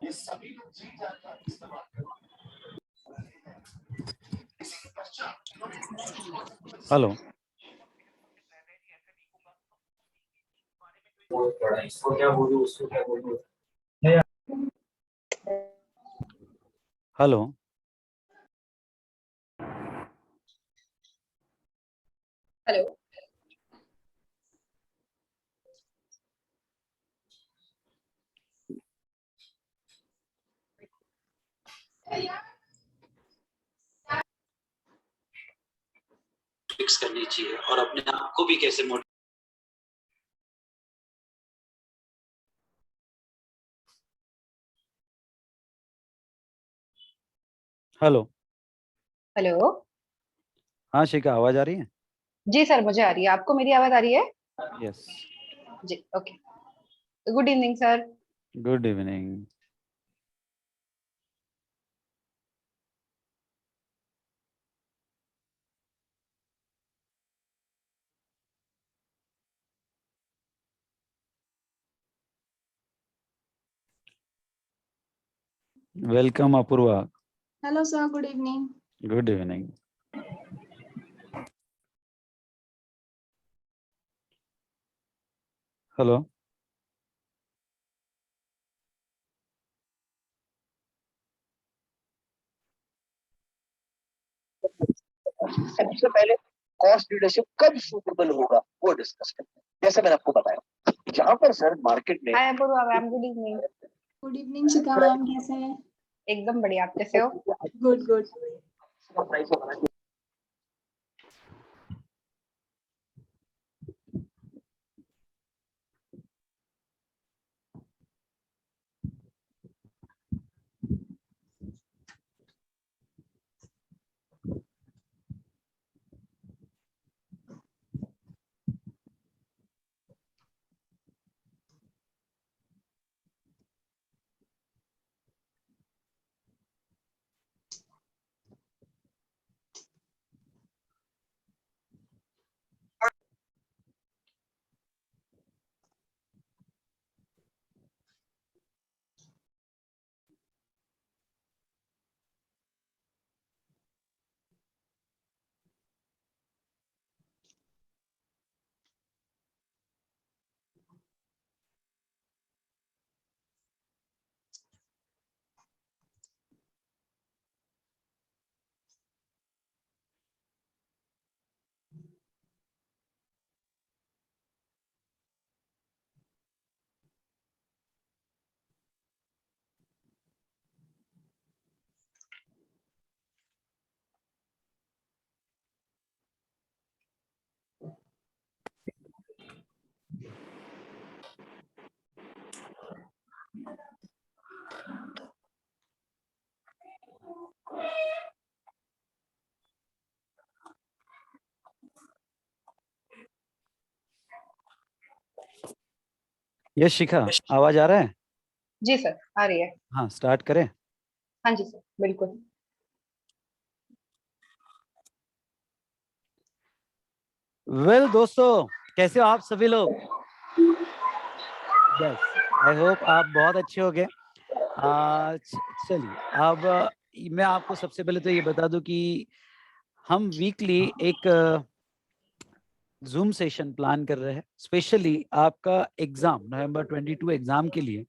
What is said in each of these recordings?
Hello इसको क्या बोलूं, उसको क्या बोलूं। हेलो हेलो फिक्स करनी चाहिए और अपने आप को भी कैसे हेलो हेलो। हाँ शिखा, आवाज आ रही है? जी सर, मुझे आ रही है। आपको मेरी आवाज आ रही है? यस। जी, okay. Good evening sir. Good evening. Welcome Apoorva. Hello sir, good evening. Good evening. Hello सबसे पहले कॉस्ट लीडरशिप कब सूटेबल होगा वो डिस्कस करते हैं। जैसे मैंने आपको बताया, जहां पर सर मार्केट में hi Apoorva ma'am, good evening. Good evening Shikha ma'am, कैसे हैं? एकदम बढ़िया, आप कैसे हो? Good good. यस शिखा, आवाज आ रहा है? जी सर, आ रही है। हाँ, स्टार्ट करें। हाँ जी सर, बिल्कुल। वेल दोस्तों, कैसे हो आप सभी लोग? यस, आई होप आप बहुत अच्छे हो गए। चलिए, अब मैं आपको सबसे पहले तो ये बता दूं कि हम वीकली एक जूम सेशन प्लान कर रहे हैं, स्पेशली आपका एग्जाम नवंबर 22 एग्जाम के लिए।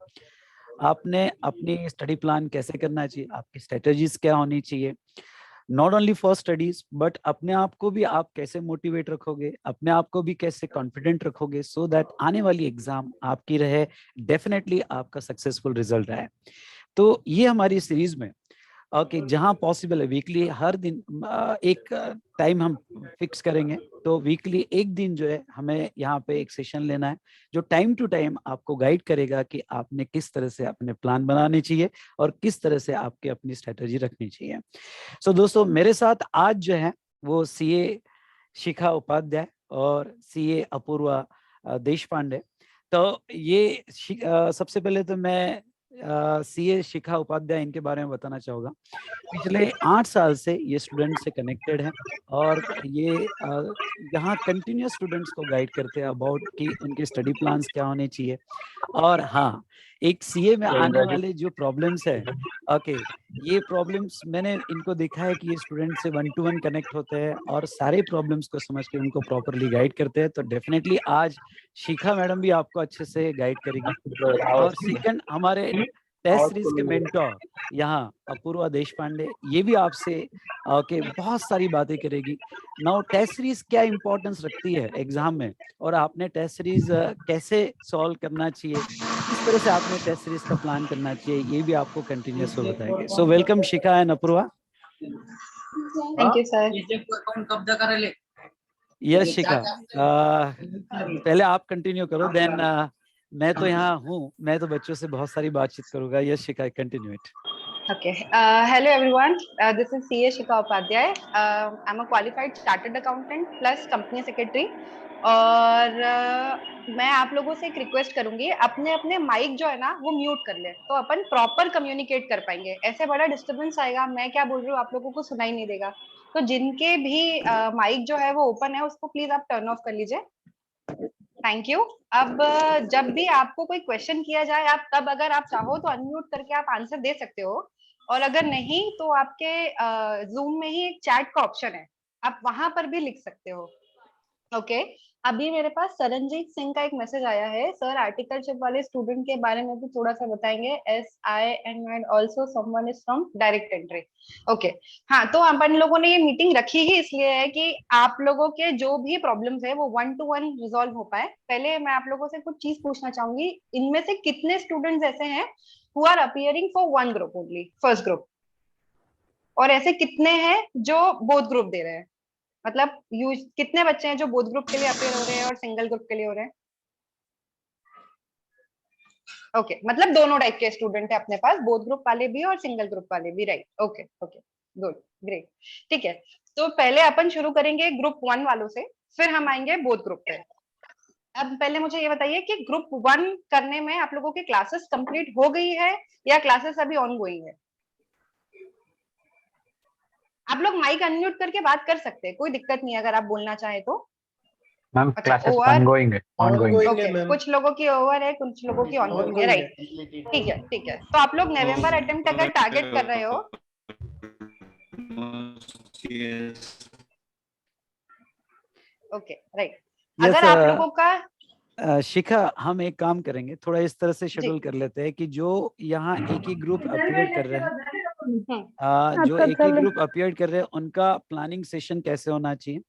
आपने अपनी स्टडी प्लान कैसे करना चाहिए, आपकी स्ट्रेटजीज क्या होनी चाहिए, not only for studies but अपने आप को भी आप कैसे मोटिवेट रखोगे, अपने आप को भी कैसे कॉन्फिडेंट रखोगे, सो दैट आने वाली एग्जाम आपकी रहे, डेफिनेटली आपका सक्सेसफुल रिजल्ट आए। तो ये हमारी सीरीज में ओके, जहां पॉसिबल है वीकली हर दिन एक टाइम हम फिक्स करेंगे। तो वीकली एक दिन जो है हमें यहाँ पे एक सेशन लेना है, जो टाइम टू टाइम आपको गाइड करेगा कि आपने किस तरह से अपने प्लान बनाने चाहिए और किस तरह से आपके अपनी स्ट्रेटजी रखनी चाहिए। सो दोस्तों, मेरे साथ आज जो है वो सीए शिखा उपाध्याय और सीए अपूर्वा देश पांडे। तो ये सबसे पहले तो मैं सीए शिखा उपाध्याय इनके बारे में बताना चाहूँगा। पिछले 8 साल से ये स्टूडेंट से कनेक्टेड है और ये यहाँ कंटिन्यूस स्टूडेंट्स को गाइड करते हैं अबाउट कि उनके स्टडी प्लान्स क्या होने चाहिए। और हाँ, एक सीए में आने वाले जो प्रॉब्लम्स है, ओके, ये प्रॉब्लम्स मैंने इनको देखा है कि ये स्टूडेंट से 1-to-1 कनेक्ट होते हैं और सारे प्रॉब्लम्स को समझ के उनको प्रॉपरली गाइड करते हैं। तो डेफिनेटली आज शिखा मैडम भी आपको अच्छे से गाइड करेगी। और सेकंड, हमारे टेस्ट सीरीज के मेंटोर यहाँ अपूर्वा देशपांडे, ये भी आपसे ओके बहुत सारी बातें करेगी। नाउ टेस्ट सीरीज क्या इंपॉर्टेंस रखती है एग्जाम में, और आपने टेस्ट सीरीज कैसे सॉल्व करना चाहिए, किस तरह से आपने टेस्ट सीरीज का प्लान करना चाहिए, ये भी आपको कंटिन्यूस वो बताएंगे। So welcome Shikha and Apoorva. Thank you, sir. कब्जा कर ले। यस शिखा, पहले आप कंटिन्यू करो, देन मैं तो यहाँ हूँ, मैं तो बच्चों से बहुत सारी बातचीत करूंगा। Yes Shikha, continue it. Okay. Hello everyone. This is CA Shikha Upadhyay. I'm a qualified chartered accountant plus company secretary. और मैं आप लोगों से एक रिक्वेस्ट करूंगी, अपने अपने माइक जो है ना वो म्यूट कर ले, तो अपन प्रॉपर कम्युनिकेट कर पाएंगे। ऐसे बड़ा डिस्टरबेंस आएगा, मैं क्या बोल रही हूँ आप लोगों को सुनाई नहीं देगा। तो जिनके भी माइक जो है वो ओपन है उसको प्लीज आप टर्न ऑफ कर लीजिए। Thank you. अब जब भी आपको कोई क्वेश्चन किया जाए, आप तब अगर आप चाहो तो अनम्यूट करके आप आंसर दे सकते हो, और अगर नहीं तो आपके जूम में ही एक चैट का ऑप्शन है, आप वहां पर भी लिख सकते हो। ओके अभी मेरे पास सरनजीत सिंह का एक मैसेज आया है, सर आर्टिकलशिप वाले स्टूडेंट के बारे में भी थोड़ा सा बताएंगे। SI and also someone is from direct entry. Okay हाँ, तो अपन लोगों ने ये मीटिंग रखी ही इसलिए है कि आप लोगों के जो भी प्रॉब्लम्स है वो 1-to-1 रिजॉल्व हो पाए। पहले मैं आप लोगों से कुछ चीज पूछना चाहूंगी, इनमें से कितने स्टूडेंट्स ऐसे हैं who are appearing for one group only, first group, और ऐसे कितने हैं जो बोथ ग्रुप दे रहे हैं? मतलब कितने बच्चे हैं जो बोथ ग्रुप के लिए अपेयर हो रहे हैं और सिंगल ग्रुप के लिए हो रहे हैं? ओके मतलब दोनों टाइप के स्टूडेंट है अपने पास, बोथ ग्रुप वाले भी और सिंगल ग्रुप वाले भी, right? Okay okay good great, ठीक है। तो पहले अपन शुरू करेंगे ग्रुप 1 वालों से, फिर हम आएंगे बोथ ग्रुप पे। अब पहले मुझे ये बताइए कि ग्रुप 1 करने में आप लोगों की क्लासेस कंप्लीट हो गई है या क्लासेस अभी ऑन गोइंग है? आप लोग माइक अनम्यूट करके बात कर सकते हैं, कोई दिक्कत नहीं है अगर आप बोलना चाहे तो। मैम अच्छा, क्लासेस ओवर ऑनगोइंग है, ऑनगोइंग है। ओके, कुछ लोगों की ओवर है, कुछ लोगों की ऑनगोइंग है, राइट? ठीक है ठीक है। तो आप लोग नवंबर अटेम्प्ट अगर टारगेट कर रहे हो, ओके राइट, अगर आप लोगों का शिखा, हम एक काम करेंगे, थोड़ा इस तरह से शेड्यूल कर लेते हैं कि जो यहाँ एक ही ग्रुप अपीयर कर रहे हैं, जो एक ही ग्रुप अपीयर कर रहे हैं उनका प्लानिंग सेशन कैसे होना चाहिए,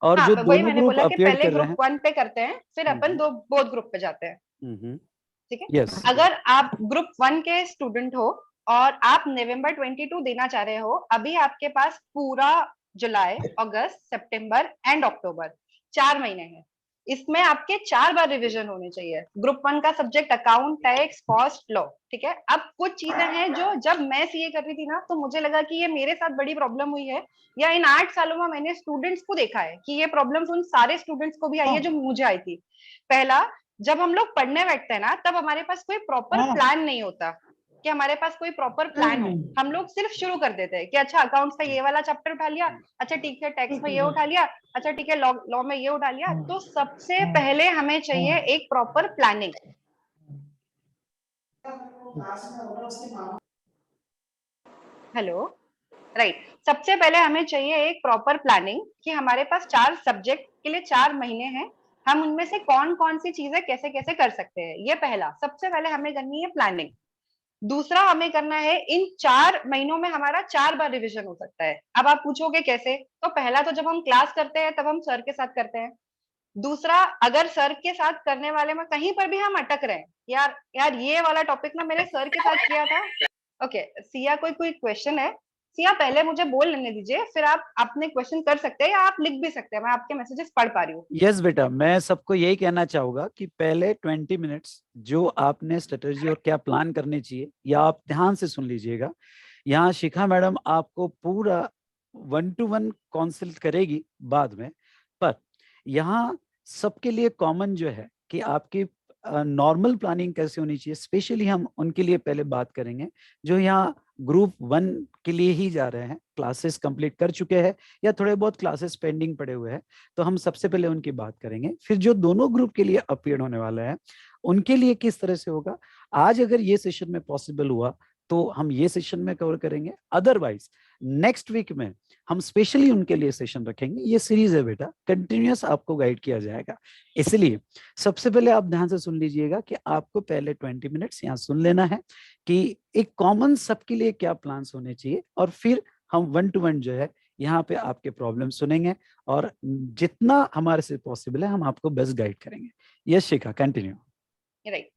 और हाँ, जो वही दोनों मैंने ग्रुप बोला कि अपीयर पहले कर रहे ग्रुप 1 पे करते हैं, फिर अपन दो बोथ ग्रुप पे जाते हैं, हैं, ठीक है? यस, अगर आप ग्रुप 1 के स्टूडेंट हो और आप नवंबर 22 देना चाह रहे हो, अभी आपके पास पूरा जुलाई, अगस्त, सितंबर एंड अक्टूबर 4 महीने हैं। इसमें आपके 4 बार रिवीजन होने चाहिए। ग्रुप 1 का subject account, tax, cost, law, ठीक है? अब कुछ चीजें हैं जो जब मैं सीए कर रही थी ना तो मुझे लगा कि ये मेरे साथ बड़ी प्रॉब्लम हुई है, या इन 8 सालों में मैंने स्टूडेंट्स को देखा है कि ये प्रॉब्लम्स उन सारे स्टूडेंट्स को भी आई है जो मुझे आई थी। पहला, जब हम लोग पढ़ने बैठते हैं ना तब हमारे पास कोई प्रॉपर प्लान नहीं होता कि हमारे पास कोई प्रॉपर प्लान हो। हम लोग सिर्फ शुरू कर देते हैं कि अच्छा अकाउंट्स का ये वाला चैप्टर उठा लिया, अच्छा ठीक है टैक्स में ये उठा लिया, अच्छा ठीक है लॉ में ये उठा लिया। तो सबसे पहले हमें चाहिए एक प्रॉपर प्लानिंग। हेलो, राइट, सबसे पहले हमें चाहिए एक प्रॉपर प्लानिंग कि हमारे पास 4 सब्जेक्ट के लिए 4 महीने हैं, हम उनमें से कौन कौन सी चीजें कैसे कैसे कर सकते हैं। ये पहला, सबसे पहले हमें करनी है प्लानिंग। दूसरा, हमें करना है इन 4 महीनों में हमारा 4 बार रिवीजन हो सकता है। अब आप पूछोगे कैसे, तो पहला तो जब हम क्लास करते हैं तब हम सर के साथ करते हैं। दूसरा, अगर सर के साथ करने वाले में कहीं पर भी हम अटक रहे हैं, यार यार ये वाला टॉपिक ना मैंने सर के साथ किया था। ओके सिया, कोई क्वेश्चन है? सिया पहले मुझे बोल लेने दीजिए, फिर आप अपने क्वेश्चन कर सकते हैं या आप लिख भी सकते हैं, मैं आपके मैसेजेस पढ़ पा रही हूँ। यस बेटा, मैं सबको यही कहना चाहूंगा कि पहले 20 मिनट्स जो आपने स्ट्रेटजी और क्या प्लान करनी चाहिए, या आप ध्यान से सुन लीजिएगा। यहाँ शिखा मैडम आपको पूरा 1-to-1 कंसल्ट करेगी बाद में, पर यहाँ सबके लिए कॉमन जो है कि आपकी नॉर्मल प्लानिंग कैसे होनी चाहिए, स्पेशली हम उनके लिए पहले बात करेंगे जो यहाँ ग्रुप 1 के लिए ही जा रहे हैं, क्लासेस कंप्लीट कर चुके हैं या थोड़े बहुत क्लासेस पेंडिंग पड़े हुए हैं। तो हम सबसे पहले उनकी बात करेंगे, फिर जो दोनों ग्रुप के लिए अपीयर होने वाला है उनके लिए किस तरह से होगा। आज अगर ये सेशन में पॉसिबल हुआ तो हम ये सेशन में कवर करेंगे, अदरवाइज नेक्स्ट वीक में हम स्पेशली उनके लिए सेशन रखेंगे। ये सीरीज है बेटा, कंटिन्यूअस आपको गाइड किया जाएगा। इसलिए सबसे पहले आप ध्यान से सुन लीजिएगा कि आपको पहले 20 मिनट्स यहाँ सुन लेना है कि एक कॉमन सबके लिए क्या प्लान्स होने चाहिए, और फिर हम 1 to 1 जो है यहाँ पे आपके प्रॉब्लम सुनेंगे और जितना हमारे से पॉसिबल है हम आपको बेस्ट गाइड करेंगे। यस शिखा, कंटिन्यू। राइट,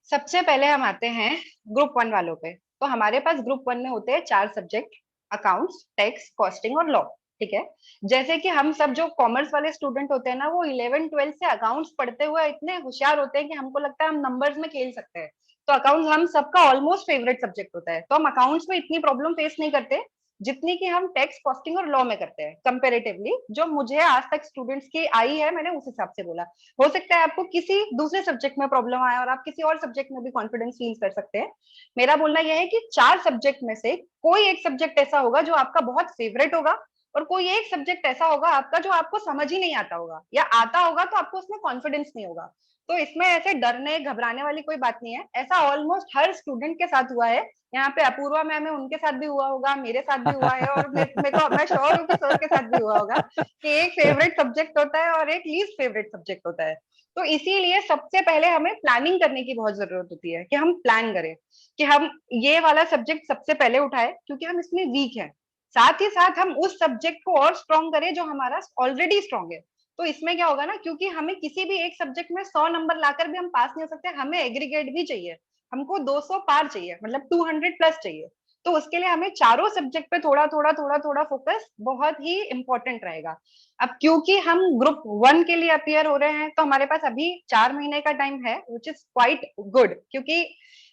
सबसे पहले हम आते हैं ग्रुप 1 वालों पे। तो हमारे पास ग्रुप 1 में होते हैं 4 सब्जेक्ट, अकाउंट्स, टैक्स, कॉस्टिंग और लॉ। ठीक है, जैसे कि हम सब जो कॉमर्स वाले स्टूडेंट होते हैं ना, वो 11-12 से अकाउंट्स पढ़ते हुए इतने होशियार होते हैं कि हमको लगता है हम नंबर्स में खेल सकते हैं। तो अकाउंट्स हम सबका ऑलमोस्ट फेवरेट सब्जेक्ट होता है, तो हम अकाउंट्स में इतनी प्रॉब्लम फेस नहीं करते जितनी कि हम टैक्स, कॉस्टिंग और लॉ में करते हैं कंपैरेटिवली। जो मुझे आज तक स्टूडेंट्स की आई है, मैंने उस हिसाब से बोला। हो सकता है आपको किसी दूसरे सब्जेक्ट में प्रॉब्लम आए और आप किसी और सब्जेक्ट में भी कॉन्फिडेंस फील कर सकते हैं। मेरा बोलना यह है कि 4 सब्जेक्ट में से कोई एक सब्जेक्ट ऐसा होगा जो आपका बहुत फेवरेट होगा, और कोई एक सब्जेक्ट ऐसा होगा आपका जो आपको समझ ही नहीं आता होगा, या आता होगा तो आपको उसमें कॉन्फिडेंस नहीं होगा। तो इसमें ऐसे डरने घबराने वाली कोई बात नहीं है। ऐसा ऑलमोस्ट हर स्टूडेंट के साथ हुआ है। यहाँ पे अपूर्वा मैम है, उनके साथ भी हुआ होगा, मेरे साथ भी हुआ है, और मैं श्योर हूँ कि सर के साथ भी हुआ होगा कि एक फेवरेट सब्जेक्ट होता है और एक लीस्ट फेवरेट सब्जेक्ट होता है। तो इसीलिए सबसे पहले हमें प्लानिंग करने की बहुत जरूरत होती है कि हम प्लान करें कि हम ये वाला सब्जेक्ट सबसे पहले उठाए क्योंकि हम इसमें वीक हैं। साथ ही साथ हम उस सब्जेक्ट को और स्ट्रॉन्ग करें जो हमारा ऑलरेडी स्ट्रॉन्ग है। तो इसमें क्या होगा ना, क्योंकि हमें किसी भी एक सब्जेक्ट में 100 नंबर लाकर भी हम पास नहीं हो सकते, हमें एग्रीगेट भी चाहिए, हमको 200 पार चाहिए, मतलब 200 प्लस चाहिए। तो उसके लिए हमें चारों सब्जेक्ट पे थोड़ा थोड़ा थोड़ा थोड़ा फोकस बहुत ही इंपॉर्टेंट रहेगा। अब क्योंकि हम ग्रुप 1 के लिए अपियर हो रहे हैं, तो हमारे पास अभी 4 महीने का टाइम है, विच इज क्वाइट गुड, क्योंकि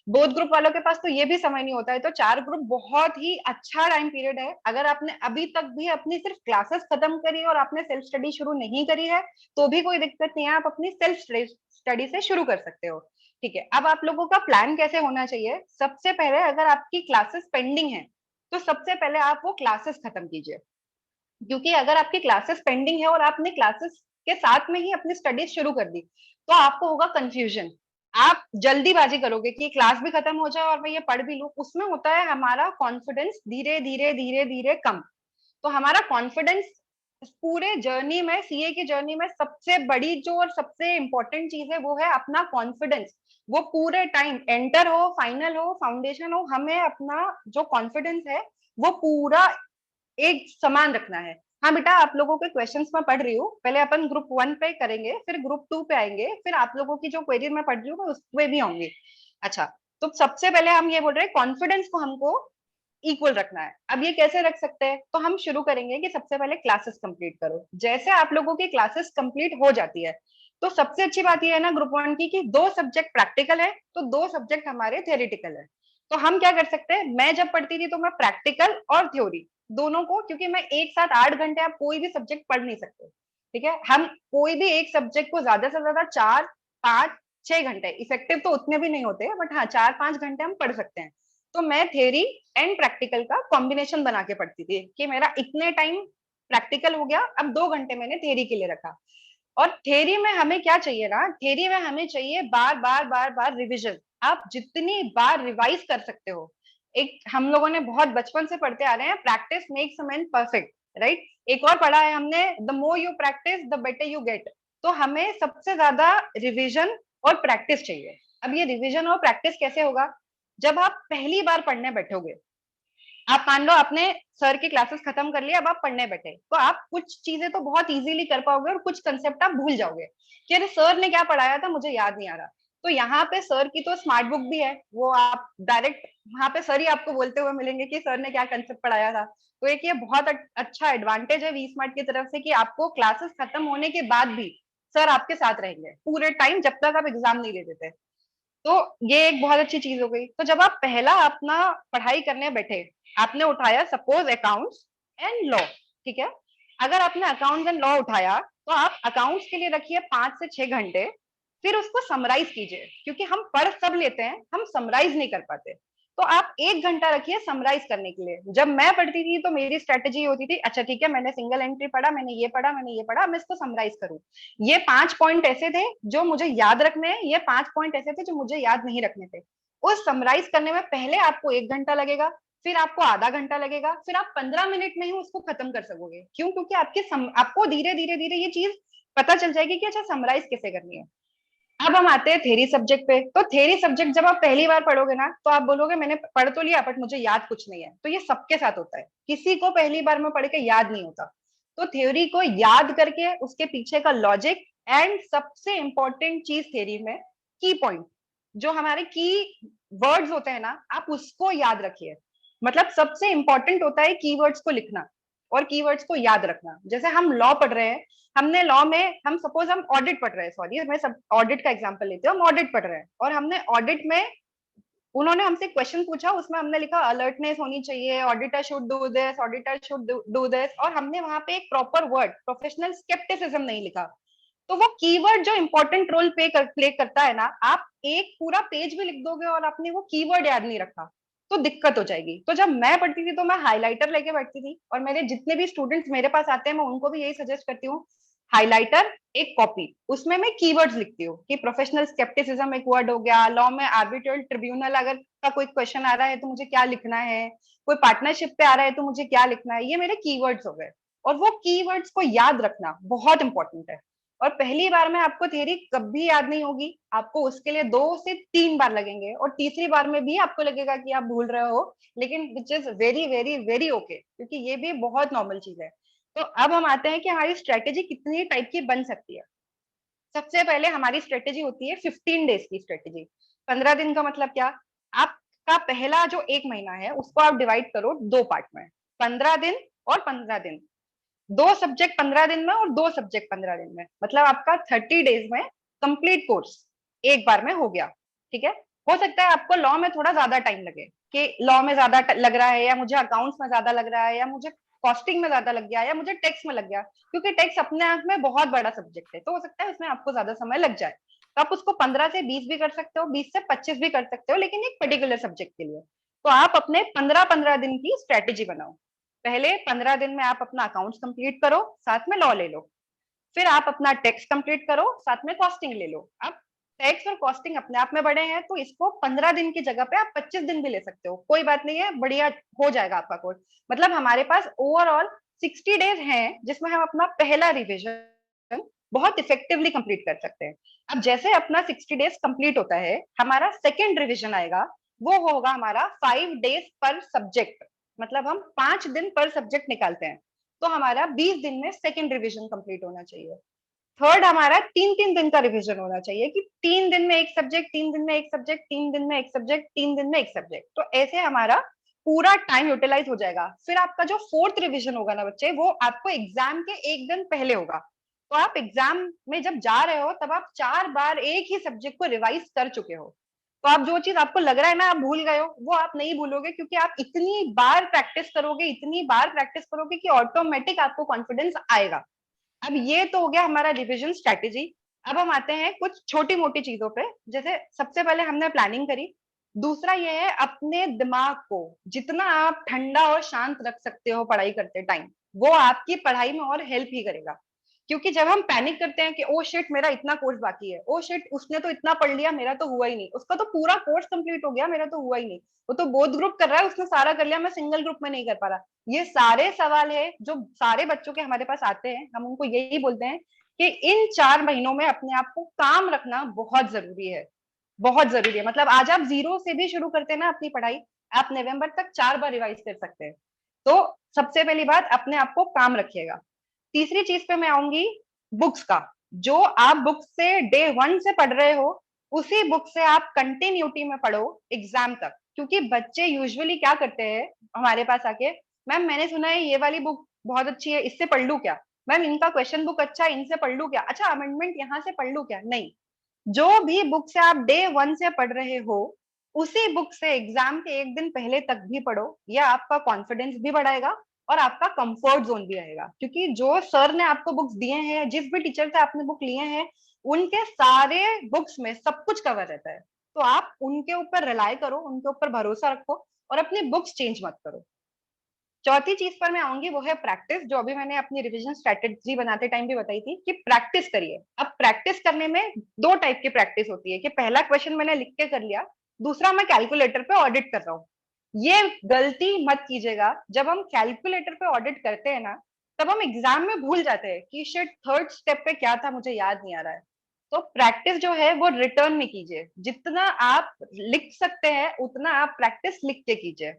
बोथ ग्रुप वालों के पास तो ये भी समय नहीं होता है। तो 4 ग्रुप बहुत ही अच्छा टाइम पीरियड है। अगर आपने अभी तक भी अपनी सिर्फ क्लासेस खत्म करी और आपने सेल्फ स्टडी शुरू नहीं करी है तो भी कोई दिक्कत नहीं है, आप अपनी सेल्फ स्टडी से शुरू कर सकते हो। ठीक है, अब आप लोगों का प्लान कैसे होना चाहिए। सबसे पहले अगर आपकी क्लासेस पेंडिंग है तो सबसे पहले आप वो क्लासेस खत्म कीजिए, क्योंकि अगर आपकी क्लासेस पेंडिंग है और आपने क्लासेस के साथ में ही अपनी स्टडीज शुरू कर दी तो आपको होगा कंफ्यूजन। आप जल्दीबाजी करोगे कि क्लास भी खत्म हो जाए और मैं ये पढ़ भी लूं, उसमें होता है हमारा कॉन्फिडेंस धीरे धीरे धीरे धीरे कम। तो हमारा कॉन्फिडेंस पूरे जर्नी में, सीए की जर्नी में सबसे बड़ी जो और सबसे इंपॉर्टेंट चीज है वो है अपना कॉन्फिडेंस। वो पूरे टाइम एंटर हो, फाइनल हो, फाउंडेशन हो, हमें अपना जो कॉन्फिडेंस है वो पूरा एक समान रखना है। हाँ बेटा, आप लोगों के क्वेश्चंस मैं पढ़ रही हूँ, पहले अपन ग्रुप 1 पे करेंगे, फिर ग्रुप 2 पे आएंगे, फिर आप लोगों की जो क्वेरी मैं पढ़ रही हूँ उस पे भी आऊंगी। अच्छा, तो सबसे पहले हम ये बोल रहे हैं कॉन्फिडेंस को हमको इक्वल रखना है। अब ये कैसे रख सकते हैं, तो हम शुरू करेंगे कि सबसे पहले क्लासेस कंप्लीट करो। जैसे आप लोगों की क्लासेस कंप्लीट हो जाती है तो सबसे अच्छी बात ये है ना ग्रुप 1 की कि 2 सब्जेक्ट प्रैक्टिकल है तो 2 सब्जेक्ट हमारे थियोरिटिकल है। तो हम क्या कर सकते हैं, मैं जब पढ़ती थी तो मैं प्रैक्टिकल और थ्योरी दोनों को, क्योंकि मैं एक साथ 8 घंटे आप कोई भी सब्जेक्ट पढ़ नहीं सकते। ठीक है, हम कोई भी एक सब्जेक्ट को ज्यादा से ज्यादा 4, 5, 6 घंटे, इफेक्टिव तो उतने भी नहीं होते बट हाँ 4-5 घंटे हम पढ़ सकते हैं। तो मैं थ्योरी एंड प्रैक्टिकल का कॉम्बिनेशन बना के पढ़ती थी कि मेरा इतने टाइम प्रैक्टिकल हो गया, अब 2 घंटे मैंने थ्योरी के लिए रखा। और थ्योरी में हमें क्या चाहिए ना, थ्योरी में हमें चाहिए बार बार बार बार रिविजन। आप जितनी बार रिवाइज कर सकते हो। एक हम लोगों ने बहुत बचपन से पढ़ते आ रहे हैं, practice makes a man perfect, right. एक और पढ़ा है हमने, the more you practice the better you get. तो हमें सबसे ज्यादा रिविजन और प्रैक्टिस चाहिए। अब ये रिविजन और प्रैक्टिस कैसे होगा, जब आप पहली बार पढ़ने बैठोगे, आप मान लो आपने सर की क्लासेस खत्म कर लिया, अब आप पढ़ने बैठे, तो आप कुछ चीजें तो बहुत इजीली कर पाओगे और कुछ कंसेप्ट आप भूल जाओगे कि अरे सर ने क्या पढ़ाया था मुझे याद नहीं आ रहा। तो यहाँ पे सर की तो स्मार्ट बुक भी है, वो आप डायरेक्ट वहां पे सर ही आपको बोलते हुए मिलेंगे कि सर ने क्या कंसेप्ट पढ़ाया था। तो एक ये बहुत अच्छा एडवांटेज है वी स्मार्ट की तरफ से कि आपको क्लासेस खत्म होने के बाद भी सर आपके साथ रहेंगे पूरे टाइम जब तक आप एग्जाम नहीं दे देते। तो ये एक बहुत अच्छी चीज हो गई। तो जब आप पहला अपना पढ़ाई करने बैठे, आपने उठाया सपोज अकाउंट्स एंड लॉ, ठीक है। अगर आपने अकाउंट्स एंड लॉ उठाया तो आप अकाउंट्स के लिए रखिए 5 से 6 घंटे, फिर उसको समराइज कीजिए, क्योंकि हम पढ़ सब लेते हैं, हम समराइज नहीं कर पाते। तो आप 1 घंटा रखिए समराइज करने के लिए। जब मैं पढ़ती थी तो मेरी स्ट्रेटेजी होती थी, अच्छा ठीक है मैंने सिंगल एंट्री पढ़ा, मैंने ये पढ़ा, मैंने ये पढ़ा, मैं इसको समराइज करूं। ये 5 पॉइंट ऐसे थे जो मुझे याद रखने हैं, ये 5 पॉइंट ऐसे थे जो मुझे याद नहीं रखने थे। उस समराइज करने में पहले आपको 1 घंटा लगेगा, फिर आपको आधा घंटा लगेगा, फिर आप 15 मिनट में ही उसको खत्म कर सकोगे। क्यों? क्योंकि आपको धीरे धीरे धीरे ये चीज पता चल जाएगी कि अच्छा समराइज कैसे करनी है। अब हम आते हैं थ्योरी सब्जेक्ट पे। तो थ्योरी सब्जेक्ट जब आप पहली बार पढ़ोगे ना तो आप बोलोगे मैंने पढ़ तो लिया बट मुझे याद कुछ नहीं है। तो ये सबके साथ होता है, किसी को पहली बार में पढ़ के याद नहीं होता। तो थ्योरी को याद करके उसके पीछे का लॉजिक एंड सबसे इंपॉर्टेंट चीज थ्योरी में की पॉइंट, जो हमारे की वर्ड्स होते हैं ना, आप उसको याद रखिए। मतलब सबसे इंपॉर्टेंट होता है कीवर्ड्स को लिखना और कीवर्ड्स को याद रखना। जैसे हम लॉ पढ़ रहे हैं, हमने लॉ में हम सपोज हम ऑडिट पढ़ रहे हैं, सॉरी मैं सब ऑडिट का एग्जांपल लेते हैं, हम ऑडिट पढ़ रहे हैं और हमने ऑडिट में उन्होंने हमसे क्वेश्चन पूछा, उसमें हमने लिखा अलर्टनेस होनी चाहिए, auditor should do this, auditor should do this, और हमने वहां पे एक प्रॉपर वर्ड प्रोफेशनल स्केप्टिसिज्म नहीं लिखा। तो वो कीवर्ड जो इंपॉर्टेंट रोल प्ले करता है ना, आप एक पूरा पेज भी लिख दोगे और आपने वो कीवर्ड याद नहीं रखा तो दिक्कत हो जाएगी। तो जब मैं पढ़ती थी तो मैं हाइलाइटर लेके बैठती थी और मेरे जितने भी स्टूडेंट्स मेरे पास आते हैं मैं उनको भी यही सजेस्ट करती हूँ, हाइलाइटर एक कॉपी, उसमें मैं कीवर्ड्स लिखती हूँ कि प्रोफेशनल स्केप्टिसिज्म एक वर्ड हो गया, लॉ में आर्बिट्रल ट्रिब्यूनल अगर का कोई क्वेश्चन आ रहा है तो मुझे क्या लिखना है, कोई पार्टनरशिप पे आ रहा है तो मुझे क्या लिखना है, ये मेरे कीवर्ड्स हो गए। और वो कीवर्ड्स को याद रखना बहुत इंपॉर्टेंट है। और पहली बार में आपको थ्योरी कभी याद नहीं होगी, आपको उसके लिए 2 से 3 बार लगेंगे और तीसरी बार में भी आपको लगेगा कि आप भूल रहे हो, लेकिन which is very very very okay, क्योंकि ये भी बहुत नॉर्मल चीज है। तो अब हम आते हैं कि हमारी स्ट्रेटेजी कितनी टाइप की बन सकती है। सबसे पहले हमारी स्ट्रेटेजी होती है 15 डेज की स्ट्रेटेजी। 15 दिन का मतलब क्या? आपका पहला जो 1 महीना है उसको आप डिवाइड करो 2 पार्ट में, 15 दिन और 15 दिन। 2 सब्जेक्ट 15 दिन में और 2 सब्जेक्ट 15 दिन में, मतलब आपका 30 डेज में कंप्लीट कोर्स एक बार में हो गया। ठीक है, हो सकता है आपको लॉ में थोड़ा ज्यादा टाइम लगे कि लॉ में ज्यादा लग रहा है, या मुझे अकाउंट्स में ज्यादा लग रहा है, या मुझे कॉस्टिंग में ज्यादा लग गया, या मुझे टैक्स में लग गया, क्योंकि टैक्स अपने आप में बहुत बड़ा सब्जेक्ट है, तो हो सकता है उसमें आपको ज्यादा समय लग जाए। तो आप उसको 15 से 20 भी कर सकते हो, 20 से 25 भी कर सकते हो, लेकिन एक पर्टिकुलर सब्जेक्ट के लिए। तो आप अपने 15-15 दिन की स्ट्रेटेजी बनाओ। पहले 15 दिन में आप अपना अकाउंट्स कंप्लीट करो, साथ में लॉ ले लो। फिर आप अपना टैक्स कंप्लीट करो, साथ में कॉस्टिंग ले लो। अब टैक्स और कॉस्टिंग अपने आप में बड़े हैं, तो इसको 15 दिन की जगह पे आप 25 दिन भी ले सकते हो, कोई बात नहीं है, बढ़िया हो जाएगा आपका कोर्स। मतलब हमारे पास ओवरऑल 60 डेज हैं जिसमें हम अपना पहला रिविजन बहुत इफेक्टिवली कंप्लीट कर सकते हैं। अब जैसे अपना 60 डेज कंप्लीट होता है, हमारा सेकेंड रिविजन आएगा, वो होगा हमारा 5 डेज पर सब्जेक्ट। मतलब हम 5 दिन पर सब्जेक्ट निकालते हैं, तो हमारा 20 दिन में सेकेंड रिविजन कंप्लीट होना चाहिए। थर्ड हमारा 3-3 दिन का रिवीजन होना चाहिए कि 3 दिन में एक सब्जेक्ट, 3 दिन में एक सब्जेक्ट, 3 दिन में एक सब्जेक्ट, 3 दिन में एक सब्जेक्ट। तो ऐसे हमारा पूरा टाइम यूटिलाइज हो जाएगा। फिर आपका जो फोर्थ रिवीजन होगा ना बच्चे, वो आपको एग्जाम के 1 दिन पहले होगा। तो आप एग्जाम में जब जा रहे हो तब आप 4 बार एक ही सब्जेक्ट को रिवाइज कर चुके हो। तो आप जो चीज आपको लग रहा है ना आप भूल गए हो, वो आप नहीं भूलोगे, क्योंकि आप इतनी बार प्रैक्टिस करोगे, इतनी बार प्रैक्टिस करोगे कि ऑटोमेटिक आपको कॉन्फिडेंस आएगा। अब ये तो हो गया हमारा रिविजन स्ट्रेटेजी। अब हम आते हैं कुछ छोटी मोटी चीजों पे। जैसे सबसे पहले हमने प्लानिंग करी, दूसरा ये है अपने दिमाग को जितना आप ठंडा और शांत रख सकते हो पढ़ाई करते टाइम, वो आपकी पढ़ाई में और हेल्प ही करेगा। क्योंकि जब हम पैनिक करते हैं कि ओ शिट मेरा इतना कोर्स बाकी है, ओ शिट उसने तो इतना पढ़ लिया मेरा तो हुआ ही नहीं, उसका तो पूरा कोर्स कंप्लीट हो गया मेरा तो हुआ ही नहीं, वो तो बोथ ग्रुप कर रहा है उसने सारा कर लिया, मैं सिंगल ग्रुप में नहीं कर पा रहा। ये सारे सवाल है जो सारे बच्चों के हमारे पास आते हैं, हम उनको यही बोलते हैं कि इन 4 महीनों में अपने आप को काम रखना बहुत जरूरी है, बहुत जरूरी है। मतलब आज आप 0 से भी शुरू करते हैं ना अपनी पढ़ाई, आप नवंबर तक 4 बार रिवाइज कर सकते हैं। तो सबसे पहली बात अपने आप को काम रखिएगा। तीसरी चीज पे मैं आऊंगी, बुक्स का। जो आप बुक से डे 1 से पढ़ रहे हो, उसी बुक से आप कंटिन्यूटी में पढ़ो एग्जाम तक। क्योंकि बच्चे यूजुअली क्या करते हैं हमारे पास आके, मैम मैंने सुना है ये वाली बुक बहुत अच्छी है, इससे पढ़ लूं क्या? मैम इनका क्वेश्चन बुक अच्छा है, इनसे पढ़ लूं क्या? अच्छा अमेंडमेंट यहाँ से पढ़ लूं क्या? नहीं, जो भी बुक से आप डे 1 से पढ़ रहे हो, उसी बुक से एग्जाम के 1 दिन पहले तक भी पढ़ो। यह आपका कॉन्फिडेंस भी बढ़ाएगा और आपका कंफर्ट जोन भी रहेगा। क्योंकि जो सर ने आपको बुक्स दिए हैं, जिस भी टीचर से आपने बुक लिए हैं, उनके सारे बुक्स में सब कुछ कवर रहता है। तो आप उनके ऊपर रिलाय करो, उनके ऊपर भरोसा रखो और अपनी बुक्स चेंज मत करो। चौथी चीज पर मैं आऊंगी, वो है प्रैक्टिस, जो अभी मैंने अपनी रिवीजन स्ट्रेटेजी बनाते टाइम भी बताई थी कि प्रैक्टिस करिए। अब प्रैक्टिस करने में दो टाइप की प्रैक्टिस होती है कि पहला क्वेश्चन मैंने लिख के कर लिया, दूसरा मैं कैलकुलेटर पे ऑडिट कर रहा हूँ। ये गलती मत कीजिएगा। जब हम कैलकुलेटर पे ऑडिट करते हैं ना, तब हम एग्जाम में भूल जाते हैं कि शिट थर्ड स्टेप पे क्या था, मुझे याद नहीं आ रहा है। तो प्रैक्टिस जो है वो रिटर्न में कीजिए, जितना आप लिख सकते हैं उतना आप प्रैक्टिस लिख के कीजिए।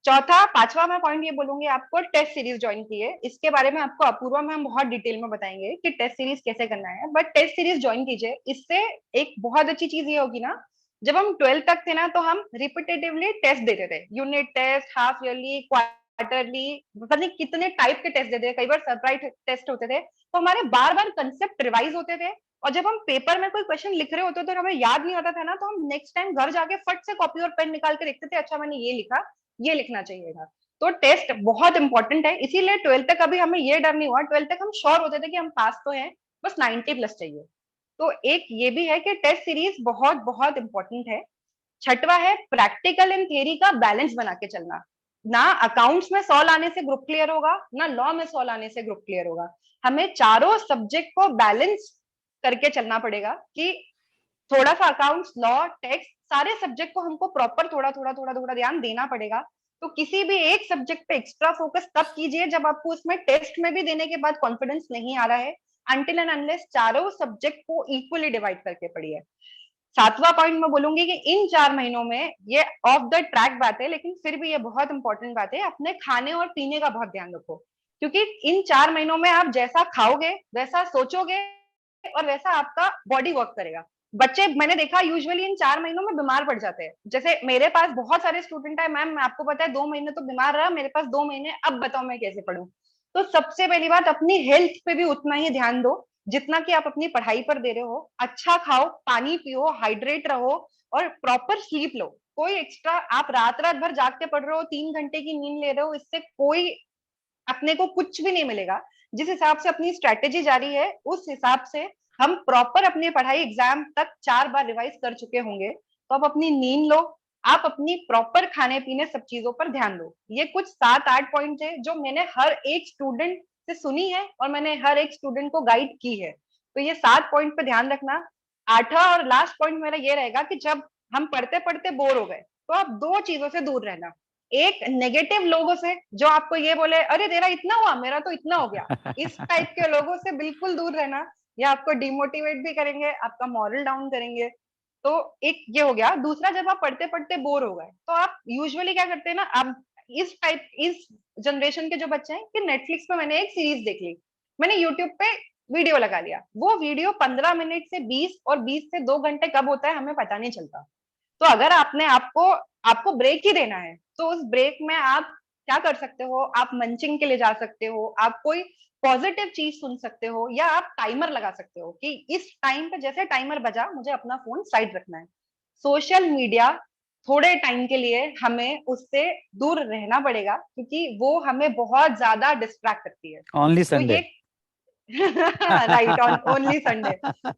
चौथा पांचवा मैं पॉइंट ये बोलूंगी आपको, टेस्ट सीरीज ज्वाइन कीजिए। इसके बारे में आपको अपूर्वा में हम बहुत डिटेल में बताएंगे कि टेस्ट सीरीज कैसे करना है, बट टेस्ट सीरीज ज्वाइन कीजिए। इससे एक बहुत अच्छी चीज ये होगी ना, जब हम 12th तक थे ना, तो हम रिपीटेटिवली टेस्ट देते थे, unit test, half yearly, quarterly, पता नहीं कितने टाइप के टेस्ट देते थे, कई बार सरप्राइज टेस्ट होते थे, तो हमारे बार बार कंसेप्ट रिवाइज होते थे। और जब हम पेपर में कोई क्वेश्चन लिख रहे होते थे और हमें याद नहीं होता था ना, तो हम नेक्स्ट टाइम घर जाके फट से कॉपी और पेन निकाल के देखते थे, अच्छा मैंने ये लिखा, ये लिखना चाहिए था। तो टेस्ट बहुत इंपॉर्टेंट है, इसीलिए 12th तक अभी हमें ये डर नहीं हुआ। 12th तक हम श्योर होते थे कि हम पास तो हैं, बस 90 प्लस चाहिए। तो एक ये भी है कि टेस्ट सीरीज बहुत बहुत इंपॉर्टेंट है। छठवा है प्रैक्टिकल एंड थियरी का बैलेंस बना के चलना। ना अकाउंट्स में 100 लाने से ग्रुप क्लियर होगा, ना लॉ में 100 लाने से ग्रुप क्लियर होगा। हमें चारों सब्जेक्ट को बैलेंस करके चलना पड़ेगा कि थोड़ा सा अकाउंट्स, लॉ, टैक्स, सारे सब्जेक्ट को हमको प्रॉपर थोड़ा थोड़ा थोड़ा थोड़ा ध्यान देना पड़ेगा। तो किसी भी एक सब्जेक्ट पे एक्स्ट्रा फोकस तब कीजिए जब आपको उसमें टेस्ट में भी देने के बाद कॉन्फिडेंस नहीं आ रहा है, अनटिल एंड अनलेस चारों सब्जेक्ट को इक्वली डिवाइड करके पढ़िए। सातवां पॉइंट मैं बोलूंगी कि इन 4 महीनों में, ये ऑफ द ट्रैक बात है लेकिन फिर भी ये बहुत इंपॉर्टेंट बात है, अपने खाने और पीने का बहुत ध्यान रखो। क्योंकि इन 4 महीनों में आप जैसा खाओगे वैसा सोचोगे और वैसा आपका बॉडी वर्क करेगा। बच्चे मैंने देखा यूजुअली इन 4 महीनों में बीमार पड़ जाते हैं। जैसे मेरे पास बहुत सारे स्टूडेंट है, मैम आपको पता है 2 महीने तो बीमार रहा, मेरे पास 2 महीने, अब बताओ मैं कैसे पढ़ूं। तो सबसे पहली बात, अपनी हेल्थ पे भी उतना ही ध्यान दो जितना कि आप अपनी पढ़ाई पर दे रहे हो। अच्छा खाओ, पानी पियो, हाइड्रेट रहो और प्रॉपर स्लीप लो। कोई एक्स्ट्रा आप रात रात भर जाग के पढ़ रहे हो, 3 घंटे की नींद ले रहे हो, इससे कोई अपने को कुछ भी नहीं मिलेगा। जिस हिसाब से अपनी स्ट्रेटेजी जारी है उस हिसाब से हम प्रॉपर अपनी पढ़ाई एग्जाम तक 4 बार रिवाइज कर चुके होंगे। तो आप अपनी नींद लो, आप अपनी प्रॉपर खाने पीने सब चीजों पर ध्यान दो। ये कुछ 7-8 पॉइंट है जो मैंने हर एक स्टूडेंट से सुनी है और मैंने हर एक स्टूडेंट को गाइड की है। तो ये 7 पॉइंट पे ध्यान रखना। 8वां और लास्ट पॉइंट मेरा ये रहेगा कि जब हम पढ़ते पढ़ते बोर हो गए तो आप 2 चीजों से दूर रहना। एक, नेगेटिव लोगों से जो आपको ये बोले अरे तेरा इतना हुआ, मेरा तो इतना हो गया, इस टाइप के लोगों से बिल्कुल दूर रहना। या आपको डिमोटिवेट भी करेंगे, आपका मॉरल डाउन करेंगे। तो एक ये हो गया। दूसरा, जब आप पढ़ते पढ़ते बोर हो गए तो आप यूजुअली क्या करते हैं ना, आप इस जनरेशन के जो बच्चे हैं कि नेटफ्लिक्स पे मैंने एक सीरीज देख ली, मैंने यूट्यूब पे वीडियो लगा लिया, वो वीडियो 15 मिनट से 20 और 20 से 2 घंटे कब होता है हमें पता नहीं चलता। तो अगर आपने आपको ब्रेक ही देना है तो उस ब्रेक में आप क्या कर सकते हो, आप मंचिंग के लिए जा सकते हो, आप कोई पॉजिटिव चीज सुन सकते हो, या आप टाइमर लगा सकते हो कि इस टाइम पे जैसे टाइमर बजा मुझे अपना फोन साइड रखना है। सोशल मीडिया थोड़े टाइम के लिए हमें उससे दूर रहना पड़ेगा क्योंकि वो हमें बहुत ज्यादा डिस्ट्रैक्ट करती है। ओनली तो संडे। ये राइट, ऑन ओनली संडे।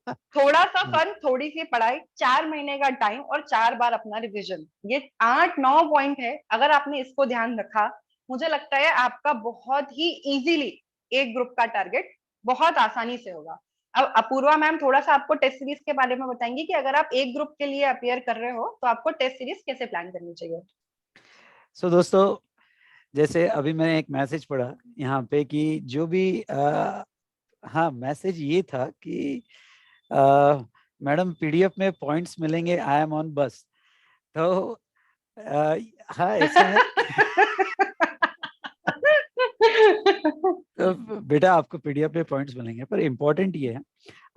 थोड़ा सा फन, थोड़ी सी पढ़ाई, 4 महीने का टाइम और 4 बार अपना रिवीजन, ये 8-9 पॉइंट है। अगर आपने इसको ध्यान रखा, मुझे लगता है आपका बहुत ही इजीली एक ग्रुप का टारगेट बहुत आसानी से होगा। अब अपूर्वा मैम थोड़ा सा आपको टेस्ट सीरीज के बारे में बताएंगी कि अगर आप एक ग्रुप के लिए अपियर कर रहे हो तो आपको टेस्ट सीरीज कैसे प्लान करनी चाहिए। सो दोस्तों, जैसे अभी मैंने एक मैसेज पढ़ा यहाँ पे कि जो भी हाँ, मैसेज ये था कि मैडम पीडीएफ में पॉइंट्स मिलेंगे, आई एम ऑन बस। तो हाँ ऐसा है। तो बेटा आपको पीडीएफ में पॉइंट्स मिलेंगे, पर इम्पोर्टेंट ये है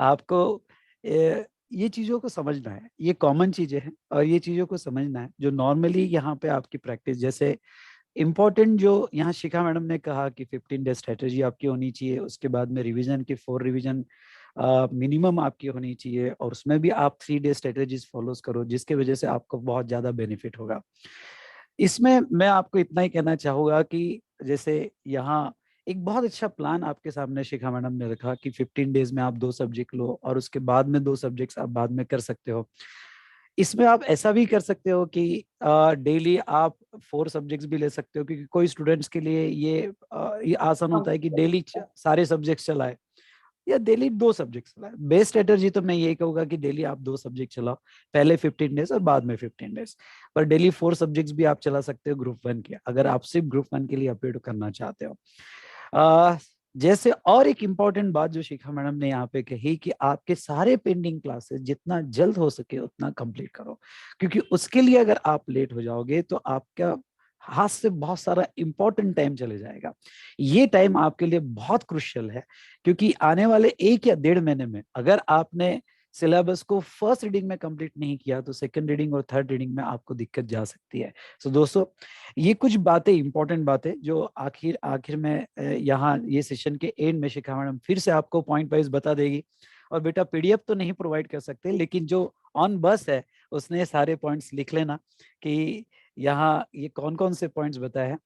आपको ये चीजों को समझना है। ये कॉमन चीजें हैं और ये चीजों को समझना है जो नॉर्मली यहाँ पे आपकी प्रैक्टिस, जैसे इम्पोर्टेंट जो यहाँ शिखा मैडम ने कहा कि 15 डे स्ट्रेटेजी आपकी होनी चाहिए, उसके बाद में रिवीजन की 4 रिवीजन मिनिमम आपकी होनी चाहिए, और उसमें भी आप 3 डे स्ट्रेटेजीज फॉलोज करो जिसके वजह से आपको बहुत ज्यादा बेनिफिट होगा। इसमें मैं आपको इतना ही कहना चाहूंगा कि जैसे यहाँ एक बहुत अच्छा प्लान आपके सामने शिखा मैडम ने रखा कि 15 डेज में आप 2 सब्जेक्ट लो और उसके बाद में 2 सब्जेक्ट्स आप बाद में कर सकते हो। इसमें आप ऐसा भी कर सकते हो कि डेली आप 4 सब्जेक्ट्स भी ले सकते हो, क्योंकि कोई स्टूडेंट्स के लिए ये आसान होता है कि डेली सारे सब्जेक्ट्स चलाए या डेली 2 सब्जेक्ट चलाए। बेस्ट स्ट्रेटजी तो मैं यही कहूंगा कि डेली आप 2 सब्जेक्ट चलाओ, पहले 15 डेज और बाद में 15 डेज, पर डेली 4 सब्जेक्ट्स भी आप चला सकते हो ग्रुप 1 के, अगर आप सिर्फ ग्रुप 1 के लिए अपडेट करना चाहते हो। जैसे और एक इम्पॉर्टेंट बात जो शिखा मैडम ने यहाँ पे कही कि आपके सारे पेंडिंग क्लासेस जितना जल्द हो सके उतना कंप्लीट करो, क्योंकि उसके लिए अगर आप लेट हो जाओगे तो आपका हाथ से बहुत सारा इंपॉर्टेंट टाइम चले जाएगा। ये टाइम आपके लिए बहुत क्रुशियल है, क्योंकि आने वाले 1 या 1.5 महीने में अगर आपने सिलेबस को फर्स्ट रीडिंग में कंप्लीट नहीं किया तो सेकंड रीडिंग और थर्ड रीडिंग में आपको दिक्कत जा सकती है। सो दोस्तों, ये कुछ बातें, इंपॉर्टेंट बातें जो आखिर में यहाँ ये सेशन के एंड में शिखा मैडम फिर से आपको पॉइंट वाइज बता देगी। और बेटा पीडीएफ तो नहीं प्रोवाइड कर सकते, लेकिन जो ऑन बस है उसने सारे पॉइंट्स लिख लेना कि यहाँ ये कौन कौन से पॉइंट्स बताए हैं।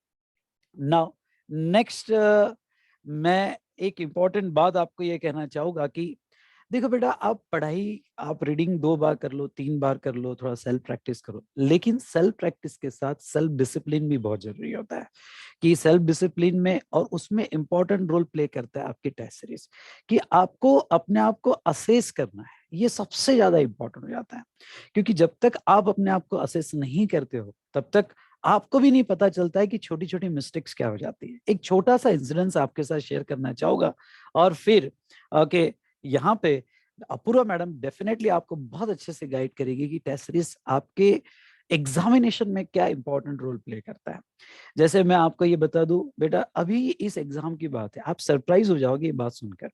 नाउ नेक्स्ट मैं एक इम्पॉर्टेंट बात आपको ये कहना चाहूंगा कि देखो बेटा, आप पढ़ाई, आप रीडिंग 2 बार कर लो, 3 बार कर लो, थोड़ा सेल्फ प्रैक्टिस करो, लेकिन सेल्फ प्रैक्टिस के साथ सेल्फ डिसिप्लिन भी बहुत जरूरी होता है। कि सेल्फ डिसिप्लिन में और उसमें इंपॉर्टेंट रोल प्ले करता है आपकी टेस्ट सीरीज, कि आपको अपने आप को असेस करना है, ये सबसे ज्यादा इंपॉर्टेंट हो जाता है। क्योंकि जब तक आप अपने आप को असेस नहीं करते हो तब तक आपको भी नहीं पता चलता है कि छोटी छोटी मिस्टेक्स क्या हो जाती है। एक छोटा सा इंसिडेंस आपके साथ शेयर करना चाहूंगा और फिर ओके यहाँ पे अपूर्वा मैडम डेफिनेटली आपको बहुत अच्छे से गाइड करेगी कि टेस्ट सीरीज आपके एग्जामिनेशन में क्या इंपॉर्टेंट रोल प्ले करता है। जैसे मैं आपको ये बता दूं बेटा, अभी इस एग्जाम की बात है, आप सरप्राइज हो जाओगे ये बात सुनकर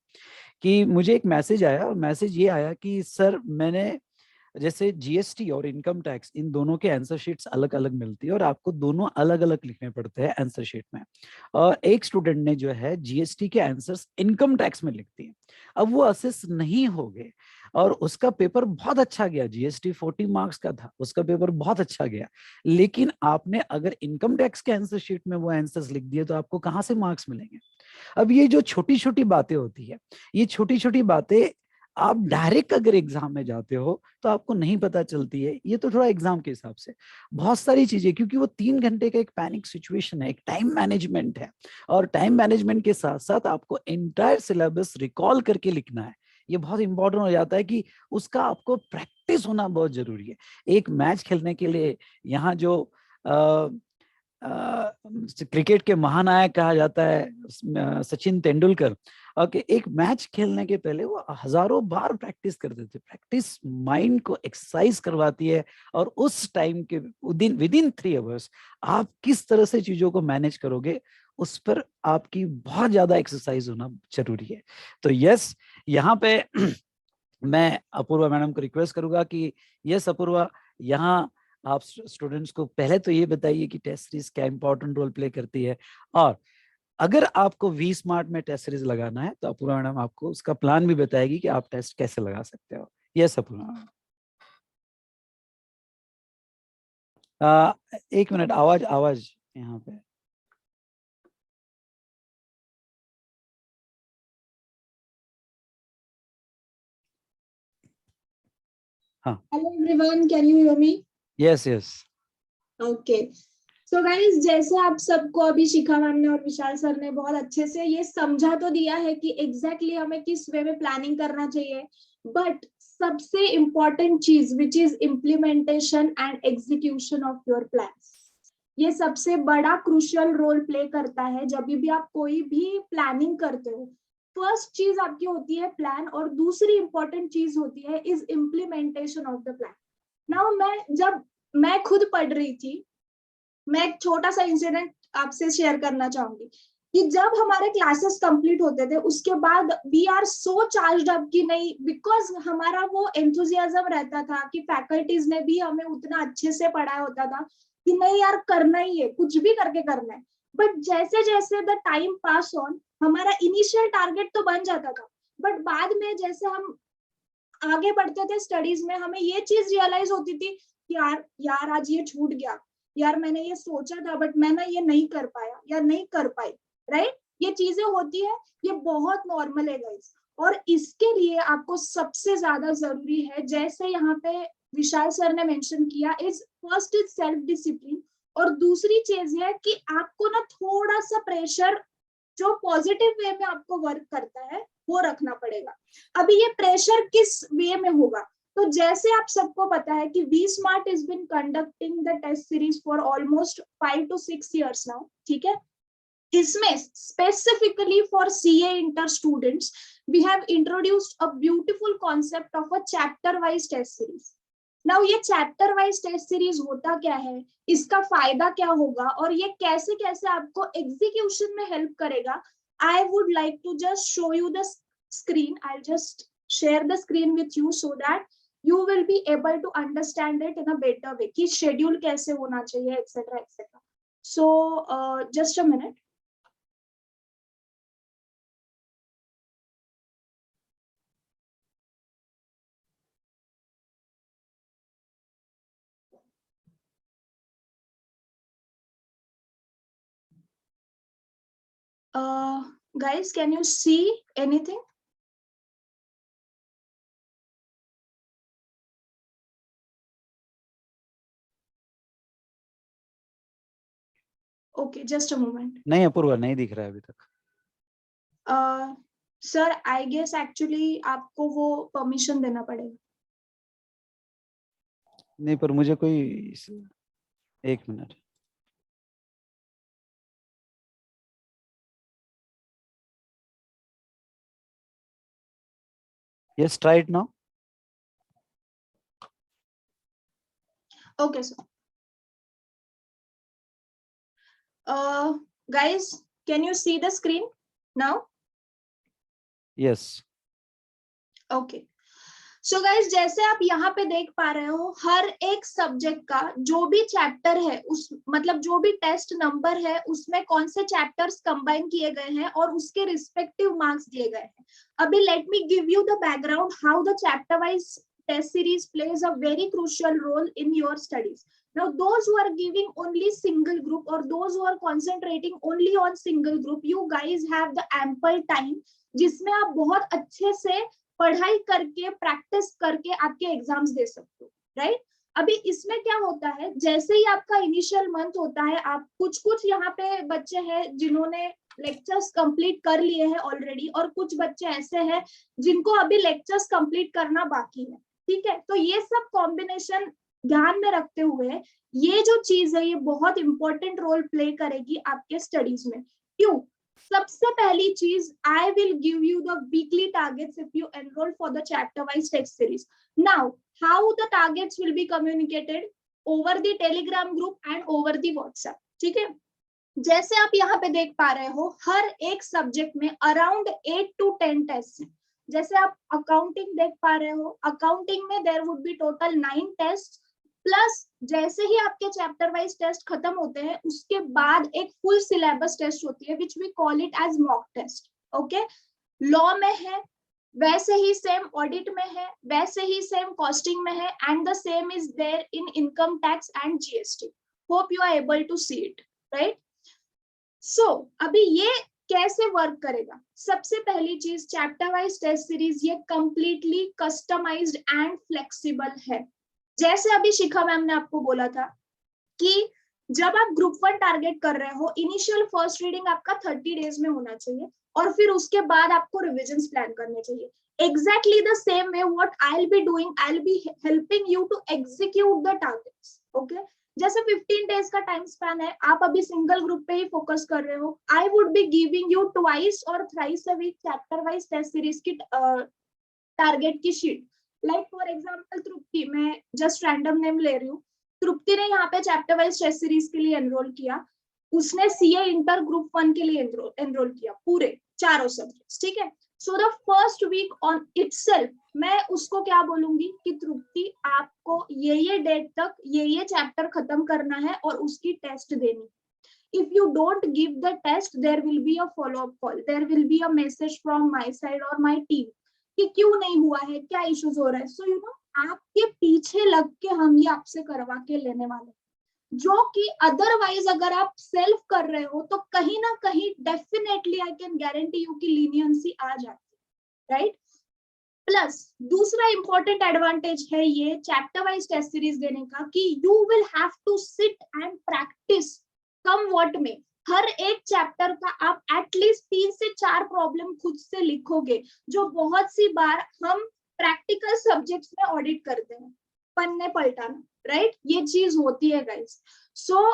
कि मुझे एक मैसेज आया, और मैसेज ये आया कि सर मैंने, जैसे जीएसटी और इनकम टैक्स, इन दोनों के आंसर शीट्स अलग अलग मिलती है और आपको दोनों अलग अलग लिखने पड़ते हैं आंसर शीट में। और एक स्टूडेंट ने जो है जीएसटी के आंसर्स इनकम टैक्स में लिख दिए। अब वो असेस नहीं हो गए और उसका पेपर बहुत अच्छा गया, जीएसटी 40 मार्क्स का था, उसका पेपर बहुत अच्छा गया। लेकिन आपने अगर इनकम टैक्स के आंसर शीट में वो आंसर्स लिख दिए तो आपको कहाँ से मार्क्स मिलेंगे। अब ये जो छोटी छोटी बातें होती है, ये छोटी छोटी बातें आप डायरेक्ट अगर एग्जाम में जाते हो तो आपको नहीं पता चलती है। ये तो थोड़ा एग्जाम के हिसाब से बहुत सारी चीजें, क्योंकि वो 3 घंटे का एक पैनिक सिचुएशन है, एक टाइम मैनेजमेंट है, और टाइम मैनेजमेंट के साथ साथ आपको एंटायर सिलेबस रिकॉल करके लिखना है। ये बहुत इंपॉर्टेंट हो जाता है कि उसका आपको प्रैक्टिस होना बहुत जरूरी है। एक मैच खेलने के लिए यहाँ जो क्रिकेट के महानायक कहा जाता है सचिन तेंदुलकर, ओके, एक मैच खेलने के पहले वो हजारों बार प्रैक्टिस करते थे। प्रैक्टिस माइंड को एक्सरसाइज करवाती है, और उस टाइम के विद इन 3 आवर्स आप किस तरह से चीजों को मैनेज करोगे उस पर आपकी बहुत ज्यादा एक्सरसाइज होना जरूरी है। तो यस, यहाँ पे मैं अपूर्वा मैडम को रिक्वेस्ट करूंगा कि यस अपूर्वा, यहाँ आप स्टूडेंट्स को पहले तो ये बताइए कि टेस्ट सीरीज क्या इंपॉर्टेंट रोल प्ले करती है, और अगर आपको वी स्मार्ट में टेस्ट सीरीज लगाना है तो अपूर्वा मैडम आपको उसका प्लान भी बताएगी कि आप टेस्ट कैसे लगा सकते हो। Yes Apoorva madam. 1 मिनट, आवाज यहाँ पे। हाँ, Hello everyone, can you hear me? Yes yes. Okay. So guys, जैसे आप सबको अभी शिखा मैम ने और विशाल सर ने बहुत अच्छे से ये समझा तो दिया है कि एग्जैक्टली हमें किस वे में प्लानिंग करना चाहिए, बट सबसे इम्पोर्टेंट चीज which is implementation and execution of your plans, ये सबसे बड़ा क्रूशियल रोल प्ले करता है। जब भी आप कोई भी प्लानिंग करते हो, फर्स्ट चीज आपकी होती है प्लान, और दूसरी इंपॉर्टेंट चीज होती है is implementation of the plan. Now जब मैं खुद पढ़ रही थी, मैं एक छोटा सा इंसिडेंट आपसे शेयर करना चाहूंगी कि जब हमारे क्लासेस कंप्लीट होते थे उसके बाद we are so charged up कि नहीं, बिकॉज हमारा वो एंथुजियाज्म रहता था कि फैकल्टीज ने भी हमें उतना अच्छे से पढ़ाया होता था कि नहीं यार करना ही है, कुछ भी करके करना है। बट जैसे जैसे द टाइम पास ऑन, हमारा इनिशियल टारगेट तो बन जाता था, बट बाद में जैसे हम आगे बढ़ते थे स्टडीज में, हमें ये चीज रियलाइज होती थी कि यार आज ये छूट गया, यार मैंने ये सोचा था बट मैं ना ये नहीं कर पाया या नहीं कर पाई, राइट? ये चीजें होती है, ये बहुत नॉर्मल है गाइस। और इसके लिए आपको सबसे ज्यादा जरूरी है, जैसे यहाँ पे विशाल सर ने मेंशन किया is first is self discipline, और दूसरी चीज है कि आपको ना थोड़ा सा प्रेशर जो पॉजिटिव वे में आपको वर्क करता है वो रखना पड़ेगा। अभी ये प्रेशर किस वे में होगा, तो जैसे आप सबको पता है कि V Smart is been conducting the test series for almost 5 to 6 years now, ठीक है। इसमें specifically for CA inter students we have introduced a beautiful concept of a chapter wise test series. Now ये chapter wise test series होता क्या है, इसका फायदा क्या होगा, और ये कैसे कैसे आपको एग्जीक्यूशन में हेल्प करेगा, I would like to just show you the screen. I just share the screen with you so that you will be able to understand it in a better way कि schedule कैसे होना चाहिए etc etc. So just a minute. Guys, can you see anything? Okay, just a moment. नहीं अपूर्वा, नहीं दिख रहा है अभी तक। सर आई गेस एक्चुअली आपको वो परमिशन देना पड़ेगा। नहीं, पर मुझे कोई, एक minute. Yes, try it now. Okay, sir. Guys, can you see the screen now? Yes. Okay. So guys, जैसे आप यहाँ पे देख पा रहे हो, हर एक सब्जेक्ट का जो भी चैप्टर है उस मतलब जो भी टेस्ट नंबर है उसमें कौन से चैप्टर्स कंबाइन किए गए हैं और उसके रिस्पेक्टिव मार्क्स दिए गए हैं। अभी let me give you the background how the chapter wise test series plays a very crucial role in your studies. Now those who are giving only single group or those who are concentrating only on single group, you guys have the ample time जिसमें आप बहुत अच्छे से पढ़ाई करके practice करके आपके exams दे सकते हो, राइट। अभी इसमें क्या होता है, जैसे ही आपका इनिशियल मंथ होता है, आप कुछ यहाँ पे बच्चे हैं जिन्होंने लेक्चर्स कंप्लीट कर लिए हैं ऑलरेडी, और कुछ बच्चे ऐसे हैं जिनको अभी लेक्चर्स कंप्लीट करना बाकी है, ठीक है। तो ये सब कॉम्बिनेशन ध्यान में रखते हुए ये जो चीज है ये बहुत इंपॉर्टेंट रोल प्ले करेगी आपके स्टडीज में। क्यों? सबसे पहली चीज, I will give you the weekly targets if you enrol for the chapter wise test series. Now how the targets will be communicated over the Telegram group and over the WhatsApp, ठीक है। जैसे आप यहाँ पे देख पा रहे हो, हर एक सब्जेक्ट में अराउंड 8 to 10 टेस्ट। जैसे आप अकाउंटिंग देख पा रहे हो, अकाउंटिंग में there would be total 9 test, plus जैसे ही आपके चैप्टर वाइज टेस्ट खत्म होते हैं उसके बाद एक फुल सिलेबस टेस्ट होती है which we call it as mock test, okay. Law में है वैसे ही सेम, ऑडिट में है वैसे ही सेम, कॉस्टिंग में है, and the same is there in income tax and GST. Hope you are able to see it, right. So अभी ये कैसे वर्क करेगा? सबसे पहली चीज, चैप्टर वाइज टेस्ट सीरीज ये कंप्लीटली कस्टमाइज्ड एंड फ्लेक्सिबल है। जैसे अभी शिखा मैम ने आपको बोला था कि जब आप ग्रुप 1 टारगेट कर रहे हो, इनिशियल फर्स्ट रीडिंग आपका 30 डेज में होना चाहिए और फिर उसके बाद आपको रिविजन्स प्लान करने चाहिए। Exactly the same way what I'll be doing, I'll be helping you to execute the targets, okay? जैसे 15 डेज का टाइम स्पैन है, आप अभी सिंगल ग्रुप पे ही फोकस कर रहे हो, I would be giving you twice और thrice a week chapter wise test series की टारगेट की sheet. Like for example Tripti, मैं जस्ट रैंडम नेम ले रही हूँ, तृप्ति ने यहाँ पे चैप्टर वाइज टेस्ट सीरीज के लिए एनरोल किया, उसने सीए इंटर ग्रुप 1 के लिए एनरोल किया, पूरे चारों सब्जेक्ट्स, ठीक है। So the first week on itself मैं उसको क्या बोलूंगी कि तृप्ति आपको ये डेट तक ये चैप्टर खत्म करना है और उसकी टेस्ट देनी। If you don't give the test, there will be a follow-up call. There will be a message from my side or my team कि क्यों नहीं हुआ है, क्या इश्यूज हो रहा है। So you know, आपके पीछे लग के हम ये आपसे करवा के लेने वाले, जो कि अदरवाइज अगर आप सेल्फ कर रहे हो तो कहीं ना कहीं definitely I can guarantee you कि लीनियंसी आ जाती है, राइट। प्लस दूसरा इंपॉर्टेंट एडवांटेज है ये चैप्टर वाइज टेस्ट सीरीज देने का कि you will have to sit and practise come what में। हर एक चैप्टर का आप एटलीस्ट 3 से 4 प्रॉब्लम खुद से लिखोगे, जो बहुत सी बार हम प्रैक्टिकल सब्जेक्ट्स में ऑडिट करते हैं, पन्ने पलटाना, राइट? ये चीज होती है guys. So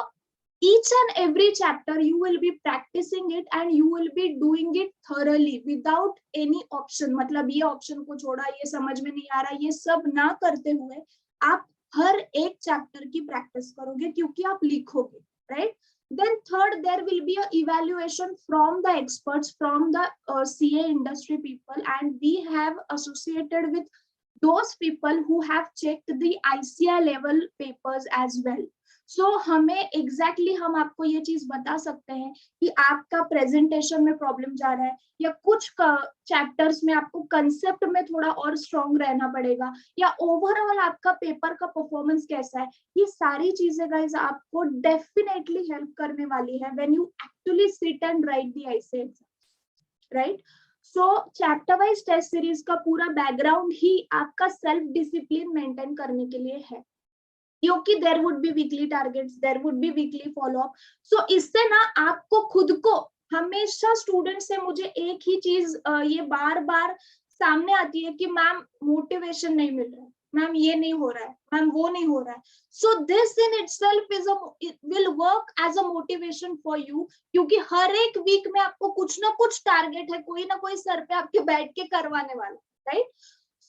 each and every chapter you will be practicing it and you will be doing it thoroughly without any option। मतलब ये ऑप्शन को छोड़ा, ये समझ में नहीं आ रहा, ये सब ना करते हुए आप हर एक चैप्टर की प्रैक्टिस करोगे क्योंकि आप लिखोगे, right? Then third, there will be a evaluation from the experts, from the CA industry people, and we have associated with those people who have checked the ICI level papers as well। So हमें exactly हम आपको ये चीज बता सकते हैं कि आपका प्रेजेंटेशन में प्रॉब्लम जा रहा है या कुछ चैप्टर्स में आपको कंसेप्ट में थोड़ा और स्ट्रॉन्ग रहना पड़ेगा या ओवरऑल आपका पेपर का परफॉर्मेंस कैसा है। ये सारी चीजें गाइस आपको डेफिनेटली हेल्प करने वाली है when you actually sit and write the ICI exam, right? So chapter wise test series का पूरा बैकग्राउंड ही आपका सेल्फ डिसिप्लिन मेंटेन करने के लिए है, क्योंकि there would be weekly targets, there would be weekly follow up. So इससे ना आपको खुद को हमेशा स्टूडेंट से मुझे एक ही चीज ये बार बार सामने आती है कि मैम मोटिवेशन नहीं मिल रहा है, मैम ये नहीं हो रहा है, मैम वो नहीं हो रहा है। So this in itself is will work as a motivation for you, क्योंकि हर एक वीक में आपको कुछ ना कुछ टारगेट है, कोई ना कोई सर पे आपके बैठ के करवाने वाला, राइट?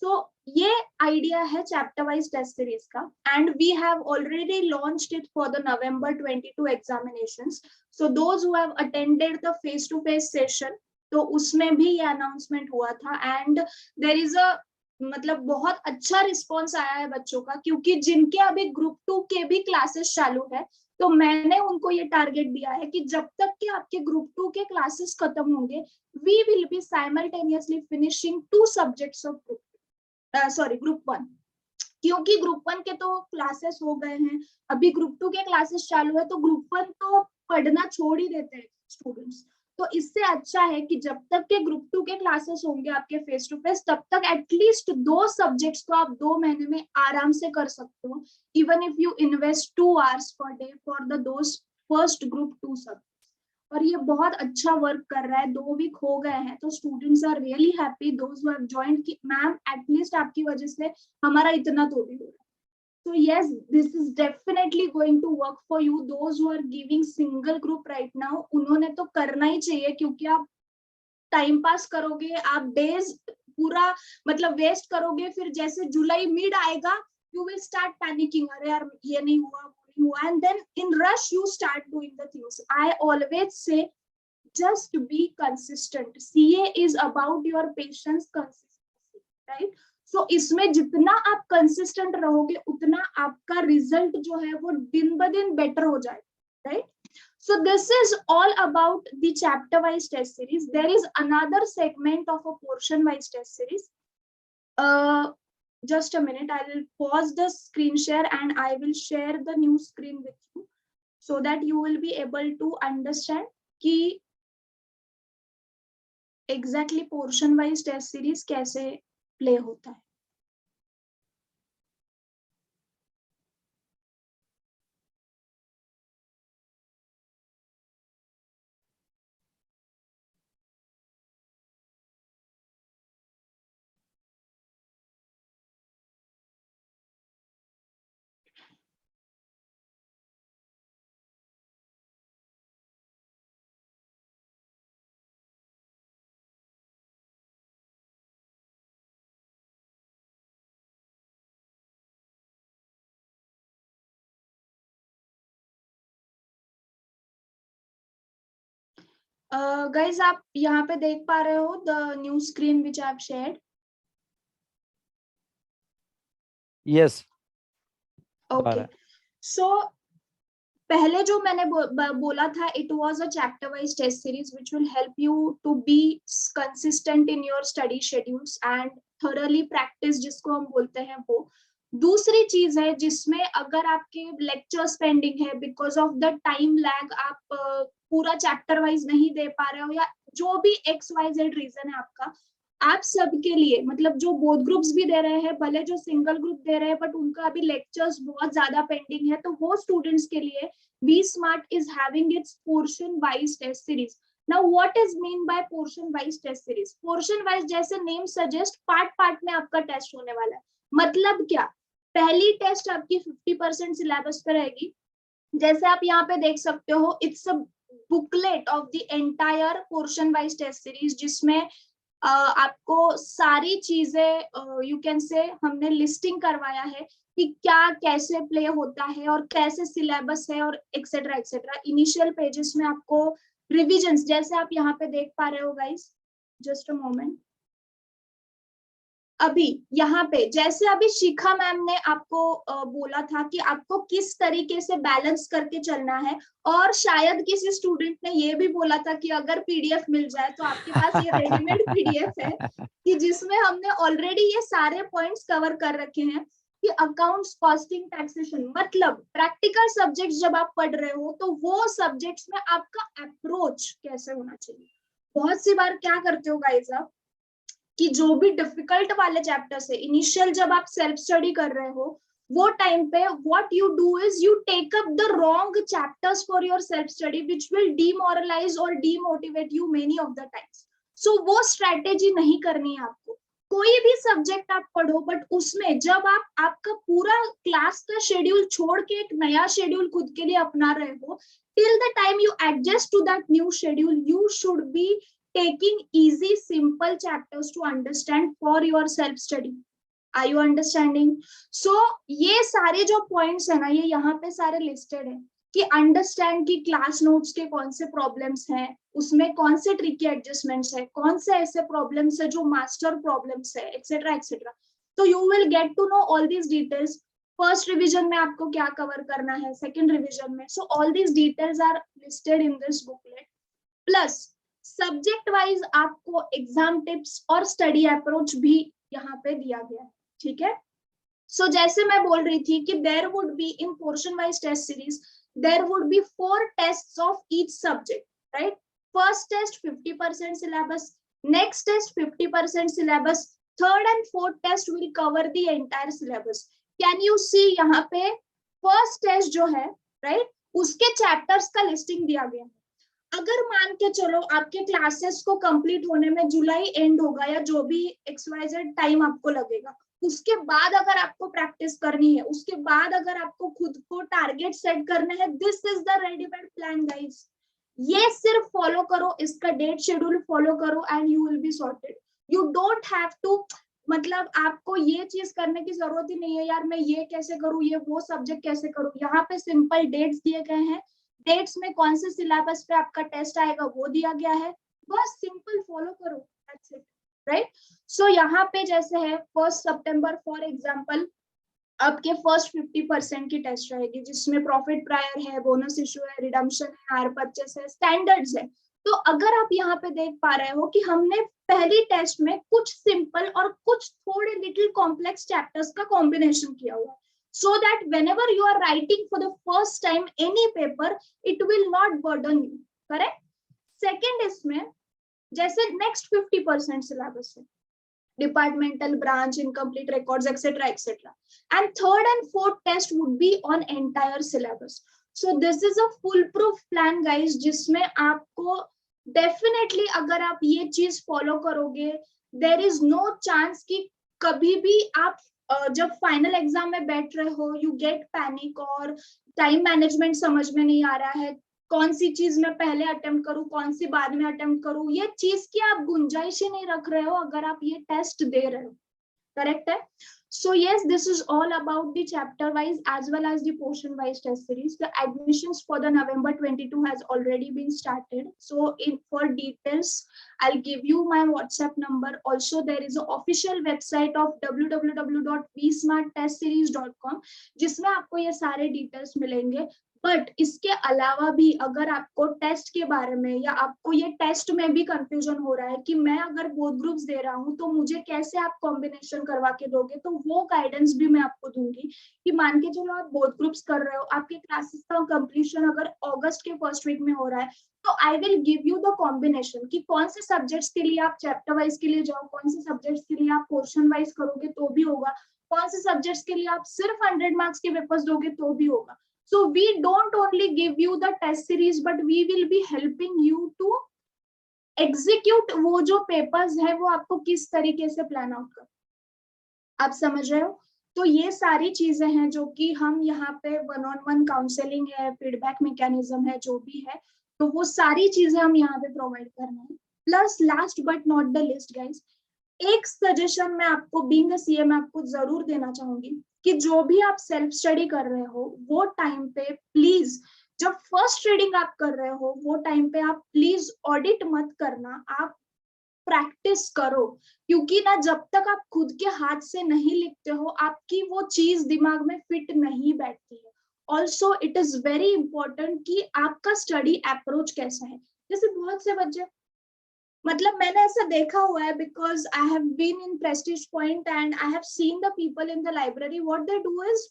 So ये आइडिया है चैप्टर वाइज टेस्ट सीरीज का, and we have already launched it for the November 22 examinations. So those who have attended the face to face session, तो उसमें भी ये अनाउंसमेंट हुआ था, एंड देयर इज अ मतलब बहुत अच्छा रिस्पॉन्स आया है बच्चों का, क्योंकि जिनके अभी ग्रुप 2 के भी क्लासेस चालू है, तो मैंने उनको ये टारगेट दिया है कि जब तक कि आपके ग्रुप 2 के क्लासेस खत्म होंगे, we will be simultaneously finishing 2 subjects of group 1, क्योंकि ग्रुप 1 के तो क्लासेस हो गए हैं, अभी ग्रुप 2 के क्लासेस चालू है, तो ग्रुप 1 तो पढ़ना छोड़ ही देते हैं स्टूडेंट्स। तो इससे अच्छा है कि जब तक के ग्रुप 2 के क्लासेस होंगे आपके फेस टू फेस, तब तक एटलीस्ट 2 सब्जेक्ट्स तो आप 2 महीने में आराम से कर सकते हो, even if you invest 2 hours per day for the those first group 2 subjects. और ये बहुत अच्छा वर्क कर रहा है, 2 वीक हो गए हैं, तो students are really happy, those who have joined कि मैम एटलीस्ट आपकी वजह से हमारा इतना तो भी हो रहा है। So yes, this is definitely going to work for you. Those who are giving single group right now, उन्होंने तो करना ही चाहिए, क्योंकि आप टाइम पास करोगे, आप डेज पूरा मतलब वेस्ट करोगे, फिर जैसे जुलाई मिड आएगा you will start panicking, अरे यार ये नहीं हुआ, वो नहीं हुआ, and then in rush you start doing the things. I always say just be consistent. CA is about your patience, consistency, right? So इसमें जितना आप कंसिस्टेंट रहोगे, उतना आपका रिजल्ट जो है वो दिन ब दिन बेटर हो जाएगा, right? So this is all about the chapter wise test series. There is another segment of a portion wise test series. Just a minute, I will pause the screen share and I will share the new screen with you so that you will be able to understand कि exactly portion wise test series कैसे play होता है। Guys आप यहाँ पे देख पा रहे हो the new screen which I have shared? Yes. Okay, so पहले जो मैंने बोला था, it was a chapter wise test series which will help you to be consistent in your study schedules and thoroughly practice, जिसको हम बोलते हैं वो। दूसरी चीज है जिसमें अगर आपके लेक्चर्स पेंडिंग है, because of the time lag आप पूरा चैप्टर वाइज नहीं दे पा रहे हो, या जो भी XYZ रीजन है आपका, आप सबके लिए, मतलब जो बोथ ग्रुप्स भी दे रहे हैं, भले जो सिंगल ग्रुप दे रहे हैं बट उनका अभी लेक्चर्स बहुत ज्यादा पेंडिंग है, तो वो स्टूडेंट्स के लिए V Smart is having its portion wise test series. Now what is mean by portion wise test series? Portion wise जैसे नेम सजेस्ट, पार्ट पार्ट में आपका टेस्ट होने वाला है. मतलब क्या, पहली टेस्ट आपकी 50% सिलेबस पे रहेगी. जैसे आप यहाँ पे देख सकते हो, it's a booklet of the entire portion wise test series, जिसमें आपको सारी चीजें यू कैन से हमने लिस्टिंग करवाया है कि क्या कैसे प्ले होता है और कैसे सिलेबस है और एक्सेट्रा एक्सेट्रा. इनिशियल पेजेस में आपको रिविजन्स, जैसे आप यहाँ पे देख पा रहे हो गाइस, जस्ट अ मोमेंट. अभी यहाँ पे जैसे अभी शिखा मैम ने आपको बोला था कि आपको किस तरीके से बैलेंस करके चलना है, और शायद किसी स्टूडेंट ने ये भी बोला था कि अगर पीडीएफ मिल जाए तो आपके पास ये रेडीमेड पीडीएफ है कि जिसमें हमने ऑलरेडी ये सारे पॉइंट्स कवर कर रखे हैं कि अकाउंट्स, कॉस्टिंग, टैक्सेशन, मतलब प्रैक्टिकल सब्जेक्ट्स जब आप पढ़ रहे हो तो वो सब्जेक्ट्स में आपका अप्रोच कैसे होना चाहिए. बहुत सी बार क्या करते हो गाइस आप कि जो भी डिफिकल्ट वाले चैप्टर्स है, इनिशियल जब आप सेल्फ स्टडी कर रहे हो वो टाइम पे what you do is you take up the wrong chapters for your self study which will demoralize और demotivate you many of the times. So वो स्ट्रेटेजी नहीं करनी है आपको. कोई भी सब्जेक्ट आप पढ़ो, बट उसमें जब आप आपका पूरा क्लास का शेड्यूल छोड़ के एक नया शेड्यूल खुद के लिए अपना रहे हो, till the time you adjust to that new schedule, you should be taking easy, simple chapters to understand for your self study. Are you understanding? So ये सारे जो points है ना, ये यहाँ पे सारे listed है कि अंडरस्टैंड की क्लास नोट्स के कौन से प्रॉब्लम्स हैं, उसमें कौन से ट्रिकी एडजस्टमेंट्स है, कौन से ऐसे प्रॉब्लम्स है जो मास्टर प्रॉब्लम्स है, एक्सेट्रा एक्सेट्रा. तो you will get to know all these details. First revision में आपको क्या कवर करना है, सेकंड रिवीजन में. So all these details are listed in this booklet. Plus subject wise आपको एग्जाम टिप्स और स्टडी अप्रोच भी यहाँ पे दिया गया है. ठीक है. सो जैसे मैं बोल रही थी कि there would be in portion wise test series there would be 4 tests of each subject, right? First test 50% syllabus, next test 50% syllabus, third and fourth test will cover the entire syllabus. Can you see यहाँ पे first test जो है, right? उसके chapters का listing दिया गया है. अगर मान के चलो आपके क्लासेस को कंप्लीट होने में जुलाई एंड होगा या जो भी XYZ टाइम आपको लगेगा, उसके बाद अगर आपको प्रैक्टिस करनी है, उसके बाद अगर आपको खुद को टारगेट सेट करना है, this is the readymade plan guys. ये सिर्फ फॉलो करो, इसका डेट शेड्यूल फॉलो करो and you will be sorted. You don't have to, मतलब आपको ये चीज करने की जरूरत ही नहीं है यार मैं ये कैसे करूँ, ये वो सब्जेक्ट कैसे करूँ. यहाँ पे सिंपल डेट्स दिए गए हैं, डेट्स में कौन से सिलेबस पे आपका टेस्ट आएगा वो दिया गया है, बस सिंपल फॉलो करो, दैट्स इट, राइट. सो यहाँ पे जैसे है 1 सितंबर फॉर एग्जांपल आपके फर्स्ट 50% की टेस्ट रहेगी, जिसमें प्रॉफिट प्रायर है, बोनस इशू है, रिडम्पशन है, हायर परचेस है, स्टैंडर्ड्स है. तो अगर आप यहाँ पे देख पा रहे हो कि हमने पहली टेस्ट में कुछ सिंपल और कुछ थोड़े लिटिल कॉम्प्लेक्स चैप्टर्स का कॉम्बिनेशन किया हुआ है, so that whenever you are writing for the first time any paper it will not burden you, correct. second इसमें जैसे next 50% syllabus है, departmental, branch, incomplete records, etc etc, and third and fourth test would be on entire syllabus. So this is a foolproof plan guys, जिसमें आपको definitely अगर आप ये चीज follow करोगे there is no chance कि कभी भी आप जब फाइनल एग्जाम में बैठ रहे हो यू गेट पैनिक और टाइम मैनेजमेंट समझ में नहीं आ रहा है, कौन सी चीज मैं पहले अटेम्प्ट करूं, कौन सी बाद में अटेम्प्ट करूं, ये चीज की आप गुंजाइश ही नहीं रख रहे हो अगर आप ये टेस्ट दे रहे हो, करेक्ट है. So yes, this is all about the chapter wise as well as the portion wise test series. The admissions for the November 22 has already been started. So for details, I'll give you my WhatsApp number. Also, there is an official website of www.vsmarttestseries.com, जिसमें आपको ये सारे details मिलेंगे. But इसके अलावा भी अगर आपको टेस्ट के बारे में या आपको ये टेस्ट में भी कंफ्यूजन हो रहा है कि मैं अगर बोथ ग्रुप्स दे रहा हूँ तो मुझे कैसे आप कॉम्बिनेशन करवा के दोगे, तो वो गाइडेंस भी मैं आपको दूंगी कि मान के चलो आप बोथ ग्रुप्स कर रहे हो, आपके क्लासेस का कंप्लीशन अगर अगस्त के फर्स्ट वीक में हो रहा है, तो आई will give you the combination कि कौन से सब्जेक्ट्स के लिए आप चैप्टर वाइज के लिए जाओ, कौन से सब्जेक्ट्स के लिए आप पोर्शन वाइज करोगे तो भी होगा, कौन से सब्जेक्ट्स के लिए आप सिर्फ 100 मार्क्स के पेपर्स दोगे तो भी होगा. So we don't only give you the test series, but we will be helping you to execute वो जो पेपर्स है वो आपको किस तरीके से प्लान आउट कर, आप समझ रहे हो. तो ये सारी चीजें हैं जो कि हम यहाँ पे 1-on-1 काउंसलिंग है, फीडबैक मैकेनिज्म है, जो भी है, तो वो सारी चीजें हम यहाँ पे प्रोवाइड कर रहे हैं. Plus last but not the list guys, एक सजेशन मैं आपको बीइंग अ सीए मैं आपको जरूर देना चाहूंगी कि जो भी आप सेल्फ स्टडी कर रहे हो वो टाइम पे प्लीज, जब फर्स्ट रीडिंग आप कर रहे हो वो टाइम पे आप प्लीज ऑडिट मत करना, आप प्रैक्टिस करो. क्योंकि ना जब तक आप खुद के हाथ से नहीं लिखते हो आपकी वो चीज दिमाग में फिट नहीं बैठती है. Also it is very important कि आपका स्टडी अप्रोच कैसा है. जैसे बहुत से बच्चे, मतलब मैंने ऐसा देखा हुआ है because I have been in Prestige Point and I have seen the people in the library, what they do is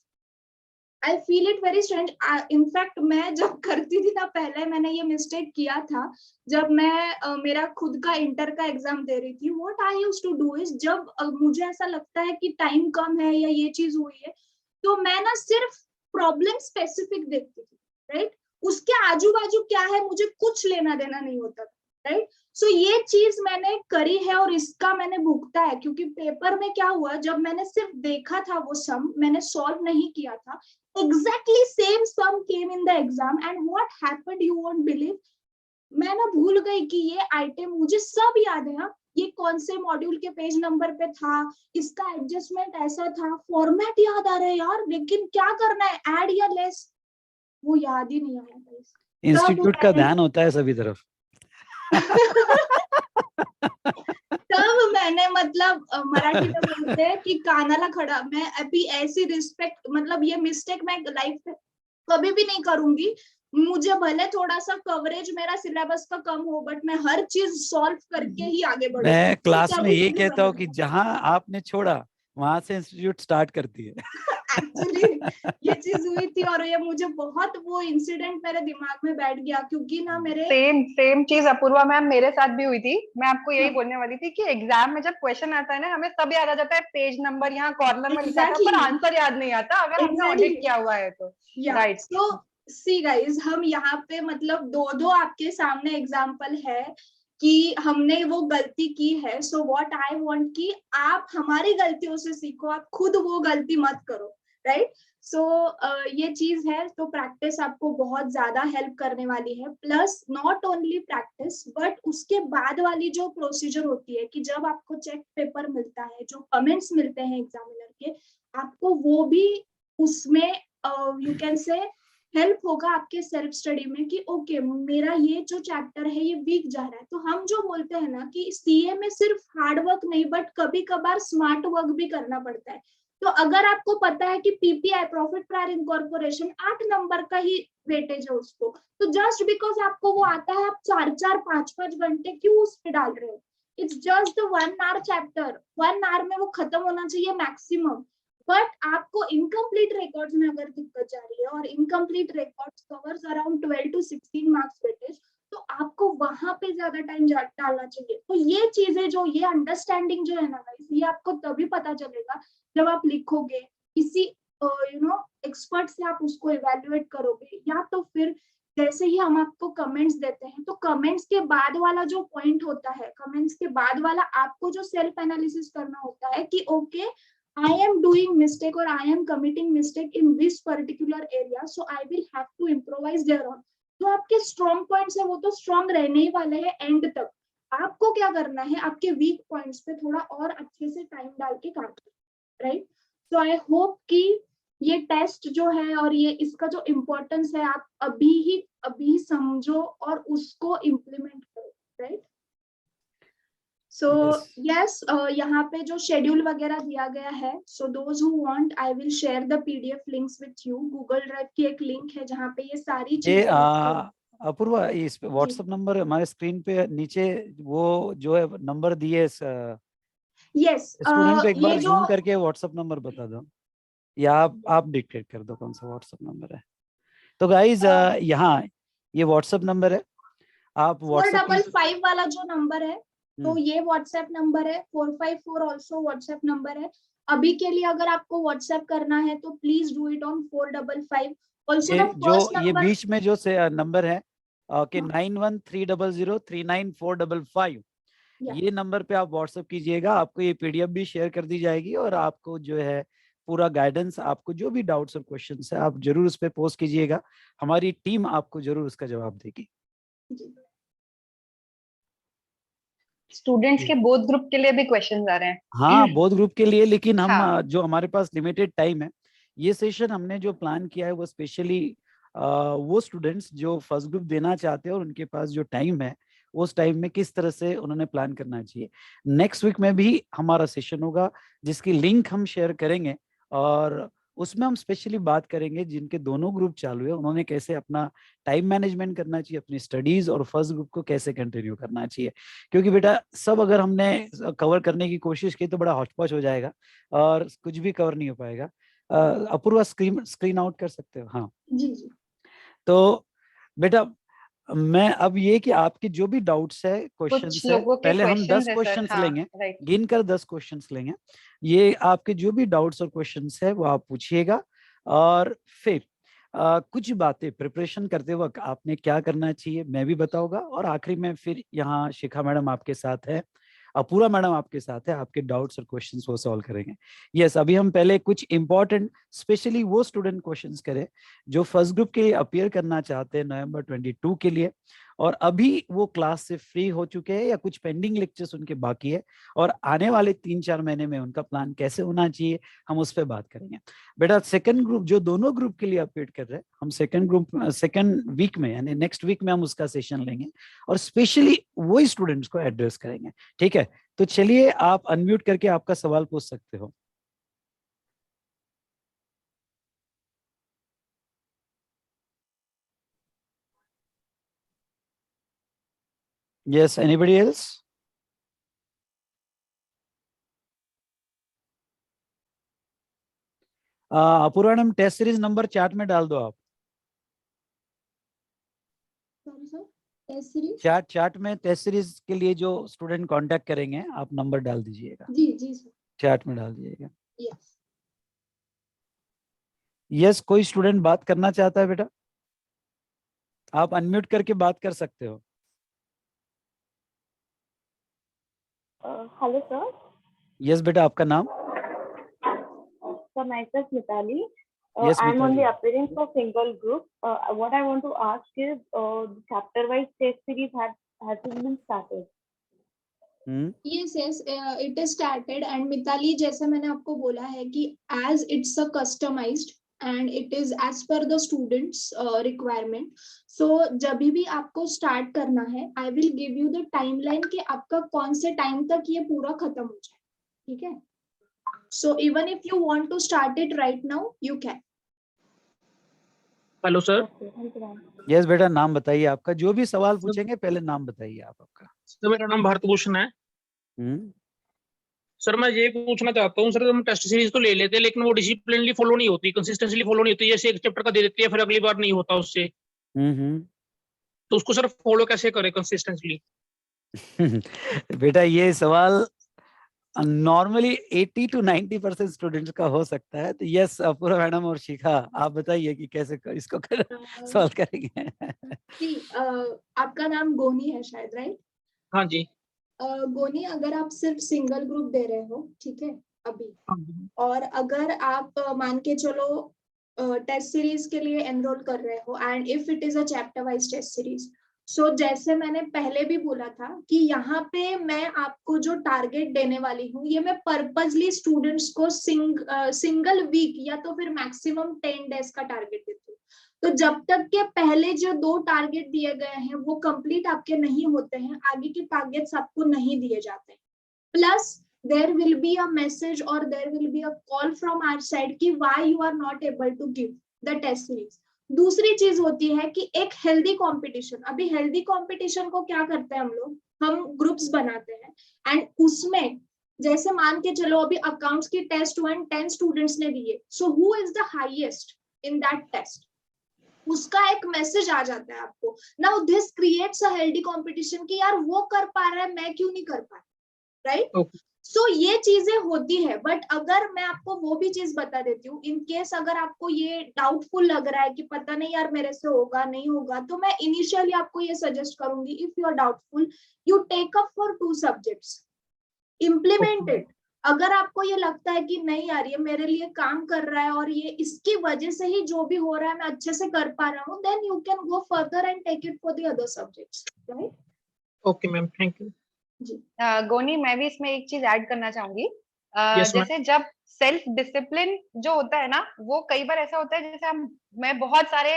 I feel it very strange. In fact मैं जब करती थी ना, पहले मैंने ये मिस्टेक किया था जब मैं मेरा खुद का इंटर का एग्जाम दे रही थी. What I used to do is, जब मुझे ऐसा लगता है कि टाइम कम है या ये चीज हुई है, तो मैं ना सिर्फ प्रॉब्लम स्पेसिफिक देखती थी, राइट. उसके आजू बाजू क्या है मुझे कुछ लेना देना नहीं होता था, राइट. सो ये चीज मैंने करी है और इसका मैंने भुगता है. क्योंकि पेपर में क्या हुआ, जब मैंने सिर्फ देखा था वो सम, मैंने सॉल्व नहीं किया था, exactly same sum came in the exam and what happened you won't believe, मैं ना भूल गई कि ये आइटम मुझे सब याद है. हाँ, ये कौन से मॉड्यूल के पेज नंबर पे था, इसका एडजस्टमेंट ऐसा था, फॉर्मेट याद आ रहा है यार, लेकिन क्या करना है, ऐड या लेस, वो याद ही नहीं आया. इंस्टीट्यूट का ध्यान होता है सभी तरफ. तब मैंने, मतलब मराठी में बोलते हैं कि कानाला खड़ा, मैं अभी ऐसी रिस्पेक्ट, मतलब ये मिस्टेक मैं लाइफ में कभी भी नहीं करूंगी. मुझे भले थोड़ा सा कवरेज मेरा सिलेबस का कम हो, बट मैं हर चीज सॉल्व करके ही आगे बढ़ूंगी. मैं क्लास में ये कहता हूँ कि जहां आपने छोड़ा वहां से इंस्टीट्यूट स्टार्ट करती है. एक्चुअली ये चीज हुई थी और ये मुझे बहुत, वो इंसिडेंट मेरे दिमाग में बैठ गया. क्योंकि ना मेरे सेम चीज अपूर्वा मैम मेरे साथ भी हुई थी. मैं आपको यही बोलने वाली थी कि एग्जाम में जब क्वेश्चन आता है ना, हमें सब याद आ जाता है, पेज नंबर यहाँ कॉर्नर में लिखा था, पर आंसर याद नहीं आता अगर हमने ऑडिट किया हुआ है तो. राइट. तो सी गाइज, हम यहाँ पे मतलब दो आपके सामने एग्जाम्पल है कि हमने वो गलती की है. सो व्हाट आई वांट कि आप हमारी गलतियों से सीखो, आप खुद वो गलती मत करो, राइट. सो ये चीज है. तो प्रैक्टिस आपको बहुत ज्यादा हेल्प करने वाली है. Plus not only practice, but उसके बाद वाली जो प्रोसीजर होती है कि जब आपको चेक पेपर मिलता है, जो कमेंट्स मिलते हैं एग्जामिनर के, आपको वो भी उसमें यू कैन से हेल्प होगा आपके सेल्फ स्टडी में कि ओके मेरा ये जो चैप्टर है ये वीक जा रहा है. तो हम जो बोलते हैं ना कि सीए में सिर्फ हार्ड वर्क नहीं बट कभी कभार स्मार्ट वर्क भी करना पड़ता है. तो अगर आपको पता है कि PPI, profit prior incorporation 8 number का ही वेटेज है उसको, तो जस्ट बिकॉज आपको वो आता है आप 4-4, 5-5 घंटे क्यों उस पे डाल रहे हो. It's just 1 hour chapter, 1 hour में वो खत्म होना चाहिए मैक्सिमम. बट आपको इनकम्प्लीट रिकॉर्ड्स में अगर दिक्कत जा रही है और incomplete records covers around 12 to 16 marks weightage, तो आपको वहां पे ज्यादा टाइम डालना चाहिए. तो ये चीजें जो, ये अंडरस्टैंडिंग जो है ना गाइस, ये आपको तभी पता चलेगा जब आप लिखोगे, किसी एक्सपर्ट से आप उसको इवेल्युएट करोगे, या तो फिर जैसे ही हम आपको कमेंट्स देते हैं, तो कमेंट्स के बाद वाला जो पॉइंट होता है, कमेंट्स के बाद वाला आपको जो सेल्फ एनालिसिस करना होता है कि okay I am doing mistake or I am committing mistake in this particular area, so I will have to improvise thereon. जो आपके strong points है वो तो strong रहने ही वाले हैं end तक. आपको क्या करना है, आपके weak points पे थोड़ा और अच्छे से टाइम डाल के काम करना, right? So I hope कि ये टेस्ट जो है और ये इसका जो इम्पोर्टेंस है आप अभी समझो और उसको इम्प्लीमेंट करो, राइट. सो Yes. यस, यहाँ पे जो शेड्यूल वगैरह दिया गया है, सो those who want I will share the PDF links with you. Google drive की एक लिंक है जहाँ पे ये सारी ये चीजें लिखी अपूर्वा, इस पे व्हाट्सएप नंबर हमारे स्क्रीन पे नीचे वो जो है नंबर दिए, यस। स्टूडेंट को एक बार ये जो जूम करके व्हाट्सएप नंबर बता दो, या आप डिक्टेट कर दो कौन सा व्हाट्सएप नंबर है। तो गाइज यहाँ ये व्हाट्सएप नंबर है, आप व्हाट्सएप 455 वाला जो नंबर है, तो ये व्हाट्सएप नंबर है। 454 ऑल्सो व्हाट्सएप नंबर है। अभी के लिए अगर आपको व्हाट्सएप करना है तो please do it on 455। Also the जो फर्स्ट ये नंबर, बीच में जो से नंबर है कि 9130039455, ये नंबर पे आप व्हाट्सएप कीजिएगा। आपको ये पीडीएफ भी शेयर कर दी जाएगी, और आपको जो है पूरा गाइडेंस, आपको जो भी डाउट्स और क्वेश्चंस है आप जरूर उस पे पोस्ट कीजिएगा, हमारी टीम आपको जरूर उसका जवाब देगी। स्टूडेंट्स के बोथ ग्रुप के लिए भी क्वेश्चंस आ रहे हैं। हाँ, बोथ ग्रुप के लिए, लेकिन हम हाँ। जो हमारे पास लिमिटेड टाइम है, ये सेशन हमने जो प्लान किया है वो स्पेशली वो स्टूडेंट्स जो फर्स्ट ग्रुप देना चाहते हैं और उनके पास जो टाइम है, उस टाइम में किस तरह से उन्होंने प्लान करना चाहिए। नेक्स्ट वीक में भी हमारा सेशन होगा जिसकी लिंक हम शेयर करेंगे, और उसमें हम स्पेशली बात करेंगे जिनके दोनों ग्रुप चालू है उन्होंने कैसे अपना टाइम मैनेजमेंट करना चाहिए, अपनी स्टडीज, और फर्स्ट ग्रुप को कैसे कंटिन्यू करना चाहिए। क्योंकि बेटा सब अगर हमने कवर करने की कोशिश की तो बड़ा हौच-पौच हो जाएगा और कुछ भी कवर नहीं हो पाएगा। अपूर्वा स्क्रीन आउट कर सकते हो? हाँ जी जी। तो बेटा मैं अब ये कि आपके जो भी डाउट्स है, कुछ क्वेश्चंस है, लोगों के पहले हम 10 क्वेश्चंस है सर। क्वेश्चंस हाँ, लेंगे, राइट। गिनकर 10 क्वेश्चंस लेंगे। ये आपके जो भी डाउट्स और क्वेश्चंस है वो आप पूछिएगा, और फिर कुछ बातें प्रिपरेशन करते वक्त आपने क्या करना चाहिए मैं भी बताऊंगा, और आखिरी में फिर यहाँ शिखा मैडम आपके साथ है, अपूर्वा मैडम आपके साथ है, आपके डाउट्स और क्वेश्चंस वो सॉल्व करेंगे। यस, अभी हम पहले कुछ इंपॉर्टेंट स्पेशली वो स्टूडेंट क्वेश्चंस करें जो फर्स्ट ग्रुप के लिए अपीयर करना चाहते हैं नवंबर 22 के लिए, और अभी वो क्लास से फ्री हो चुके हैं या कुछ पेंडिंग लेक्चर्स उनके बाकी है, और आने वाले 3-4 महीने में उनका प्लान कैसे होना चाहिए हम उस पर बात करेंगे। बेटा सेकंड ग्रुप जो दोनों ग्रुप के लिए अपीयर कर रहे हैं, हम सेकंड वीक में यानी नेक्स्ट वीक में हम उसका सेशन लेंगे, और स्पेशली वही स्टूडेंट्स को एड्रेस करेंगे। ठीक है, तो चलिए आप अनम्यूट करके आपका सवाल पूछ सकते हो। Yes, anybody else? Apoorva madam test series number chat में डाल दो आप। Sorry sir, test series chat में टेस्ट सीरीज के लिए जो स्टूडेंट कांटेक्ट करेंगे आप नंबर डाल दीजिएगा, जी जी सर। चैट में डाल दीजिएगा। यस यस, कोई स्टूडेंट बात करना चाहता है बेटा, आप अनम्यूट करके बात कर सकते हो। Hello sir. यस बेटा, आपका नाम? Sir, myself Mitali. Yes, I'm on Mitali. the appearance for single group. What I want to ask is, the chapter-wise test series has it been started? Yes yes, it is started and Mitali, जैसे मैंने आपको बोला है कि as it's a customized and it is as per the students requirement, so जब भी आपको start करना है I will give you the timeline कि आपका कौन से टाइम तक ये पूरा खत्म हो जाए। ठीक है, so even if you want to start it right now you can. Hello sir. Okay, thank you, ma'am. Yes बेटा, नाम बताइए आपका, जो भी सवाल पूछेंगे पहले नाम बताइए आप आपका। सर मेरा नाम भारत भूषण है। सर मैं ये पूछना चाहता हूँ, सर हम टेस्ट सीरीज तो ले लेते हैं लेकिन वो डिसिप्लिनली फॉलो नहीं होती, कंसिस्टेंटली फॉलो नहीं होती। जैसे एक चैप्टर का दे देती है फिर अगली बार नहीं होता उससे, तो उसको सर फॉलो कैसे करें कंसिस्टेंटली? बेटा ये सवाल नॉर्मली 80 to 90% स्टूडेंट्स का हो सकता है। तो यस अपूर्वा मैडम और शिखा आप बताइए कि कैसे इसको सॉल्व करेंगे। जी, आपका नाम गोनी है शायद, राइट? हाँ जी। गोनी, अगर आप सिर्फ सिंगल ग्रुप दे रहे हो, ठीक है अभी, और अगर आप मान के चलो टेस्ट सीरीज के लिए एनरोल कर रहे हो and if it is a chapter wise test series, so जैसे मैंने पहले भी बोला था कि यहाँ पे मैं आपको जो टारगेट देने वाली हूँ ये मैं पर्पजली स्टूडेंट्स को सिंगल वीक या तो फिर मैक्सिमम 10 डेज का टारगेट देती हूँ। तो जब तक के पहले जो 2 टारगेट दिए गए हैं वो कंप्लीट आपके नहीं होते हैं, आगे के टारगेट्स आपको नहीं दिए जाते हैं। plus there will be a message or there will be a call from our side कि why you are not able to give the test series. दूसरी चीज होती है कि एक हेल्दी कंपटीशन. अभी हेल्दी कंपटीशन को क्या करते हैं हम लोग, हम ग्रुप्स बनाते हैं एंड उसमें जैसे मान के चलो अभी अकाउंट्स की टेस्ट 10 स्टूडेंट्स ने दिए, so who is the highest in that test, उसका एक मैसेज आ जाता है आपको. Now this creates a healthy competition कि यार वो कर पा रहा है, मैं क्यों नहीं कर पा रहा, राइट? सो ये चीजें होती है. बट अगर मैं आपको वो भी चीज बता देती हूँ, इन केस अगर आपको ये डाउटफुल लग रहा है कि पता नहीं यार मेरे से होगा नहीं होगा, तो मैं इनिशियली आपको ये सजेस्ट करूंगी, if you are doubtful you take up for 2 subjects, implement it. अगर आपको ये लगता है कि नहीं यार ये मेरे लिए काम कर रहा है और ये इसकी वजह से ही जो भी हो रहा है मैं अच्छे से कर पा रहा हूँ, then you can go further and take it for the other subjects, right? Okay ma'am, thank you. गोनी, मैं भी इसमें एक चीज ऐड करना चाहूंगी. Yes, ma'am. जैसे जब सेल्फ डिसिप्लिन जो होता है ना, वो कई बार ऐसा होता है जैसे मैं बहुत सारे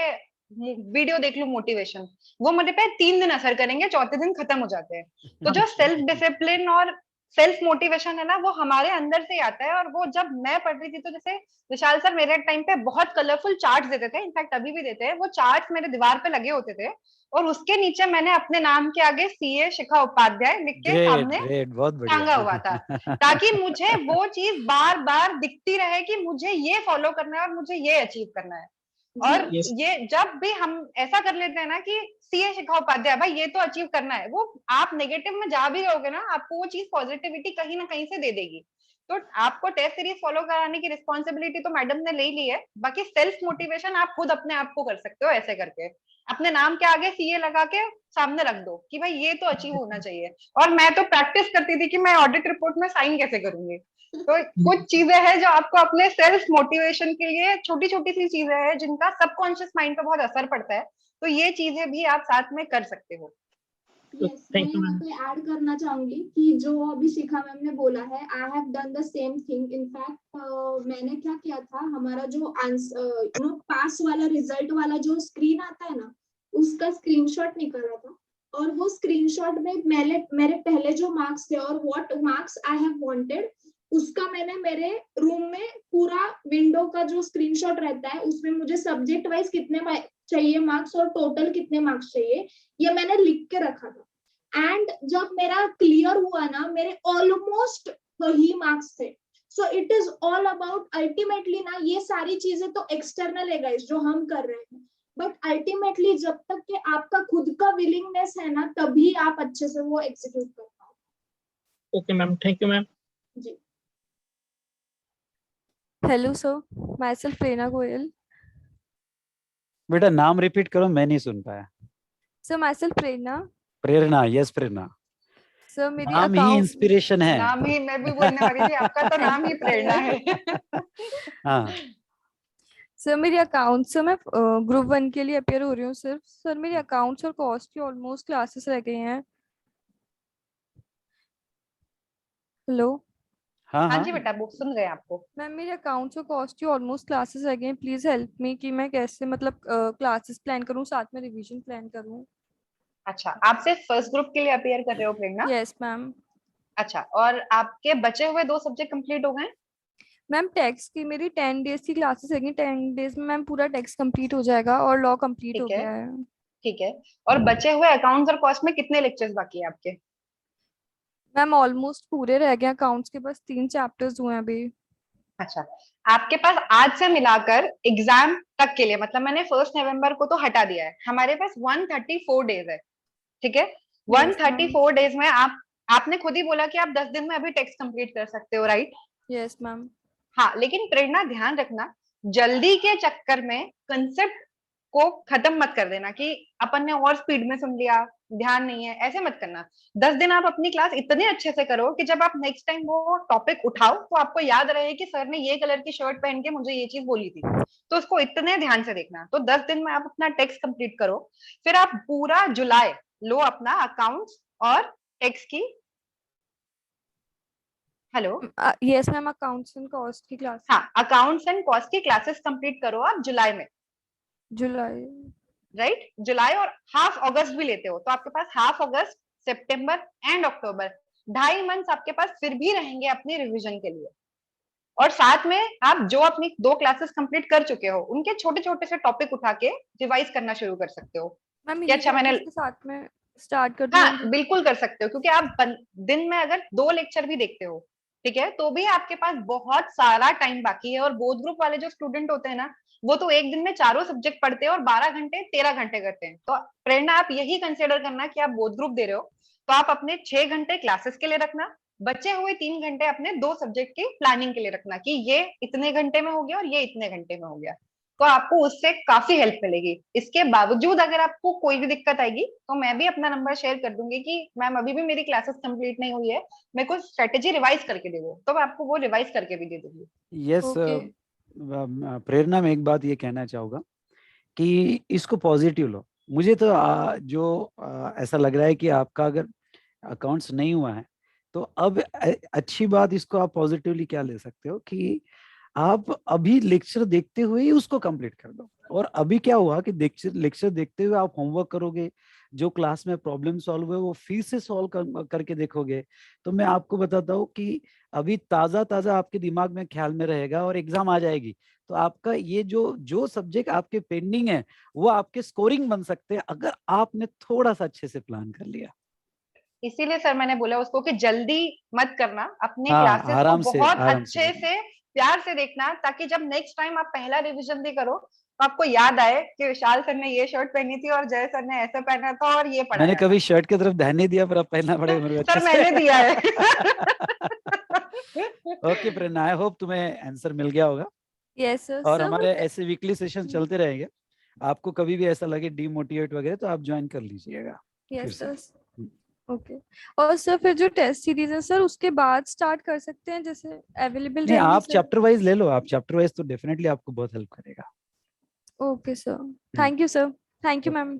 वीडियो देख लूं मोटिवेशन, वो मुझे पे 3 दिन असर करेंगे, चौथे दिन खत्म हो जाते हैं. तो जो सेल्फ डिसिप्लिन और सेल्फ मोटिवेशन है ना, वो हमारे अंदर से ही आता है. और वो जब मैं पढ़ रही थी तो जैसे विशाल सर मेरे टाइम पे बहुत कलरफुल चार्ट्स देते थे, इनफैक्ट अभी भी देते हैं. वो चार्ट्स मेरे दीवार पे लगे होते थे और उसके नीचे मैंने अपने नाम के आगे सीए शिखा उपाध्याय लिख के सामने टांगा हुआ था, ताकि मुझे वो चीज बार बार दिखती रहे कि मुझे ये फॉलो करना है और मुझे ये अचीव करना है. और ये जब भी हम ऐसा कर लेते हैं ना कि सीए शिखा उपाध्याय, भाई ये तो अचीव करना है, वो आप नेगेटिव में जा भी रहोगे ना, आपको वो चीज पॉजिटिविटी कहीं ना कहीं से दे देगी. तो आपको टेस्ट सीरीज फॉलो कराने की रिस्पॉन्सिबिलिटी तो मैडम ने ले ली है, बाकी सेल्फ मोटिवेशन आप खुद अपने आप को कर सकते हो. ऐसे करके अपने नाम के आगे सीए लगा के सामने रख दो कि भाई ये तो अचीव होना चाहिए. और मैं तो प्रैक्टिस करती थी कि मैं ऑडिट रिपोर्ट में साइन कैसे करूंगी. तो कुछ चीजें हैं जो आपको अपने सेल्फ मोटिवेशन के लिए, छोटी छोटी सी चीजें हैं जिनका सबकॉन्शियस माइंड पे बहुत असर पड़ता है. तो ये चीजें भी आप साथ में कर सकते हो. Yes, मैं यहाँ पे ऐड करना चाहूंगी कि जो अभी शिखा मैम ने बोला है, I have done the same thing. In fact मैंने क्या किया था, हमारा जो आंसर पास वाला रिजल्ट वाला जो स्क्रीन आता है ना, उसका स्क्रीनशॉट निकाला था. और वो स्क्रीनशॉट में मेरे पहले जो मार्क्स थे और what marks I have wanted, उसका मैंने मेरे रूम में पूरा विंडो का जो स्क्रीनशॉट रहता है उसमें मुझे सब्जेक्ट वाइज कितने चाहिए मार्क्स और टोटल कितने मार्क्स चाहिए, ये मैंने लिख के रखा था. एंड जब मेरा क्लियर हुआ ना, मेरे ऑलमोस्ट वही मार्क्स थे. So it is all about ultimately ना, ये सारी चीजें तो एक्सटर्नल है गाइस जो हम कर रहे हैं, बट अल्टीमेटली जब तक कि आपका खुद का विलिंगनेस है ना, तभी आप अच्छे से वो एग्जीक्यूट कर पाओ. Okay ma'am, thank you ma'am. जी. Hello sir, myself Prerna Goyal. बेटा नाम रिपीट करो, मैं नहीं सुन पाया. Sir myself Prerna. Prerna, yes Prerna. Sir मेरी नाम ही इंस्पिरेशन है. नाम ही, मैं भी बोलने वाली थी, आपका तो नाम ही प्रेरणा है. हाँ सर मेरी अकाउंट, सर मैं ग्रुप 1 के लिए अपेयर हो रही हूँ सिर्फ. सर मेरी अकाउंट्स और कॉस्ट की ऑलमोस्ट क्लासेस रह गई हैं. हेलो. हाँ जी बेटा, बुक सुन रहे हैं आपको. मैम मेरे अकाउंट्स और कॉस्ट की ऑलमोस्ट क्लासेस रह गए हैं. प्लीज हेल्प मी कि मैं कैसे मतलब क्लासेस प्लान करूं, साथ में रिवीजन प्लान करूं. अच्छा, आप सिर्फ फर्स्ट ग्रुप के लिए अपेयर कर रहे हो प्रेरणा? Yes ma'am. अच्छा, और आपके बचे हुए 2 सब्जेक्ट कंप्लीट हो गए? मैम टेक्स्ट की मेरी 10 डेज की क्लासेस है, 10 डेज में मैम पूरा टेक्स्ट कंप्लीट हो जाएगा और लॉ कंप्लीट हो गया है. ठीक है. और बचे हुए अकाउंट्स और कॉस्ट में कितने लेक्चर्स बाकी है आपके? मैम ऑलमोस्ट पूरे रह गए. अकाउंट्स के बस 3 चैप्टर्स हुए हैं अभी. अच्छा, आपके पास आज से मिलाकर एग्जाम तक के लिए, मतलब मैंने 1 नवंबर को तो हटा दिया है, हमारे पास 134 डेज है. ठीक है. 134 डेज में आपने खुद ही बोला कि आप 10 दिन में अभी टेक्स्ट कंप्लीट कर सकते हो, राइट? Yes ma'am. हाँ, लेकिन प्रेरणा ध्यान रखना, जल्दी के चक्कर में कंसेप्ट को खत्म मत कर देना कि अपन ने और स्पीड में सुन लिया, ध्यान नहीं है, ऐसे मत करना. 10 दिन आप अपनी क्लास इतने अच्छे से करो कि जब आप नेक्स्ट टाइम वो टॉपिक उठाओ तो आपको याद रहे कि सर ने ये कलर की शर्ट पहन के मुझे ये चीज बोली थी. तो उसको इतने ध्यान से देखना. तो 10 दिन में आप अपना टेक्स्ट कंप्लीट करो, फिर आप पूरा जुलाई लो अपना अकाउंट्स और टेक्स्ट की. Hello. Yes ma'am, accounts and cost की क्लास. हाँ, अकाउंट्स एंड कॉस्ट की क्लासेस कंप्लीट करो आप जुलाई में. जुलाई, राइट? जुलाई और हाफ अगस्त भी लेते हो तो आपके पास हाफ अगस्त, सितंबर एंड अक्टूबर 2.5 मंथ्स आपके पास फिर भी रहेंगे अपनी रिवीजन के लिए। और साथ में आप जो अपनी 2 क्लासेस कंप्लीट कर चुके हो उनके छोटे छोटे से टॉपिक उठा के रिवाइज करना शुरू कर सकते हो। मैम कि अच्छा मैंने के साथ में स्टार्ट कर दूं? हाँ बिल्कुल कर सकते हो, क्योंकि आप दिन में अगर 2 लेक्चर भी देखते हो, ठीक है, तो भी आपके पास बहुत सारा टाइम बाकी है। और बोथ ग्रुप वाले जो स्टूडेंट होते हैं ना, वो तो एक दिन में चारों सब्जेक्ट पढ़ते हैं और 12 घंटे 13 घंटे करते हैं। तो प्रेरणा आप यही कंसिडर करना कि आप बोथ ग्रुप दे रहे हो, तो आप अपने 6 घंटे क्लासेस के लिए रखना, बचे हुए 3 घंटे अपने 2 सब्जेक्ट की प्लानिंग के लिए रखना कि ये इतने घंटे में हो गया और ये इतने घंटे में हो गया। तो आपको उससे काफी हेल्प मिलेगी। इसके बावजूद अगर आपको कोई भी दिक्कत आएगी तो मैं भी अपना नंबर शेयर कर दूंगी कि मैम अभी भी मेरी क्लासेस कंप्लीट नहीं हुई है, मेरे को स्ट्रेटेजी रिवाइज करके दे दो, तो मैं आपको वो रिवाइज करके भी दे दूंगी। यस प्रेरणा, में एक बात ये कहना चाहूंगा कि इसको पॉजिटिव लो। मुझे तो ऐसा लग रहा है कि आपका अगर अकाउंट्स नहीं हुआ है तो अब अच्छी बात, इसको आप पॉजिटिवली क्या ले सकते हो कि आप अभी लेक्चर देखते हुए ही उसको कंप्लीट कर दो। और अभी क्या हुआ कि लेक्चर देखते हुए आप होमवर्क करोगे, जो क्लास में प्रॉब्लम सॉल्व हुए वो फिर से सॉल्व करके देखोगे, तो मैं आपको बताता हूँ कि अभी ताजा ताजा आपके दिमाग में ख्याल में रहेगा और एग्जाम आ जाएगी तो आपका ये जो सब्जेक्ट आपके पेंडिंग है वो आपके स्कोरिंग बन सकते हैं अगर आपने थोड़ा सा अच्छे से प्लान कर लिया। इसीलिए सर मैंने बोला उसको कि जल्दी मत करना, अपने हाँ, क्लासेस को आराम बहुत से अच्छे से प्यार से देखना, ताकि जब नेक्स्ट टाइम आप पहला रिवीजन भी करो तो आपको याद आए कि विशाल सर ने ये शर्ट पहनी थी और जय सर ने ऐसा पहना था और ये पढ़ाया मैंने था। कभी शर्ट की तरफ ध्यान नहीं दिया, पर अब पहनना पड़ेगा मेरे को सर अच्छे मैंने दिया है। ओके प्रेरणा, आई होप तुम्हें आंसर मिल गया होगा। Yes sir. और हमारे ऐसे वीकली सेशन चलते रहेंगे। आपको कभी भी ऐसा लगे डीमोटिवेट वगैरह तो आप ज्वाइन कर लीजिएगा। Yes sir. ओके। और सर फिर जो टेस्ट सीरीज है सर उसके बाद स्टार्ट कर सकते हैं, जैसे अवेलेबल नहीं, रहेंगे आप सर? चैप्टर वाइज ले लो, आप चैप्टर वाइज तो डेफिनेटली आपको बहुत हेल्प करेगा। Okay sir, thank you sir. Thank you ma'am.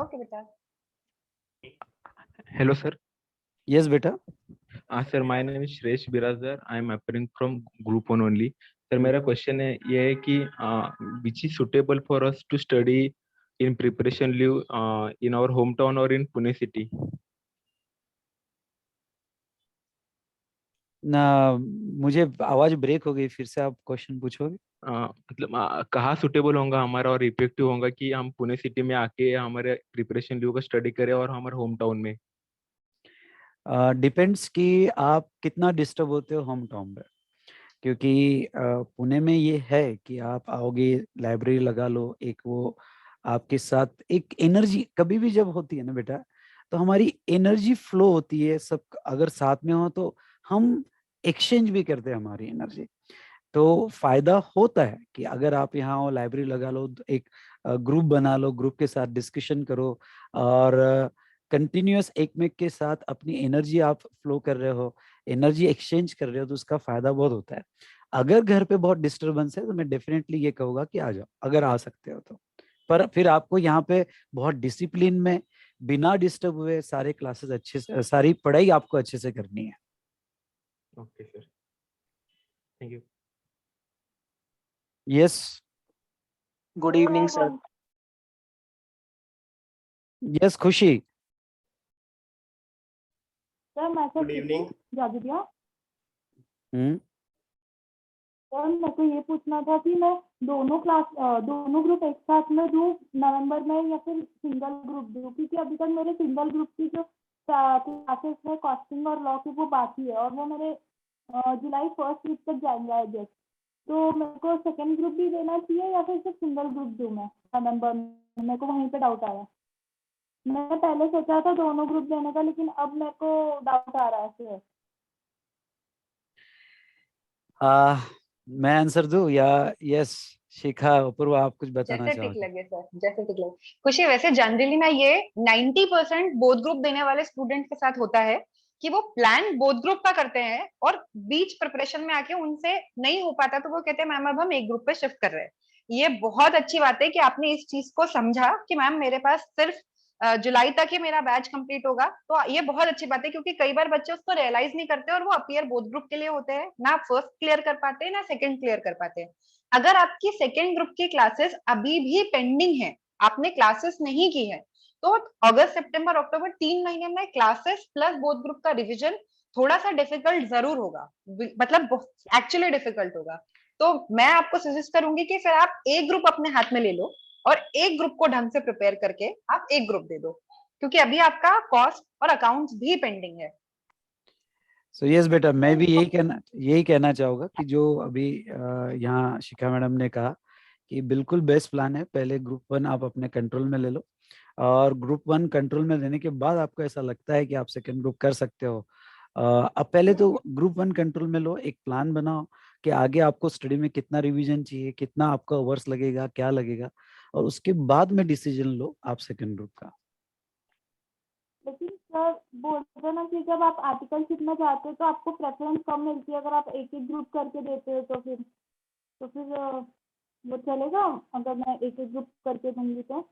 Okay बेटा। Hello, sir. यस बेटा। Sir, my name is Shresh Birazar. I am appearing from Group 1 only. Sir, मेरा question है ये है कि which is suitable for us to study in preparation leave in our hometown or in Pune city? ना, मुझे आवाज break हो गई, फिर से आप क्वेश्चन पूछोगे? मतलब कहाँ सुटेबल होगा हमारा और इफेक्टिव होगा कि हम पुणे सिटी में आके हमारे प्रिपरेशन लीव का स्टडी करें और हमारे होम टाउन में? डिपेंड्स कि आप कितना डिस्टर्ब होते हो होम टाउन में, क्योंकि पुणे में ये है कि आप आओगे, लाइब्रेरी लगा लो, एक वो आपके साथ एक एनर्जी कभी भी जब होती है ना बेटा, तो हमारी एनर्जी फ्लो होती है सब अगर साथ में हो, तो हम एक्सचेंज भी करते हैं हमारी एनर्जी। तो फायदा होता है कि अगर आप यहाँ हो, लाइब्रेरी लगा लो, एक ग्रुप बना लो, ग्रुप के साथ डिस्कशन करो और कंटिन्यूअस एक में के साथ अपनी एनर्जी आप फ्लो कर रहे हो, एनर्जी एक्सचेंज कर रहे हो, तो उसका फायदा बहुत होता है। अगर घर पे बहुत डिस्टर्बेंस है तो मैं डेफिनेटली ये कहूँगा कि आ जाओ, अगर आ सकते हो तो। पर फिर आपको यहाँ पे बहुत डिसिप्लिन में बिना डिस्टर्ब हुए सारे क्लासेस अच्छे से, सारी पढ़ाई आपको अच्छे से करनी है। Okay sir, thank you. Yes, good evening sir. Yes खुशी। सर मैं गुड इवनिंग। जादू दिया हम्म, सर, मेरे को ये पूछना था कि मैं दोनों ग्रुप एक साथ में दूं नवंबर में या फिर सिंगल ग्रुप दूं, क्योंकि अभी तक मेरे सिंगल ग्रुप की जो क्लासेस है कॉस्टिंग और लॉ की वो बाकी है और वो मेरे जुलाई 1 वीक तक जाएंगे आई गेस। तो मेरे को सेकेंड ग्रुप भी देना चाहिए या फिर सिर्फ सिंगल ग्रुप दूं मैं नवंबर में? मेरे को वहीं पे डाउट आया। मैंने पहले सोचा था दोनों ग्रुप देने का, लेकिन अब मेरे को डाउट आ रहा है सर। मैं आंसर दूं या यस शिखा अपूर्वा आप कुछ बताना जैसे ठीक चाहोगे? लगे सर, जैसे ठीक लगे। खुशी, वैसे जनरली ना ये 90% बोथ ग्रुप देने वाले स्टूडेंट के साथ होता है कि वो प्लान बोथ ग्रुप का करते हैं और बीच प्रिपरेशन में आके उनसे नहीं हो पाता तो वो कहते हैं मैम अब हम एक ग्रुप पे शिफ्ट कर रहे हैं। ये बहुत अच्छी बात है कि आपने इस चीज को समझा कि मैम मेरे पास सिर्फ जुलाई तक ही मेरा बैच कंप्लीट होगा। तो ये बहुत अच्छी बात है, क्योंकि कई बार बच्चे उसको रियलाइज नहीं करते और वो अपीयर बोथ ग्रुप के लिए होते हैं, ना फर्स्ट क्लियर कर पाते हैं ना सेकंड क्लियर कर पाते हैं। अगर आपकी सेकेंड ग्रुप की क्लासेस अभी भी पेंडिंग है, आपने क्लासेस नहीं की है, तो अगस्त सितंबर अक्टूबर 3 महीने में क्लासेस प्लस बोथ ग्रुप का रिवीजन थोड़ा सा डिफिकल्ट जरूर होगा, मतलब एक्चुअली डिफिकल्ट होगा। तो मैं आपको सजेस्ट करूंगी कि फिर आप एक ग्रुप अपने हाथ में ले लो और एक ग्रुप को ढंग से प्रिपेयर करके आप एक ग्रुप दे दो, क्योंकि अभी आपका कॉस्ट और अकाउंट्स भी पेंडिंग है। सो यस बेटा, मैं भी यही कहना चाहूंगा कि जो अभी यहाँ शिखा मैडम ने कहा कि बिल्कुल बेस्ट प्लान है। पहले ग्रुप 1 आप अपने कंट्रोल में ले लो, और ग्रुप 1 कंट्रोल में लेने के बाद आपको ऐसा लगता है कि आप सेकंड ग्रुप कर सकते हो, अब पहले तो ग्रुप 1 कंट्रोल में लो, एक प्लान बनाओ कि आगे आपको स्टडी में कितना रिवीजन चाहिए, कितना आपका वर्ष लगेगा, क्या लगेगा, और उसके बाद में डिसीजन लो आप सेकंड ग्रुप का। लेकिन सर बोलते ना कि जब आप आर्टिकल सीखना चाहते हो तो आपको प्रेफरेंस कम मिलती है, अगर आप एक एक ग्रुप करके देते हो तो फिर वो चलेगा अगर मैं एक एक ग्रुप करके दूंगी तो?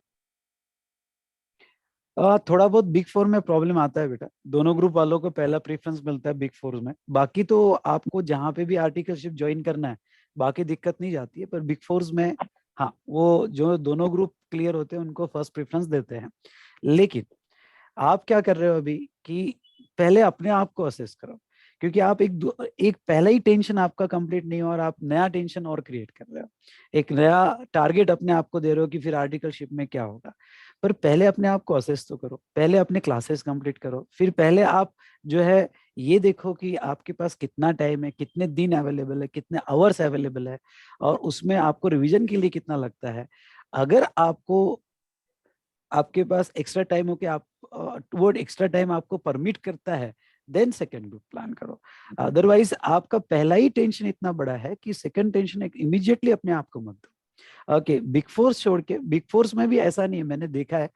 थोड़ा बहुत बिग फोर में प्रॉब्लम आता है बेटा, दोनों ग्रुप वालों को पहला प्रेफरेंस मिलता है बिग फोर में। बाकी तो आपको जहाँ पे भी आर्टिकलशिप ज्वाइन करना है बाकी दिक्कत नहीं जाती है, पर बिग फोर्स में हाँ, वो जो दोनों ग्रुप क्लियर होते हैं उनको फर्स्ट प्रेफरेंस देते हैं। लेकिन आप क्या कर रहे हो अभी कि पहले अपने आप को असेस करो, क्योंकि आप एक पहला ही टेंशन आपका कंप्लीट नहीं हो और आप नया टेंशन और क्रिएट कर रहे हो, एक नया टारगेट अपने आप को दे रहे हो कि फिर आर्टिकलशिप में क्या होगा। पर पहले अपने आप को असेस तो करो, पहले अपने क्लासेस कंप्लीट करो, फिर पहले आप जो है ये देखो कि आपके पास कितना टाइम है, कितने दिन अवेलेबल है, कितने आवर्स अवेलेबल है, और उसमें आपको रिवीजन के लिए कितना लगता है। अगर आपके पास एक्स्ट्रा टाइम हो कि आप वो एक्स्ट्रा टाइम आपको परमिट करता है, देन सेकंड ग्रुप प्लान करो। अदरवाइज आपका पहला ही टेंशन इतना बड़ा है कि सेकंड टेंशन इमीडिएटली अपने आप को मत दो। ओके, बिग फोर्स छोड़ के, बिग फोर्स में भी ऐसा नहीं है, मैंने देखा है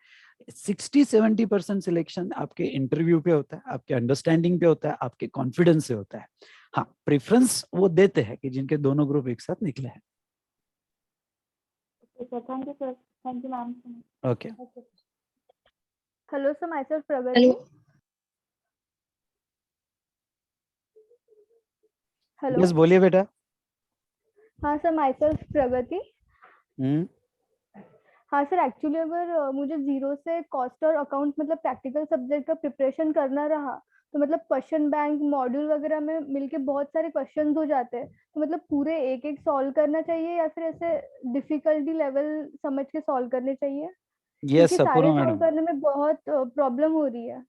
60-70% सिलेक्शन आपके इंटरव्यू पे होता है, आपके अंडरस्टैंडिंग पे होता है, आपके कॉन्फिडेंस से होता है। हाँ, प्रेफरेंस वो देते हैं कि जिनके दोनों ग्रुप एक साथ निकले हैं। Thank you sir, thank you ma'am. Okay, hello sir, my self Pragati. Hello, yes बोलिए बेटा। हाँ सर, माय सेल्फ प्रगति। हाँ सर, एक्चुअली अगर मुझे जीरो से कॉस्ट और अकाउंट मतलब प्रैक्टिकल सब्जेक्ट का प्रिपरेशन करना रहा तो मतलब क्वेश्चन बैंक मॉड्यूल वगैरह में मिलके बहुत सारे क्वेश्चंस हो जाते हैं, तो मतलब पूरे एक एक सॉल्व करना चाहिए या फिर ऐसे डिफिकल्टी लेवल समझ के सॉल्व करने चाहिए? यस क्योंकि सारे अपूर्वा सॉल्व मैडम। करने में बहुत प्रॉब्लम हो रही है।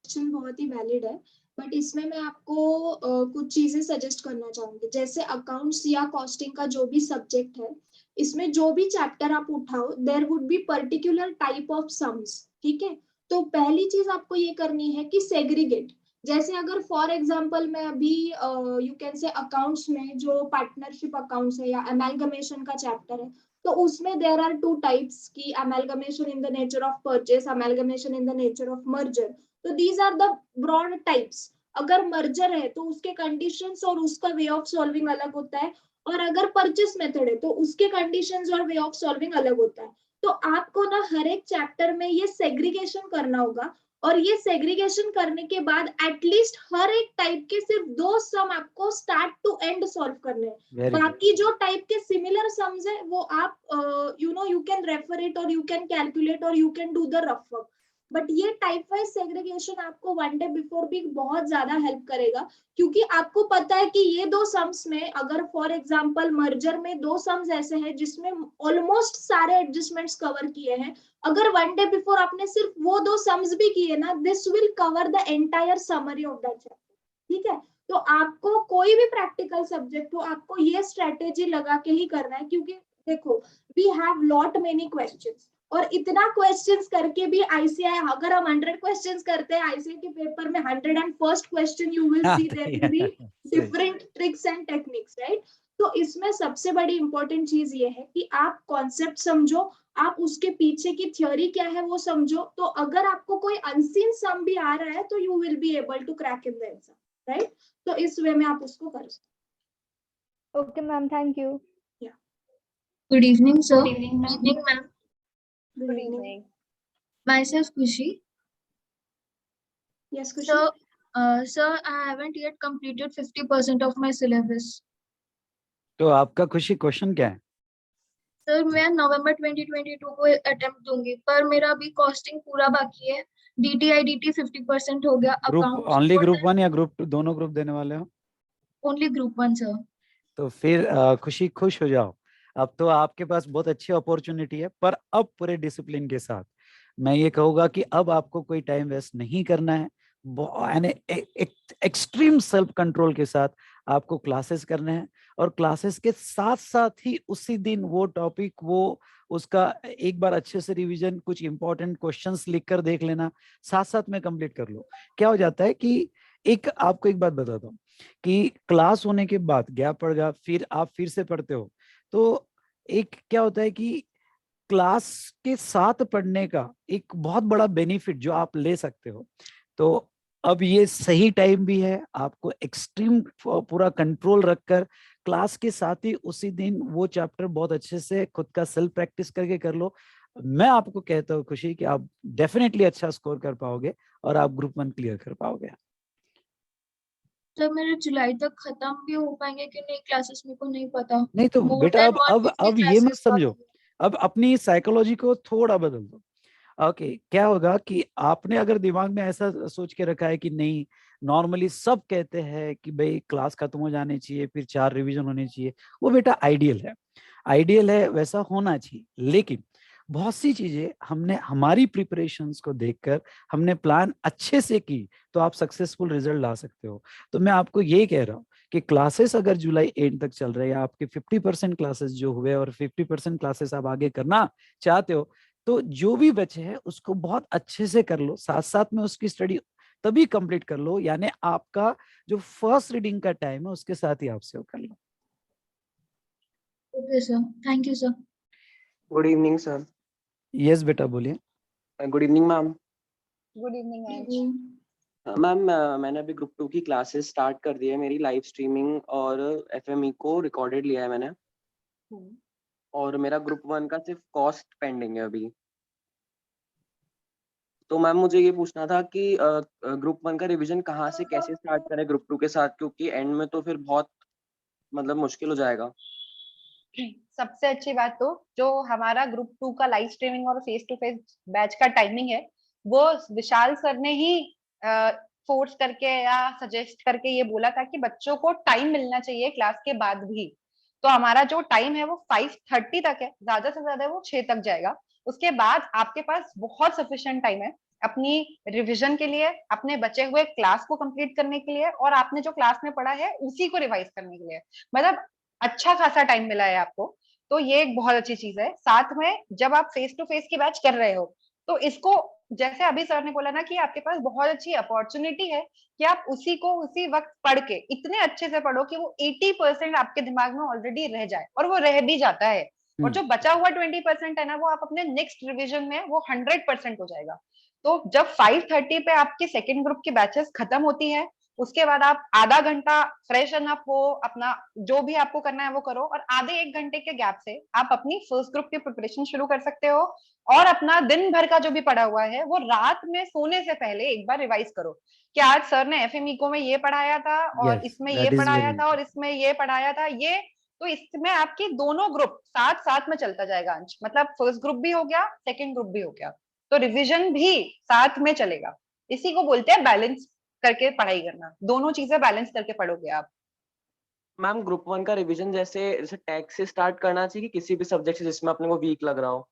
क्वेश्चन बहुत ही वैलिड है, बट इसमें मैं आपको कुछ चीजें सजेस्ट करना चाहूंगी। जैसे अकाउंट्स या कॉस्टिंग का जो भी सब्जेक्ट है, इसमें जो भी चैप्टर आप उठाओ, there would be particular type of sums, ठीक है? तो पहली चीज आपको ये करनी है कि सेग्रीगेट। जैसे अगर फॉर एग्जांपल मैं अभी यू कैन से अकाउंट्स में जो पार्टनरशिप अकाउंट्स है या अमेलगमेशन का चैप्टर है, तो उसमें देयर आर टू टाइप्स की amalgamation in the nature of purchase, amalgamation in the nature of merger. तो these are the broad types. अगर मर्जर है तो उसके कंडीशंस और उसका वे ऑफ सॉल्विंग अलग होता है, और अगर परचेस मेथड है तो उसके कंडीशंस और वे ऑफ सॉल्विंग अलग होता है। तो आपको ना हर एक चैप्टर में ये सेग्रीगेशन करना होगा, और ये सेग्रीगेशन करने के बाद एटलीस्ट हर एक टाइप के सिर्फ 2 सम आपको स्टार्ट टू एंड सॉल्व करने हैं। बाकी जो टाइप के सिमिलर सम्स है वो आप यू कैन रेफर इट और यू कैन कैलकुलेट और you can do the rough work. But ये टाइप वाइज सेग्रीगेशन आपको 1 डे बिफोर भी बहुत ज्यादा हेल्प करेगा, क्योंकि आपको पता है कि ये 2 सम्स में, अगर फॉर एग्जांपल मर्जर में 2 सम्स ऐसे हैं जिसमें ऑलमोस्ट सारे एडजस्टमेंट्स कवर किए हैं, अगर 1 डे बिफोर आपने सिर्फ वो 2 सम्स भी किए ना, this will cover the entire summary of that chapter, ठीक है? तो आपको कोई भी प्रैक्टिकल सब्जेक्ट हो, आपको ये स्ट्रेटेजी लगा के ही करना है, क्योंकि देखो we have lot many questions, और इतना क्वेश्चंस करके भी आईसीआई, अगर हम 100 क्वेश्चंस करते हैं आईसीआई के पेपर में 101st question you will see there will be different tricks and techniques, right? तो इसमें सबसे बड़ी इंपॉर्टेंट चीज ये है कि आप कॉन्सेप्ट समझो, आप उसके पीछे की थ्योरी क्या है वो समझो। तो अगर आपको कोई अनसीन सम भी आ रहा है तो you will be able to crack in the exam, right? तो इस वे में आप उसको कर सकते। Okay ma'am, thank you. Good evening sir. Good evening ma'am. Good evening. Myself Kushi. Yes, Kushi. Sir, I haven't yet completed 50% of my syllabus. तो आपका खुशी क्वेश्चन क्या है? सर मैं नवंबर 2022 को अटेम्प्ट दूंगी, पर मेरा अभी कॉस्टिंग पूरा बाकी है। DTI DT 50% हो गया, ग्रुप अकाउंट्स ओनली ग्रुप 1 या ग्रुप 2 दोनों ग्रुप देने वाले हो? Only group 1 sir. तो फिर खुश हो जाओ, अब तो आपके पास बहुत अच्छी अपॉर्चुनिटी है, पर अब पूरे डिसिप्लिन के साथ मैं ये कहूंगा कि अब आपको कोई टाइम वेस्ट नहीं करना है, यानी एक्सट्रीम सेल्फ कंट्रोल के साथ आपको क्लासेस करने हैं, और क्लासेस के साथ साथ ही उसी दिन वो टॉपिक, वो उसका एक बार अच्छे से रिवीजन, कुछ इंपॉर्टेंट क्वेश्चंस लिखकर देख लेना, साथ साथ में कंप्लीट कर लो। क्या हो जाता है कि आपको एक बात बताता हूँ कि क्लास होने के बाद गैप पड़ गया, फिर आप फिर से पढ़ते हो, तो एक क्या होता है कि क्लास के साथ पढ़ने का एक बहुत बड़ा बेनिफिट जो आप ले सकते हो। तो अब ये सही टाइम भी है आपको एक्सट्रीम पूरा कंट्रोल रखकर क्लास के साथ ही उसी दिन वो चैप्टर बहुत अच्छे से खुद का सेल्फ प्रैक्टिस करके कर लो। मैं आपको कहता हूँ खुशी कि आप डेफिनेटली अच्छा स्कोर कर पाओगे और आप ग्रुप 1 क्लियर कर पाओगे। सर मेरे जुलाई तक खत्म भी हो पाएंगे कि नहीं क्लासेस, मेरे को नहीं पता। नहीं तो मोर बेटा देन 150 अब ये मत क्लासेस का। समझो, अब अपनी साइकोलॉजी को थोड़ा बदल दो। ओके क्या होगा कि आपने अगर दिमाग में ऐसा सोच के रखा है कि नहीं, नॉर्मली सब कहते हैं कि भाई क्लास खत्म हो जानी चाहिए, फिर 4 रिवीजन होने चाहिए, वो बेटा आइडियल है, वैसा होना चाहिए, लेकिन बहुत सी चीजें हमने हमारी प्रिपरेशंस को देखकर हमने प्लान अच्छे से की तो आप सक्सेसफुल रिजल्ट ला सकते हो। तो मैं आपको ये कह रहा हूँ कि क्लासेस अगर जुलाई एंड तक चल रहे हैं, आपके 50% क्लासेस जो हुए और 50% क्लासेस आप आगे करना चाहते हो, तो जो भी बचे हैं उसको बहुत अच्छे से कर लो, साथ साथ में उसकी स्टडी तभी कंप्लीट कर लो, यानी आपका जो फर्स्ट रीडिंग का टाइम है उसके साथ ही आप सेव कर लो। Okay sir, thank you sir. Good evening sir. Yes बेटा बोलिए। Good evening ma'am. Good evening ma'am मैंने अभी ग्रुप 2 की क्लासेस स्टार्ट कर दी है, मेरी लाइव स्ट्रीमिंग और एफएमई को रिकॉर्डेड लिया है मैंने, और मेरा ग्रुप 1 का सिर्फ कॉस्ट पेंडिंग है अभी। तो मैम मुझे ये पूछना था कि ग्रुप 1 का रिवीजन कहाँ से कैसे स्टार्ट करें ग्रुप 2 के साथ, क्योंकि एंड में तो फिर बहुत मतलब मुश्किल हो जाएगा। सबसे अच्छी बात तो जो हमारा ग्रुप 2 का लाइव स्ट्रीमिंग और फेस टू फेस बैच का टाइमिंग है, वो विशाल सर ने ही फोर्स करके या सजेस्ट करके ये बोला था कि बच्चों को टाइम मिलना चाहिए क्लास के बाद भी। तो हमारा जो टाइम है वो 5:30 तक है, ज्यादा से ज्यादा वो 6 तक जाएगा। उसके बाद आपके पास बहुत सफिशिएंट टाइम है अपनी रिवीजन के लिए, अपने बचे हुए क्लास को कंप्लीट करने के लिए, और आपने जो क्लास में पढ़ा है उसी को रिवाइज करने के लिए। मतलब अच्छा खासा टाइम मिला है आपको, तो ये एक बहुत अच्छी चीज है। साथ में जब आप फेस टू फेस की बैच कर रहे हो, तो इसको जैसे अभी सर ने बोला ना कि आपके पास बहुत अच्छी अपॉर्चुनिटी है कि आप उसी को उसी वक्त पढ़ के इतने अच्छे से पढ़ो कि वो 80% आपके दिमाग में ऑलरेडी रह जाए, और वो रह भी जाता है। और जो बचा हुआ 20% है ना, वो आप अपने नेक्स्ट रिवीजन में वो 100% हो जाएगा। तो जब 5:30 पे आपकी सेकेंड ग्रुप की बैचेस खत्म होती है, उसके बाद आप आधा घंटा फ्रेशन अप हो, अपना जो भी आपको करना है वो करो, और आधे 1 घंटे के गैप से आप अपनी फर्स्ट ग्रुप की प्रिपरेशन शुरू कर सकते हो। और अपना दिन भर का जो भी पढ़ा हुआ है वो रात में सोने से पहले एक बार रिवाइज करो कि आज सर ने एफएमई को में ये पढ़ाया था, और इसमें ये पढ़ाया था, और इसमें ये पढ़ाया था, ये तो इसमें आपकी दोनों ग्रुप साथ साथ में चलता जाएगा अंश, मतलब फर्स्ट ग्रुप भी हो गया, सेकेंड ग्रुप भी हो गया, तो रिविजन भी साथ में चलेगा। इसी को बोलते हैं बैलेंस करके पढ़ाई करना, दोनों चीजें बैलेंस करके पढ़ोगे आप। मैम ग्रुप 1 का रिवीजन जैसे टैक्स से स्टार्ट करना चाहिए कि किसी भी सब्जेक्ट से जिसमें अपने को वीक लग रहा हो?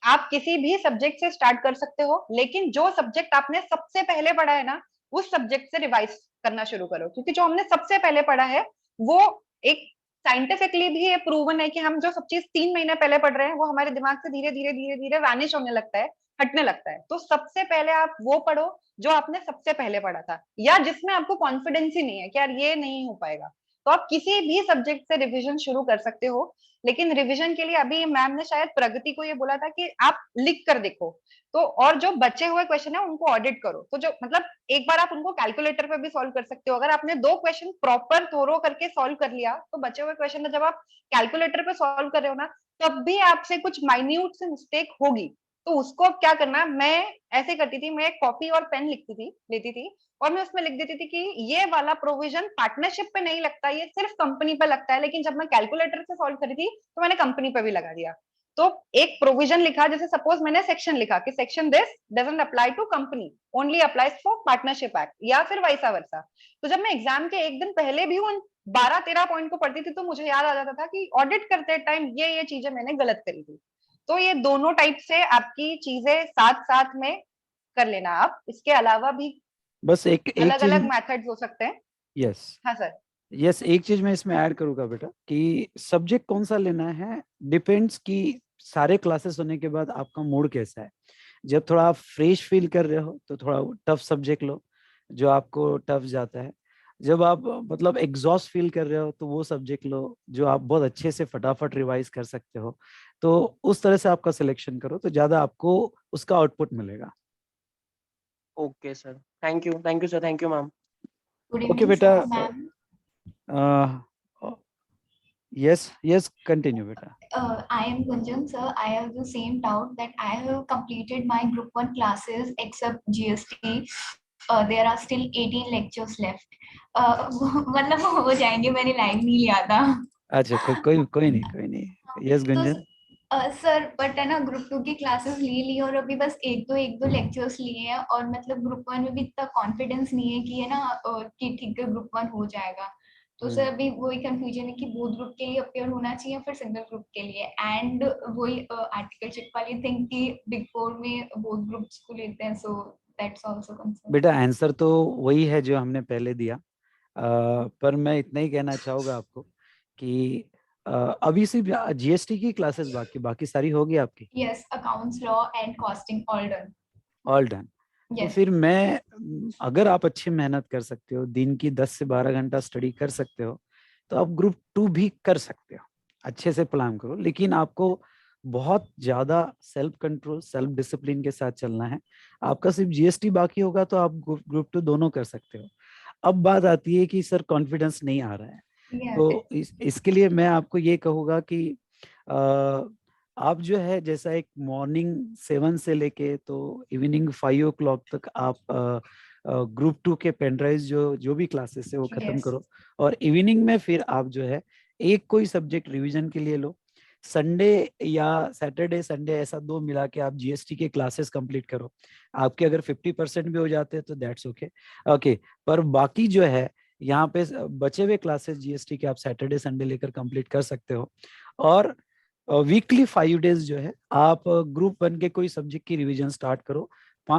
आप किसी भी सब्जेक्ट से स्टार्ट कर सकते हो, लेकिन जो सब्जेक्ट आपने सबसे पहले पढ़ा है ना, उस सब्जेक्ट से रिवाइज करना शुरू करो, क्योंकि जो हमने सबसे पहले पढ़ा है वो एक साइंटिफिकली भी ये प्रूवन है कि हम जो सब चीज 3 महीने पहले पढ़ रहे हैं वो हमारे दिमाग से धीरे धीरे धीरे धीरे वैनिश होने लगता है, हटने लगता है। तो सबसे पहले आप वो पढ़ो जो आपने सबसे पहले पढ़ा था, या जिसमें आपको कॉन्फिडेंस ही नहीं है कि यार ये नहीं हो पाएगा, तो आप किसी भी सब्जेक्ट से रिविजन शुरू कर सकते हो। लेकिन रिवीजन के लिए अभी मैम ने शायद प्रगति को ये बोला था कि आप लिख कर देखो, तो और जो बचे हुए क्वेश्चन है उनको ऑडिट करो, तो जो मतलब एक बार आप उनको कैलकुलेटर पे भी सॉल्व कर सकते हो। अगर आपने 2 क्वेश्चन प्रॉपर थोरो करके सॉल्व कर लिया, तो बचे हुए क्वेश्चन जब आप कैलकुलेटर पे सॉल्व कर रहे हो ना, तब भी आपसे कुछ माइन्यूट से मिस्टेक होगी, तो उसको क्या करना, मैं ऐसे करती थी, मैं कॉपी और पेन लेती थी, और मैं उसमें लिख देती थी कि ये वाला प्रोविजन पार्टनरशिप पे नहीं लगता, ये सिर्फ कंपनी पे लगता है, लेकिन जब मैं कैलकुलेटर से सॉल्व करी थी तो मैंने कंपनी पे भी लगा दिया। तो एक प्रोविजन लिखा, जैसे सपोज मैंने सेक्शन लिखा कि section this doesn't apply to company, only applies for partnership act, या फिर वाइसा वर्सा। तो जब मैं एग्जाम के एक दिन पहले भी उन 12-13 पॉइंट को पढ़ती थी तो मुझे याद आ जाता था कि ऑडिट करते टाइम ये चीजें मैंने गलत करी थी। तो ये दोनों टाइप से आपकी चीजें साथ साथ में कर लेना। आप इसके अलावा भी बस एक अलग अलग चीज, मेथड्स हो सकते हैं। यस हाँ सर। यस, एक चीज मैं इसमें ऐड करूंगा बेटा कि सब्जेक्ट कौन सा लेना है डिपेंड्स कि सारे क्लासेस होने के बाद आपका मूड कैसा है। जब थोड़ा आप फ्रेश फील कर रहे हो तो थोड़ा टफ सब्जेक्ट लो जो आपको टफ जाता है। जब आप मतलब एग्जॉस्ट फील कर रहे हो तो वो सब्जेक्ट लो जो आप बहुत अच्छे से फटाफट रिवाइज कर सकते हो। तो उस तरह से आपका सिलेक्शन करो तो ज्यादा आपको उसका आउटपुट मिलेगा। Okay sir, thank you sir, thank you ma'am. Okay बेटा, yes, continue beta. I am Gunjan sir. I have the same doubt that I have completed my group 1 classes except GST. There are still 18 lectures left. मतलब हो जाएंगे, मैंने live नहीं लिया था। अच्छा, कोई नहीं। yes गुंजन। सर बट है ना, ग्रुप 2 की क्लासेस ली और अभी बस एक दो लेक्चर्स लिए हैं, और मतलब ग्रुप 1 में भी इतना कॉन्फिडेंस नहीं है कि है ना कि ठीक है ग्रुप 1 हो जाएगा। तो सर अभी वही कंफ्यूजन है कि बोथ ग्रुप के लिए अपेयर होना चाहिए फिर सिंगल ग्रुप के लिए, एंड वही आर्टिकलशिप वाली थिंग कि बिग 4 में बोथ ग्रुप्स को लेते हैं, सो दैट्स आल्सो कंसर्न। बेटा आंसर तो वही है जो हमने पहले दिया, पर मैं इतना ही कहना चाहूंगा आपको कि अभी सिर्फ जीएसटी की क्लासेस बाकी सारी होगी आपकी। Yes, accounts, law and costing all done. तो फिर मैं, अगर आप अच्छी मेहनत कर सकते हो, दिन की 10 से 12 घंटा स्टडी कर सकते हो, तो आप ग्रुप 2 भी कर सकते हो। अच्छे से प्लान करो, लेकिन आपको बहुत ज्यादा सेल्फ कंट्रोल, सेल्फ डिसिप्लिन के साथ चलना है। आपका सिर्फ जीएसटी बाकी होगा तो आप ग्रुप 2 दोनों कर सकते हो। अब बात आती है कि सर कॉन्फिडेंस नहीं आ रहा है, तो इसके लिए मैं आपको ये कहूँगा कि आप जो है जैसा एक मॉर्निंग 7 से लेके तो इवनिंग 5 o'clock तक आप ग्रुप 2 के पेनड्राइव जो भी क्लासेस है वो खत्म करो, और इवनिंग में फिर आप जो है एक कोई सब्जेक्ट रिवीजन के लिए लो। संडे या सैटरडे संडे ऐसा 2 मिला के आप जीएसटी के क्लासेस कंप्लीट करो। आपके अगर 50% भी हो जाते हैं तो दैट्स ओके। पर बाकी जो है यहाँ पे बचे हुए क्लासेस जीएसटी के आप सैटरडे संडे लेकर कंप्लीट कर सकते हो, और वीकली 5 days जो है आप ग्रुप 1 के कोई सब्जेक्ट की रिवीजन स्टार्ट करो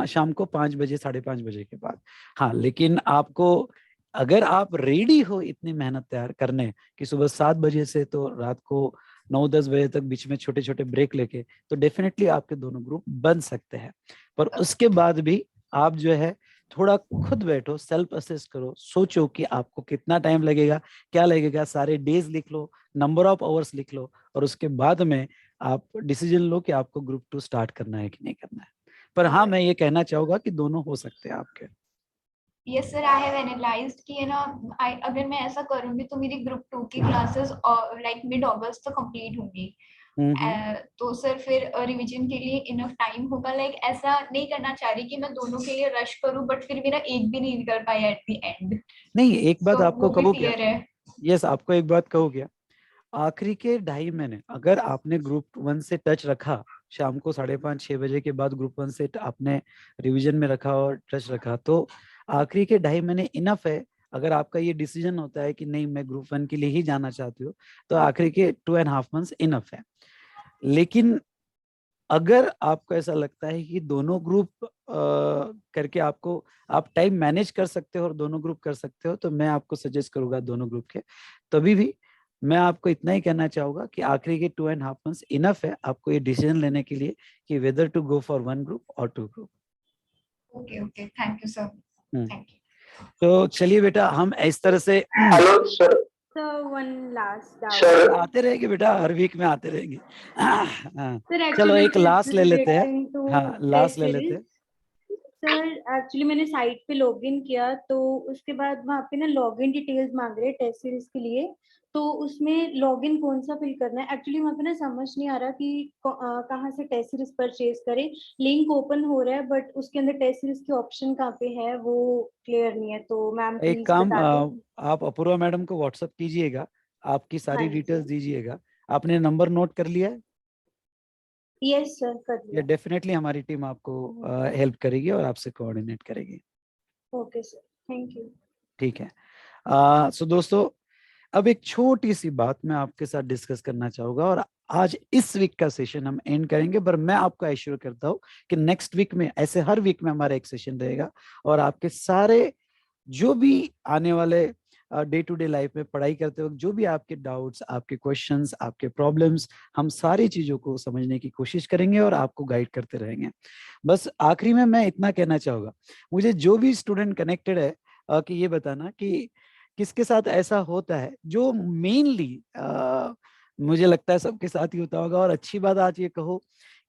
शाम को 5 बजे 5:30 बजे के बाद। हाँ, लेकिन आपको, अगर आप रेडी हो इतनी मेहनत तैयार करने कि सुबह 7 बजे से तो रात को 9-10 बजे तक बीच में छोटे छोटे ब्रेक लेके, तो डेफिनेटली आपके दोनों ग्रुप बन सकते हैं। पर उसके बाद भी आप जो है थोड़ा खुद बैठो, सेल्फ असेस करो, सोचो कि आपको कितना टाइम लगेगा, क्या लगेगा, सारे डेज लिख लो, नंबर ऑफ आवर्स लिख लो, और उसके बाद में आप डिसीजन लो कि आपको ग्रुप 2 स्टार्ट करना है कि नहीं करना है। पर हाँ, मैं ये कहना चाहूंगा कि दोनों हो सकते हैं आपके। Yes sir, I have analysed कि है ना, अगर मैं ऐसा करूंगी तो मेरी ग्रुप 2 की क्लासेस लाइक मिड अगस्त तक कंप्लीट होंगी। तो सर फिर रिवीजन के लिए इनफ टाइम होगा। लाइक ऐसा नहीं करना चाह रही कि मैं दोनों के लिए रश करूं बट फिर मेरा एक भी नहीं कर पाया एट द एंड। नहीं, एक बात So, आपको वो भी कहूँ fear क्या, है। यस आपको एक बात कहूँ क्या, आखिरी के 2.5 महीने अगर आपने ग्रुप 1 से टच रखा, शाम को 5:30-6 बजे के बाद ग्रुप 1 से आपने रिवीजन में रखा और टच रखा, तो आखिरी के 2.5 महीने इनफ है। अगर आपका ये डिसीजन होता है कि नहीं मैं ग्रुप 1 के लिए ही जाना चाहती हूँ, तो आखिरी के 2.5 months इनफ है। लेकिन अगर आपको ऐसा लगता है कि दोनों ग्रुप करके आप टाइम मैनेज कर सकते हो और दोनों ग्रुप कर सकते हो, तो मैं आपको सजेस्ट करूंगा दोनों ग्रुप के। तभी भी मैं आपको इतना ही कहना चाहूंगा कि आखिरी के 2.5 months इनफ है आपको ये डिसीजन लेने के लिए कि whether to go for 1 group और 2 group. Okay, thank you sir, thank you. तो चलिए बेटा, हम इस तरह से hello sir, one last doubt आते रहेंगे बेटा, हर वीक में आते रहेंगे। सर, चलो एक लास्ट ले लेते हैं। हाँ, लास्ट ले लेते हैं। सर एक्चुअली मैंने साइट पे लॉगिन किया तो उसके बाद वहाँ पे ना लॉगिन डिटेल्स मांग रहे हैं टेस्ट सीरीज के लिए, तो उसमें लॉगिन कौन सा फिल करना है? एक्चुअली वहाँ पे ना समझ नहीं आ रहा कि कहाँ से टेस्ट सीरीज परचेज करें। लिंक ओपन हो रहा है बट उसके अंदर टेस्ट सीरीज की ऑप्शन कहाँ पे है वो क्लियर नहीं है, तो मैम एक प्लीज काम, बता दो। आप अपूर्वा मैडम को व्हाट्सएप कीजिएगा, आपकी सारी हाँ जी। डिटेल्स दीजिएगा। आपने नंबर नोट कर लिया है? यस सर, कर ये लिया। डेफिनेटली हमारी टीम आपको हेल्प करेगी और आपसे कोऑर्डिनेट करेगी। Okay sir, thank you. ठीक है। सो दोस्तों, अब एक छोटी सी बात मैं आपके साथ डिस्कस करना चाहूंगा, और आज इस वीक का सेशन हम एंड करेंगे, पर मैं आपको एश्योर करता हूं कि नेक्स्ट वीक में, ऐसे हर वीक में हमारा एक सेशन रहेगा, और आपके सारे जो भी आने वाले डे टू डे लाइफ में पढ़ाई करते वक्त जो भी आपके डाउट्स, आपके क्वेश्चंस, आपके प्रॉब्लम्स, हम सारी चीजों को समझने की कोशिश करेंगे और आपको गाइड करते रहेंगे। बस आखिरी में मैं इतना कहना चाहूंगा, मुझे जो भी स्टूडेंट कनेक्टेड है कि ये बताना कि किसके साथ ऐसा होता है, जो मेनली मुझे लगता है सबके साथ ही होता होगा। और अच्छी बात आज ये कहो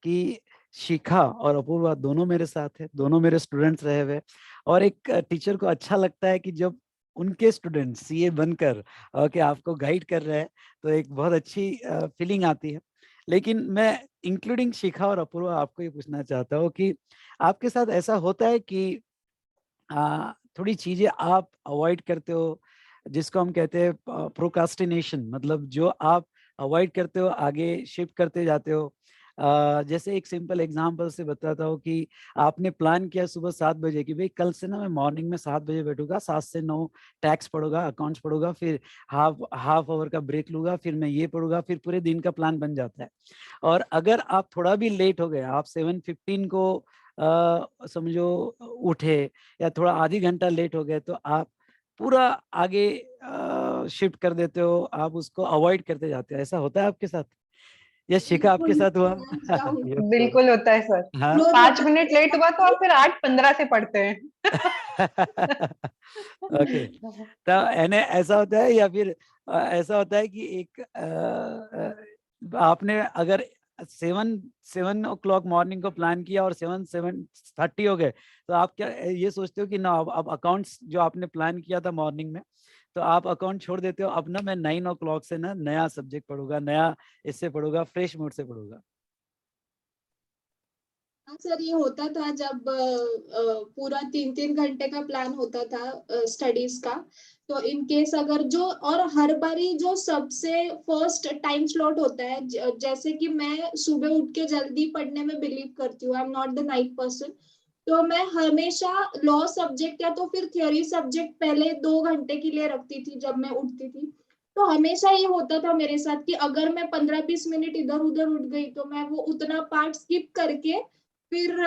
कि शिखा और अपूर्वा दोनों मेरे साथ है, दोनों मेरे स्टूडेंट्स रहे हुए, और एक टीचर को अच्छा लगता है कि जब उनके स्टूडेंट सीए बनकर कि आपको गाइड कर रहे हैं, तो एक बहुत अच्छी फीलिंग आती है। लेकिन मैं इंक्लूडिंग शिखा और अपूर्वा आपको ये पूछना चाहता हूँ कि आपके साथ ऐसा होता है कि थोड़ी चीजें आप अवॉइड करते हो, जिसको हम कहते हैं प्रोकास्टिनेशन, मतलब जो आप अवॉइड करते हो आगे शिफ्ट करते जाते हो। जैसे एक सिंपल एग्जांपल से बताता हूँ कि आपने प्लान किया सुबह 7 बजे कि भाई कल से ना मैं मॉर्निंग में 7 बजे बैठूंगा, 7 से 9 टैक्स पढ़ूंगा, अकाउंट्स पढ़ूंगा, फिर हाफ आवर का ब्रेक लूंगा, फिर मैं ये पढ़ूंगा, फिर पूरे दिन का प्लान बन जाता है। और अगर आप थोड़ा भी लेट हो गए, आप 7:15 को समझो उठे, या थोड़ा आधी घंटा लेट हो गए, तो आप पूरा आगे शिफ्ट कर देते हो, आप उसको अवॉइड करते जाते हो। ऐसा होता है आपके साथ या शिखा आपके साथ हुआ? बिल्कुल होता है सर। हाँ 5 मिनट लेट हुआ तो आप फिर 8:15 से पढ़ते हैं। ओके, तो ऐसा होता है, या फिर ऐसा होता है कि एक आपने अगर 7 o'clock मॉर्निंग को प्लान किया और 7:30 हो गए, तो आप क्या ये सोचते हो कि ना अब अकाउंट्स जो आपने प्लान किया था मॉर्निंग में, तो आप अकाउंट छोड़ देते हो, अब ना मैं 9 o'clock से ना नया सब्जेक्ट पढ़ूंगा, नया इससे पढ़ूंगा, फ्रेश मूड से पढ़ूंगा? हाँ सर, ये होता था जब पूरा 3-3 घंटे का प्लान होता था स्टडीज का। तो इन केस अगर जो, और हर बारी जो सबसे फर्स्ट टाइम स्लॉट होता है, जैसे कि मैं सुबह उठ के जल्दी पढ़ने में बिलीव करती हूँ, I am not the night person. तो मैं हमेशा लॉ सब्जेक्ट या तो फिर थ्योरी सब्जेक्ट पहले 2 घंटे के लिए रखती थी जब मैं उठती थी। तो हमेशा ये होता था मेरे साथ कि अगर मैं 15-20 मिनट इधर उधर उठ गई तो मैं वो उतना पार्ट स्किप करके फिर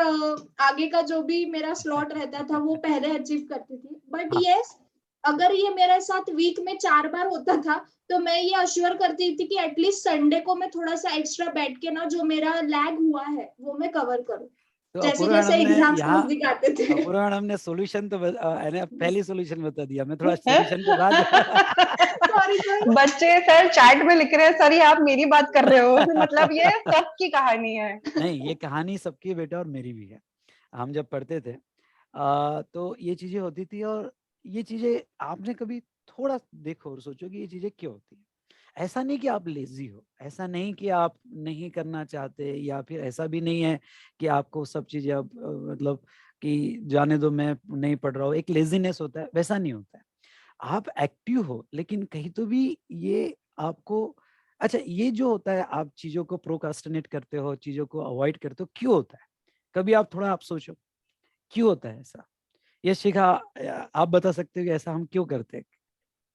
आगे का जो भी मेरा स्लॉट रहता था वो पहले अचीव करती थी। बट यस, अगर ये मेरे साथ वीक में 4 बार होता था, तो मैं ये अश्योर करती थी कि एटलीस्ट संडे को मैं थोड़ा सा एक्स्ट्रा बैठ के ना जो मेरा लैग हुआ है वो मैं कवर करूं, तो जैसे अपूर्वा जैसे मैडम ने एग्जाम्स यहाँ नजदीक आते थे। अपूर्वा मैडम ने सोल्यूशन तो पहली सोल्यूशन बता दिया, मैं थोड़ा सोल्यूशन के बाद बच्चे सर चैट में लिख रहे हैं, सर ये आप मेरी बात कर रहे हो, मतलब ये सबकी कहानी है। नहीं, ये कहानी सबकी बेटा और मेरी भी है। हम जब पढ़ते थे तो ये चीजें होती थी, और ये चीजें आपने कभी थोड़ा देखो और सोचो कि ये चीजें क्यों होती है। ऐसा नहीं कि आप लेजी हो, ऐसा नहीं कि आप नहीं करना चाहते, या फिर ऐसा भी नहीं है कि आपको सब चीजें अब मतलब कि जाने दो मैं नहीं पढ़ रहा हूँ, एक लेजीनेस होता है, वैसा नहीं होता है। आप एक्टिव हो, लेकिन कहीं तो भी ये आपको, अच्छा ये जो होता है आप चीजों को प्रोकास्टिनेट करते हो, चीजों को अवॉइड करते हो, क्यों होता है? कभी आप थोड़ा आप सोचो क्यों होता है ऐसा। ये शिखा आप बता सकते हो कि ऐसा हम क्यों करते हैं?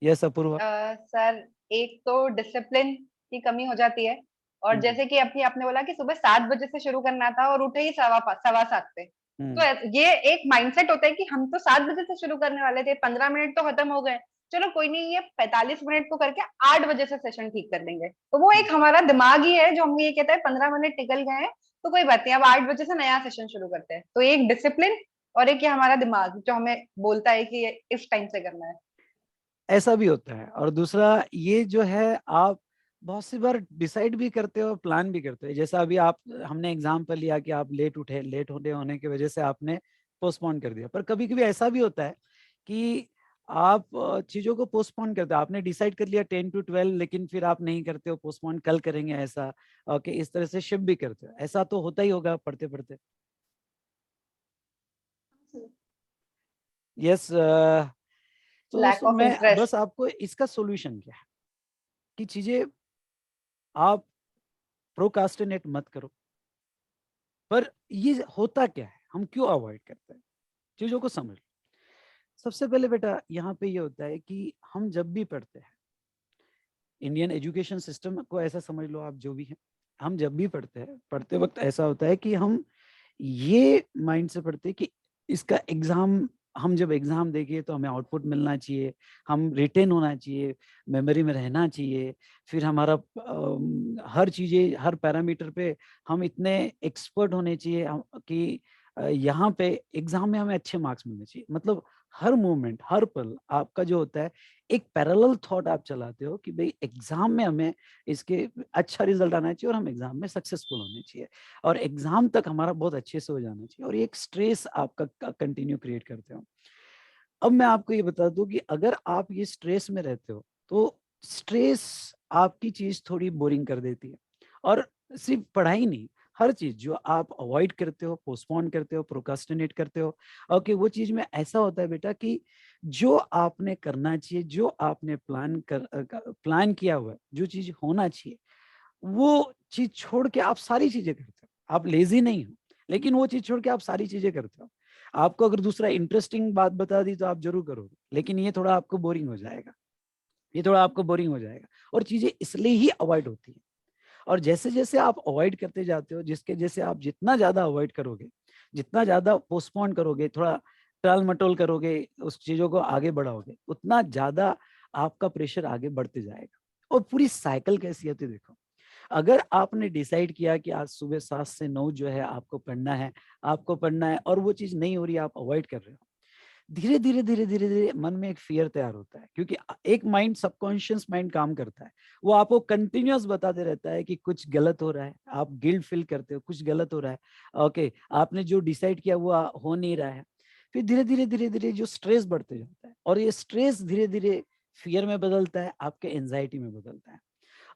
यस अपूर्वा। सर एक तो डिसिप्लिन की कमी हो जाती है, और जैसे कि अपनी आपने बोला कि सुबह 7 बजे से शुरू करना था और उठे ही 7:15 पे, तो ये एक माइंडसेट होता है कि हम तो 7 बजे से शुरू करने वाले थे, 15 मिनट तो खत्म हो गए, चलो कोई नहीं, ये 45 मिनट को करके 8 बजे से सेशन ठीक कर देंगे। तो वो एक हमारा दिमाग ही है जो हमें ये कहता है 15 मिनट निकल गए हैं तो कोई बात नहीं, अब 8 बजे से नया सेशन शुरू करते हैं। तो एक डिसिप्लिन और एक ये हमारा दिमाग जो हमें बोलता है कि ये इस टाइम से करना है। ऐसा भी होता है, और दूसरा ये जो है आप बहुत सी बार डिसाइड भी करते हो, प्लान भी करते हो। जैसा अभी आप हमने एग्जाम्पल लिया कि आप लेट उठे, लेट होने की वजह से आपने पोस्टपोन कर दिया। पर कभी कभी ऐसा भी होता है कि आप चीजों को पोस्टपोन करते हो, आपने डिसाइड कर लिया 10 to 12, लेकिन फिर आप नहीं करते हो, पोस्टपोन कल करेंगे, ऐसा ओके, इस तरह से शिफ्ट भी करते हो। ऐसा तो होता ही होगा पढ़ते पढ़ते। यस। तो लैक दोस्तों ऑफ मैं इंटरेस्ट। बस आपको इसका सोल्यूशन क्या है कि चीजें आप प्रोकास्टिनेट मत करो, पर ये होता क्या है, हम क्यों अवॉइड करते हैं, चीजों को समझ लो। सबसे पहले बेटा यहाँ पे ये होता है कि हम जब भी पढ़ते हैं, इंडियन एजुकेशन सिस्टम को ऐसा समझ लो आप जो भी है, हम जब भी पढ़ते हैं, पढ़ते वक्त ऐसा होता है कि हम ये माइंड से पढ़ते हैं कि इसका एग्जाम, हम जब एग्जाम देंगे तो हमें आउटपुट मिलना चाहिए, हम रिटेन होना चाहिए, मेमोरी में रहना चाहिए, फिर हमारा हर चीजें, हर पैरामीटर पे हम इतने एक्सपर्ट होने चाहिए कि यहाँ पे एग्जाम में हमें अच्छे मार्क्स मिलने चाहिए। मतलब हर मोमेंट, हर पल आपका जो होता है, एक पैरेलल थॉट आप चलाते हो कि भाई एग्जाम में हमें इसके अच्छा रिजल्ट आना चाहिए और हम एग्जाम में सक्सेसफुल होने चाहिए और एग्जाम तक हमारा बहुत अच्छे से हो जाना चाहिए, और ये एक स्ट्रेस आपका कंटिन्यू क्रिएट करते हो। अब मैं आपको ये बता दूं कि अगर आप ये स्ट्रेस में रहते हो तो स्ट्रेस आपकी चीज थोड़ी बोरिंग कर देती है। और सिर्फ पढ़ाई नहीं, हर चीज जो आप अवॉइड करते हो, पोस्टपोन करते हो, प्रोक्रास्टिनेट करते हो, ओके, वो चीज में ऐसा होता है बेटा कि जो आपने करना चाहिए, जो आपने प्लान किया हुआ है, जो चीज होना चाहिए, वो चीज छोड़ के आप सारी चीजें करते हो। आप लेजी नहीं हो, लेकिन वो चीज छोड़ के आप सारी चीजें करते हो। आपको अगर दूसरा इंटरेस्टिंग बात बता दी तो आप जरूर करोगे, लेकिन ये थोड़ा आपको बोरिंग हो जाएगा, ये थोड़ा आपको बोरिंग हो जाएगा, और चीजें इसलिए ही अवॉइड होती है। और जैसे जैसे आप अवॉइड करते जाते हो, जिसके जैसे आप जितना ज्यादा अवॉइड करोगे, जितना ज्यादा पोस्टपोन करोगे, थोड़ा टाल मटोल करोगे, उस चीजों को आगे बढ़ाओगे, उतना ज्यादा आपका प्रेशर आगे बढ़ते जाएगा। और पूरी साइकिल कैसी होती है देखो, अगर आपने डिसाइड किया कि आज सुबह 7 से 9 जो है आपको पढ़ना है, आपको पढ़ना है, और वो चीज नहीं हो रही, आप अवॉइड कर रहे हो, धीरे धीरे धीरे धीरे धीरे मन में एक फियर तैयार होता है, क्योंकि एक माइंड, सबकॉन्शियस माइंड काम करता है, वो आपको कंटिन्यूअस बताते रहता है कि कुछ गलत हो रहा है, आप गिल्ट फील करते हो, कुछ गलत हो रहा है, ओके, आपने जो डिसाइड किया वो हो नहीं रहा है। फिर धीरे धीरे धीरे धीरे जो स्ट्रेस बढ़ते जाता है, और ये स्ट्रेस धीरे धीरे फियर में बदलता है, आपके एंजाइटी में बदलता है।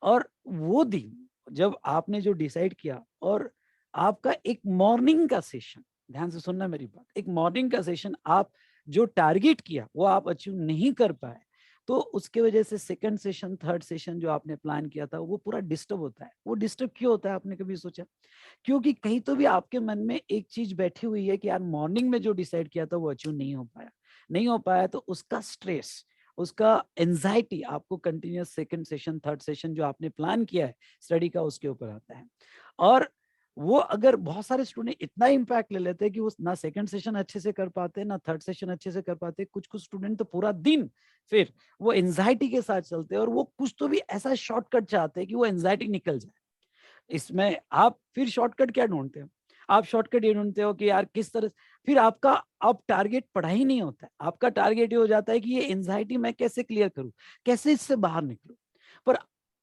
और वो दिन जब आपने जो डिसाइड किया और आपका एक मॉर्निंग का सेशन, ध्यान से सुनना मेरी बात, एक मॉर्निंग का सेशन, आप जो टारगेट किया वो आप अचीव नहीं कर पाए, तो उसके वजह से सेकंड सेशन, थर्ड सेशन जो आपने प्लान किया था वो पूरा डिस्टर्ब होता है। वो डिस्टर्ब क्यों होता है, आपने कभी सोचा? क्योंकि कहीं तो भी आपके मन में एक चीज बैठी हुई है कि यार मॉर्निंग में जो डिसाइड किया था वो अचीव नहीं हो पाया, नहीं हो पाया, तो उसका स्ट्रेस, उसका एंजाइटी आपको continuous second session, third session जो आपने प्लान किया है स्टडी का, उसके ऊपर आता है। और वो अगर बहुत सारे स्टूडेंट इतना इम्पैक्ट ले लेते हैं कि वो ना सेकंड सेशन अच्छे से कर पाते, ना थर्ड सेशन अच्छे से कर पाते, कुछ कुछ स्टूडेंट तो पूरा दिन फिर वो एंजाइटी के साथ चलते हैं, और वो कुछ तो भी ऐसा शॉर्टकट चाहते हैं कि वो एंजाइटी निकल जाए। इसमें आप फिर शॉर्टकट क्या ढूंढते हो? आप शॉर्टकट ये ढूंढते हो कि यार किस तरह, फिर आपका अब टारगेट पढ़ाई नहीं होता है, आपका टारगेट ये हो जाता है कि ये एंजाइटी मैं कैसे क्लियर करूं, कैसे इससे बाहर निकलूं। पर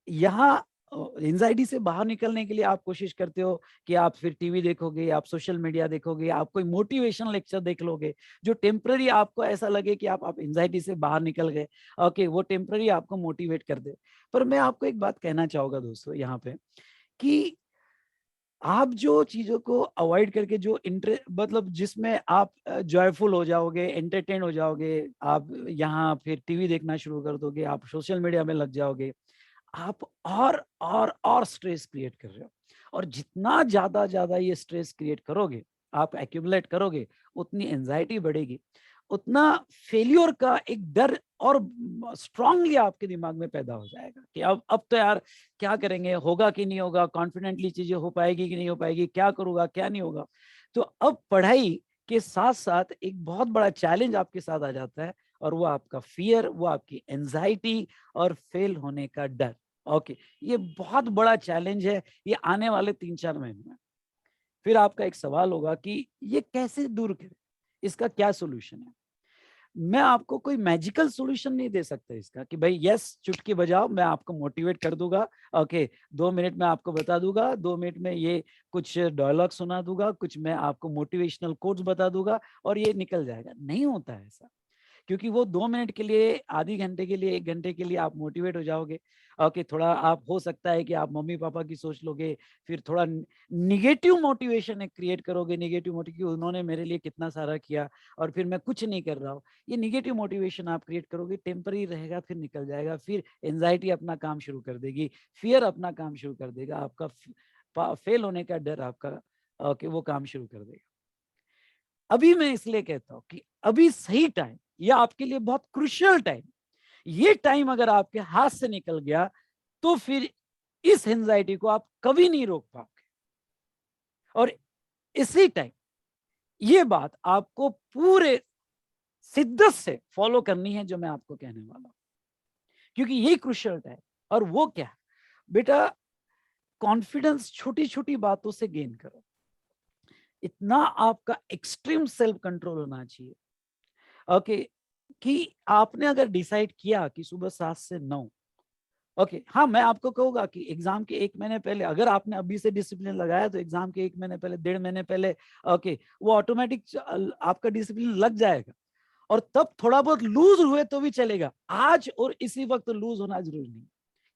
यहाँ एंजाइटी से बाहर निकलने के लिए आप कोशिश करते हो कि आप फिर टीवी देखोगे, आप सोशल मीडिया देखोगे, आप कोई मोटिवेशनल लेक्चर देख लोगे, जो टेम्पररी आपको ऐसा लगे कि आप एंजाइटी से बाहर निकल गए, ओके, वो टेम्पररी आपको मोटिवेट कर दे। पर मैं आपको एक बात कहना चाहूंगा दोस्तों यहाँ पे, कि आप जो चीजों को अवॉइड करके जो मतलब जिसमें आप जॉयफुल हो जाओगे, एंटरटेन हो जाओगे, आप यहाँ फिर टीवी देखना शुरू कर दोगे, आप सोशल मीडिया में लग जाओगे, आप और स्ट्रेस क्रिएट कर रहे हो। और जितना ज्यादा ये स्ट्रेस क्रिएट करोगे, आप एक्यूमुलेट करोगे, उतनी एंजाइटी बढ़ेगी, उतना फेल्योर का एक डर और स्ट्रांगली आपके दिमाग में पैदा हो जाएगा कि अब तो यार क्या करेंगे, होगा कि नहीं होगा, कॉन्फिडेंटली चीजें हो पाएगी कि नहीं हो पाएगी, क्या करूंगा क्या नहीं होगा। तो अब पढ़ाई के साथ साथ एक बहुत बड़ा चैलेंज आपके साथ आ जाता है, और वो आपका फियर, वो आपकी एंजाइटी और फेल होने का डर। ओके, ये बहुत बड़ा चैलेंज है ये आने वाले 3-4 महीने में। फिर आपका एक सवाल होगा कि ये कैसे दूर करें, इसका क्या सोल्यूशन है? मैं आपको कोई मैजिकल सॉल्यूशन नहीं दे सकता इसका कि भाई यस चुटकी बजाओ, मैं आपको मोटिवेट कर दूंगा, ओके 2 मिनट में आपको बता दूंगा, 2 मिनट में ये कुछ डायलॉग सुना दूंगा, कुछ मैं आपको मोटिवेशनल कोट्स बता दूंगा और ये निकल जाएगा। नहीं होता है ऐसा, क्योंकि वो 2 मिनट के लिए, आधी घंटे के लिए, 1 घंटे के लिए आप मोटिवेट हो जाओगे, ओके, थोड़ा आप हो सकता है कि आप मम्मी पापा की सोच लोगे, फिर थोड़ा निगेटिव मोटिवेशन क्रिएट करोगे, निगेटिव मोटिव कि उन्होंने मेरे लिए कितना सारा किया और फिर मैं कुछ नहीं कर रहा हूँ, ये निगेटिव मोटिवेशन आप क्रिएट करोगे, टेम्पररी रहेगा, फिर निकल जाएगा, फिर एंजाइटी अपना काम शुरू कर देगी, फियर अपना काम शुरू कर देगा, आपका फेल होने का डर आपका ओके वो काम शुरू कर देगा। अभी मैं इसलिए कहता हूं कि अभी सही टाइम, ये आपके लिए बहुत क्रूशियल टाइम, ये टाइम अगर आपके हाथ से निकल गया तो फिर इस एंजाइटी को आप कभी नहीं रोक पाओगे। और इसी टाइम ये बात आपको पूरे शिद्दत से फॉलो करनी है जो मैं आपको कहने वाला हूं, क्योंकि यही क्रूशियल टाइम। और वो क्या है बेटा, कॉन्फिडेंस छोटी छोटी बातों से गेन करो। इतना आपका एक्सट्रीम सेल्फ कंट्रोल होना चाहिए ओके कि आपने अगर डिसाइड किया कि सुबह 7 से 9 ओके हाँ, मैं आपको कहूंगा कि एग्जाम के 1 महीने पहले अगर आपने अभी से डिसिप्लिन लगाया तो एग्जाम के 1 महीने पहले, 1.5 महीने पहले ओके वो ऑटोमेटिक आपका डिसिप्लिन लग जाएगा। और तब थोड़ा बहुत लूज हुए तो भी चलेगा, आज और इसी वक्त लूज होना जरूरी नहीं।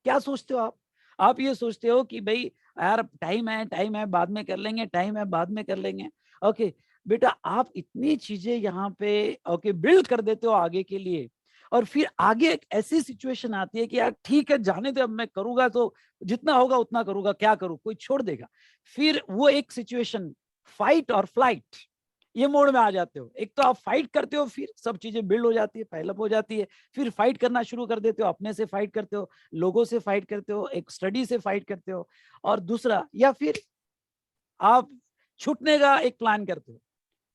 क्या सोचते हो आप ये सोचते हो कि भाई यार टाइम है बाद में कर लेंगे, टाइम है बाद में कर लेंगे। ओके बेटा, आप इतनी चीजें यहाँ पे ओके बिल्ड कर देते हो आगे के लिए, और फिर आगे एक ऐसी सिचुएशन आती है कि यार ठीक है जाने दे, अब मैं करूंगा तो जितना होगा उतना करूंगा, क्या करूं, कोई छोड़ देगा। फिर वो एक सिचुएशन फाइट और फ्लाइट, ये मोड में आ जाते हो। एक तो आप फाइट करते हो, फिर सब चीजें बिल्ड हो जाती है, पहलप हो जाती है, फिर फाइट करना शुरू कर देते हो, अपने से फाइट करते हो, लोगों से फाइट करते हो, एक स्टडी से फाइट करते हो। और दूसरा, या फिर आप छूटने का एक प्लान करते हो,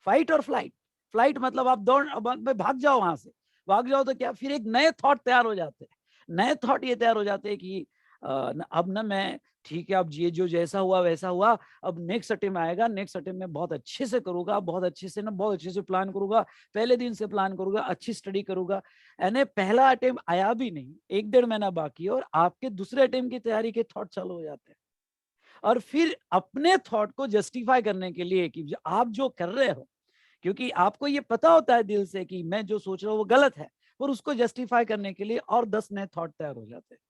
फाइट और फ्लाइट। फ्लाइट मतलब आप दौड़ भाग जाओ, वहां से भाग जाओ तो क्या, फिर एक नए थॉट तैयार हो जाते हैं। नए थॉट ये तैयार हो जाते हैं कि अब ना मैं ठीक है, अब ये जो जैसा हुआ वैसा हुआ, अब नेक्स्ट अटेम्प्ट आएगा, नेक्स्ट अटेम्प्ट में बहुत अच्छे से करूंगा, बहुत अच्छे से प्लान करूंगा, पहले दिन से प्लान करूंगा, अच्छी स्टडी करूंगा। यानी पहला अटेम्प्ट आया भी नहीं, 1-1.5 महीना बाकी है और आपके दूसरे अटेम्प्ट की तैयारी के थॉट चालू हो जाते हैं। और फिर अपने थॉट को जस्टिफाई करने के लिए कि आप जो कर रहे हो, क्योंकि आपको ये पता होता है दिल से कि मैं जो सोच रहा हूँ वो गलत है, पर उसको जस्टिफाई करने के लिए और 10 नए थॉट तैयार हो जाते हैं।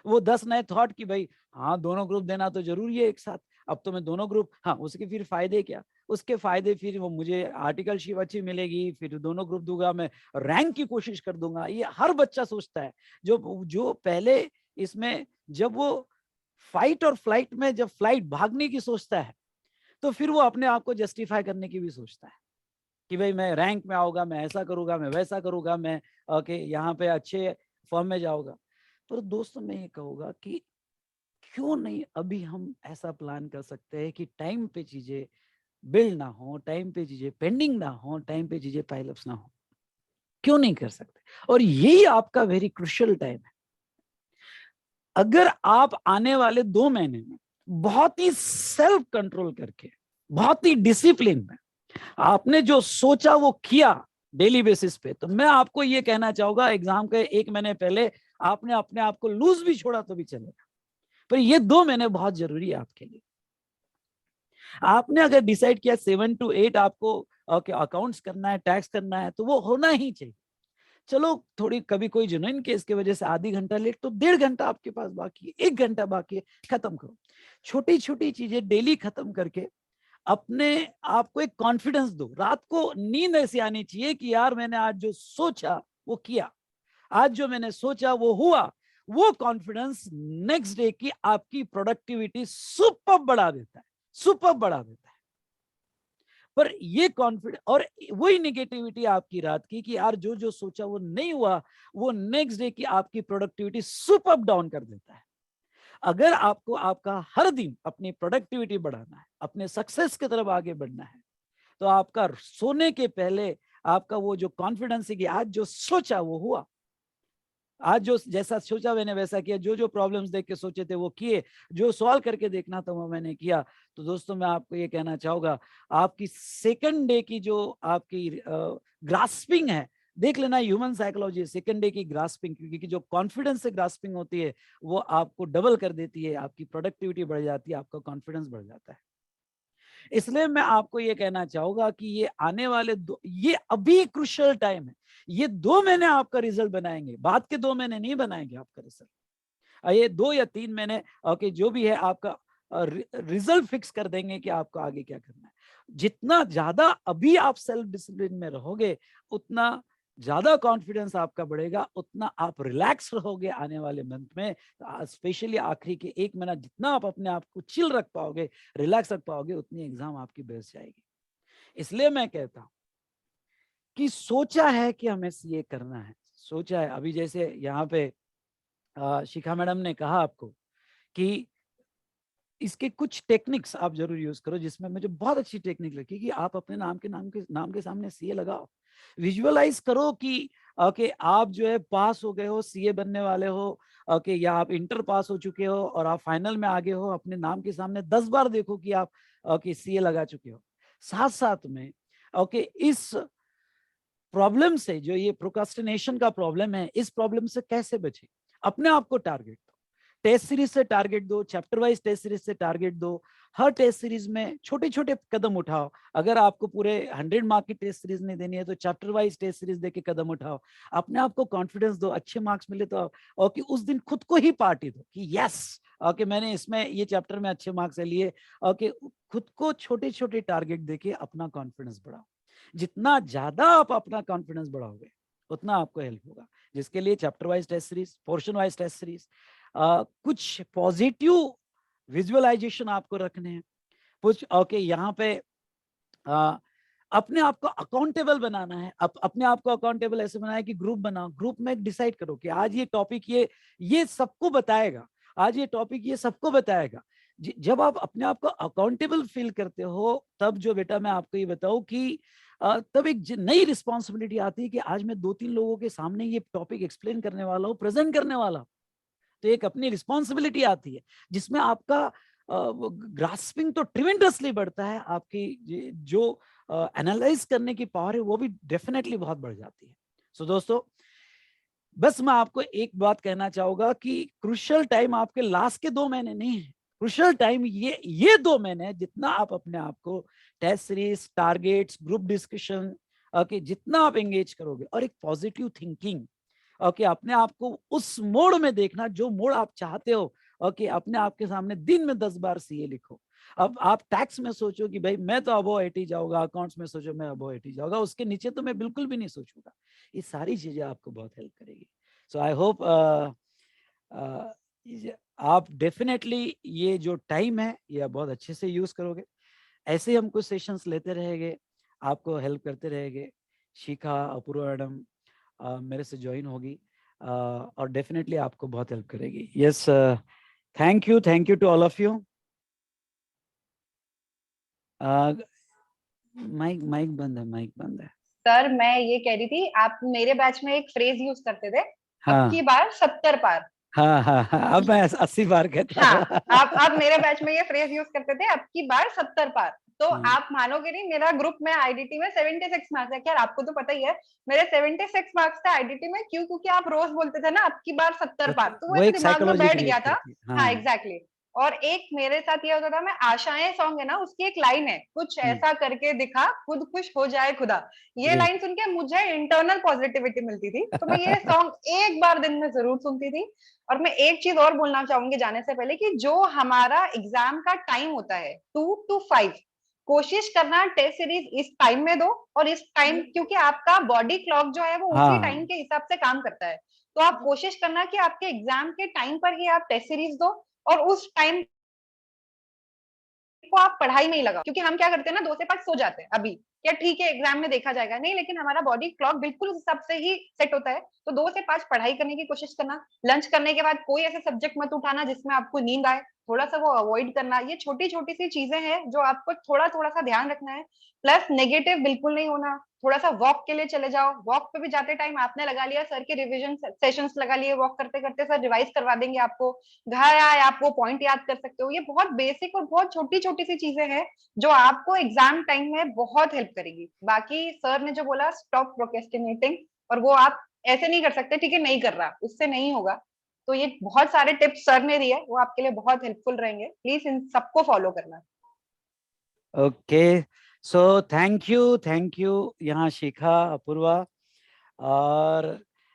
वो 10 नए थॉट कि भाई हाँ दोनों ग्रुप देना तो जरूरी है एक साथ, अब तो मैं दोनों ग्रुप, हाँ उसके फिर फायदे क्या, उसके फायदे फिर वो मुझे आर्टिकलशिप अच्छी मिलेगी, फिर दोनों ग्रुप दूंगा, मैं रैंक की कोशिश कर दूंगा। ये हर बच्चा सोचता है जो पहले इसमें जब वो फाइट और फ्लाइट में जब फ्लाइट भागने की सोचता है तो फिर वो अपने आप को जस्टिफाई करने की भी सोचता है कि भाई मैं रैंक में आऊंगा, मैं ऐसा करूंगा, मैं वैसा करूंगा, मैं ओके यहाँ पे अच्छे फॉर्म में जाऊंगा। पर दोस्तों मैं ये कहूंगा कि क्यों नहीं अभी हम ऐसा प्लान कर सकते हैं कि टाइम पे चीजें बिल्ड ना हो, टाइम पे चीजें पेंडिंग ना हो, टाइम पे चीजें पाइलअप्स ना हो, क्यों नहीं कर सकते? और यही आपका वेरी क्रूशियल टाइम है। अगर आप आने वाले 2 महीने में बहुत ही सेल्फ कंट्रोल करके, बहुत ही डिसिप्लिन में आपने जो सोचा वो किया डेली बेसिस पे, तो मैं आपको ये कहना चाहूंगा एग्जाम के 1 महीने पहले आपने अपने आप को लूज भी छोड़ा तो भी चलेगा, पर ये 2 महीने बहुत जरूरी है आपके लिए। आपने अगर डिसाइड किया 7 to 8 आपको अकाउंट्स करना है, टैक्स करना है, तो वो होना ही चाहिए। चलो थोड़ी कभी कोई जेन्युइन केस की वजह से आधी घंटा लेट, तो 1.5 घंटा आपके पास बाकी है, 1 घंटा बाकी है, खत्म करो। छोटी छोटी चीजें डेली खत्म करके अपने आप को एक कॉन्फिडेंस दो। रात को नींद ऐसी आनी चाहिए कि यार मैंने आज जो सोचा वो किया, आज जो मैंने सोचा वो हुआ। वो कॉन्फिडेंस नेक्स्ट डे की आपकी प्रोडक्टिविटी सुपर बढ़ा देता है, सुपर बढ़ा देता है। पर ये कॉन्फिडेंस और वही निगेटिविटी आपकी रात की कि यार जो जो सोचा वो नहीं हुआ, वो नेक्स्ट डे की आपकी प्रोडक्टिविटी सुपर डाउन कर देता है। अगर आपको आपका हर दिन अपनी प्रोडक्टिविटी बढ़ाना है, अपने सक्सेस की तरफ आगे बढ़ना है, तो आपका सोने के पहले आपका वो जो कॉन्फिडेंस है कि आज जो सोचा वो हुआ, आज जो जैसा सोचा मैंने वैसा किया, जो जो प्रॉब्लम्स देख के सोचे थे वो किए, जो सॉल्व करके देखना था वो मैंने किया। तो दोस्तों मैं आपको ये कहना चाहूंगा, आपकी सेकंड डे की जो आपकी ग्रास्पिंग है, देख लेना ह्यूमन साइकोलॉजी, सेकंड डे की ग्रास्पिंग, क्योंकि जो कॉन्फिडेंस से ग्रास्पिंग होती है वो आपको डबल कर देती है, आपकी प्रोडक्टिविटी बढ़ जाती है, आपका कॉन्फिडेंस बढ़ जाता है। इसलिए मैं आपको ये कहना चाहूंगा कि ये आने वाले ये अभी क्रूशियल टाइम है। ये 2 महीने आपका रिजल्ट बनाएंगे, बाद के 2 महीने नहीं बनाएंगे आपका रिजल्ट। ये 2 या 3 महीने ओके जो भी है आपका रिजल्ट फिक्स कर देंगे कि आपको आगे क्या करना है। जितना ज्यादा अभी आप सेल्फ डिसिप्लिन में रहोगे, उतना ज्यादा कॉन्फिडेंस आपका बढ़ेगा, उतना आप रिलैक्स रहोगे आने वाले मंथ में। स्पेशली आखिरी के 1 महीना जितना आप अपने आप को चिल रख पाओगे, रिलैक्स रख पाओगे, उतनी एग्जाम आपकी बेस्ट जाएगी। इसलिए मैं कहता हूं कि सोचा है कि हमें सीए करना है, सोचा है। अभी जैसे यहाँ पे शिखा मैडम ने कहा आपको कि इसके कुछ टेक्निक्स आप जरूर यूज करो, जिसमें मुझे बहुत अच्छी टेक्निक लगी कि आप अपने नाम के सामने सीए लगाओ। विजुअलाइज करो कि ओके आप जो है पास हो गए हो, सीए बनने वाले हो, ओके, या आप इंटर पास हो चुके हो और आप फाइनल में आगे हो। अपने नाम के सामने 10 बार देखो कि आप ओके सीए लगा चुके हो। साथ साथ में ओके इस प्रॉब्लम से, जो ये प्रोक्रास्टिनेशन का प्रॉब्लम है, इस प्रॉब्लम से कैसे बचे, अपने आप को टारगेट दो। टेस्ट सीरीज से टारगेट दो, चैप्टर वाइज टेस्ट सीरीज से टारगेट दो। हर टेस्ट सीरीज में छोटे छोटे कदम उठाओ। अगर आपको पूरे 100 मार्क की टेस्ट सीरीज नहीं देनी है तो चैप्टर वाइज टेस्ट सीरीज देके कदम उठाओ। अपने आप को कॉन्फिडेंस दो। अच्छे मार्क्स मिले तो और कि उस दिन खुद को ही पार्टी दो कि यस ओके मैंने इसमें ये चैप्टर में अच्छे मार्क्स लिए। ओके खुद को छोटे छोटे टारगेट देके अपना कॉन्फिडेंस बढ़ाओ। जितना ज्यादा आप अपना कॉन्फिडेंस बढ़ाओगे उतना आपको हेल्प होगा, जिसके लिए chapter wise test series, portion wise test series, कुछ पॉजिटिव विजुअलाइजेशन आपको रखने हैं। कुछ ओके यहाँ पे अपने आप को अकाउंटेबल बनाना है। अपने आप को अकाउंटेबल ऐसे बनाए कि ग्रुप बनाओ। ग्रुप में डिसाइड करो कि आज ये टॉपिक ये सबको बताएगा, आज ये टॉपिक ये सबको बताएगा। जब आप अपने आप को अकाउंटेबल फील करते हो तब जो बेटा मैं आपको ये बताऊं कि तब एक नई रिस्पॉन्सिबिलिटी आती है कि आज मैं 2-3 लोगों के सामने ये टॉपिक एक्सप्लेन करने वाला हूँ, प्रेजेंट करने वाला हूँ। तो एक अपनी रिस्पॉन्सिबिलिटी आती है जिसमें आपका ग्रास्पिंग तो ट्रिमेंडसली बढ़ता है। आपकी जो एनालाइज करने की पावर है वो भी डेफिनेटली बहुत बढ़ जाती है। सो दोस्तों बस मैं आपको एक बात कहना चाहूंगा कि क्रूशियल टाइम आपके लास्ट के 2 महीने नहीं है। क्रूशियल टाइम ये 2 महीने जितना आप अपने आप को test series, targets, group discussion okay जितना आप एंगेज करोगे और एक पॉजिटिव थिंकिंग ओके अपने आप को उस मोड में देखना जो मोड आप चाहते हो। ओके अपने आप के सामने दिन में 10 बार सीए लिखो। अब आप टैक्स में सोचो कि भाई मैं तो अबो 80 जाऊंगा, अकाउंट्स में सोचो मैं अबो 80 जाऊंगा, उसके नीचे तो मैं बिल्कुल भी नहीं सोचूंगा। ये सारी चीजें आपको बहुत हेल्प करेगी। सो आई होप आप डेफिनेटली ये जो टाइम है ये बहुत अच्छे से यूज करोगे। ऐसे ही हम कुछ सेशंस लेते रहेंगे, आपको हेल्प करते रहेंगे। शिखा, अपूर्वा मैडम मेरे से ज्वाइन होगी और डेफिनेटली आपको बहुत हेल्प करेगी। Yes thank you to all of you. Mic बंद है। सर मैं ये कह रही थी, आप मेरे बैच में एक फ्रेज यूज करते थे, हाँ। अब की बार 70 पार। हाँ, अब मैं 80 बार कहता हूँ। हाँ, आप मेरे बैच में ये फ्रेज यूज करते थे, अब की बार 70 पार। तो आप मानोगे नहीं, मेरा ग्रुप में आईडीटी में 76 मार्क्स है। क्या आपको तो पता ही है मेरे 76 मार्क्स थे आईडीटी में। क्यों? क्योंकि आप रोज बोलते थे ना अब की बार 70 पार, तो वो दिमाग में बैठ गया था। हाँ एग्जैक्टली। और एक मेरे साथ ये होता था, मैं आशाएं सॉन्ग है ना, उसकी एक लाइन है, कुछ ऐसा करके दिखा खुद खुश हो जाए खुदा। ये लाइन सुन के मुझे इंटरनल पॉजिटिविटी मिलती थी, तो मैं ये सॉन्ग एक बार दिन में जरूर सुनती थी। और मैं एक चीज और बोलना चाहूंगी जाने से पहले कि जो हमारा एग्जाम का टाइम होता है 2 to 5, कोशिश करना टेस्ट सीरीज इस टाइम में दो। और इस टाइम क्योंकि आपका बॉडी क्लॉक जो है वो उसी टाइम के हिसाब से काम करता है, तो आप कोशिश करना कि आपके एग्जाम के टाइम पर ही आप टेस्ट सीरीज दो और उस टाइम को आप पढ़ाई में ही लगा। क्योंकि हम क्या करते हैं ना, 2 से 5 सो जाते हैं अभी, क्या ठीक है एग्जाम में देखा जाएगा, नहीं, लेकिन हमारा बॉडी क्लॉक बिल्कुल उस हिसाब से ही सेट होता है। तो 2 से 5 पढ़ाई करने की कोशिश करना। लंच करने के बाद कोई ऐसे सब्जेक्ट मत उठाना जिसमें आपको नींद आए, थोड़ा सा वो अवॉइड करना। ये छोटी छोटी सी चीजें हैं जो आपको थोड़ा थोड़ा सा ध्यान रखना है। प्लस नेगेटिव बिल्कुल नहीं होना। थोड़ा सा वॉक के लिए चले जाओ। वॉक पे भी जाते टाइम आपने लगा लिया सर के रिवीजन सेशंस लगा लिए, वॉक करते करते सर रिवाइज करवा देंगे आपको, घर आए आप वो पॉइंट याद कर सकते हो। ये बहुत बेसिक और बहुत छोटी छोटी सी चीजें हैं जो आपको एग्जाम टाइम में बहुत हेल्प करेगी। बाकी सर ने जो बोला स्टॉप प्रोक्रेस्टिनेटिंग, और वो आप ऐसे नहीं कर सकते, ठीक है नहीं कर रहा, उससे नहीं होगा। तो ये बहुत सारे टिप्स सर ने दिए, वो आपके लिए बहुत हेल्पफुल रहेंगे। प्लीज इन सबको फॉलो करना। ओके सो थैंक यू यहाँ शिखा, अपूर्वा। और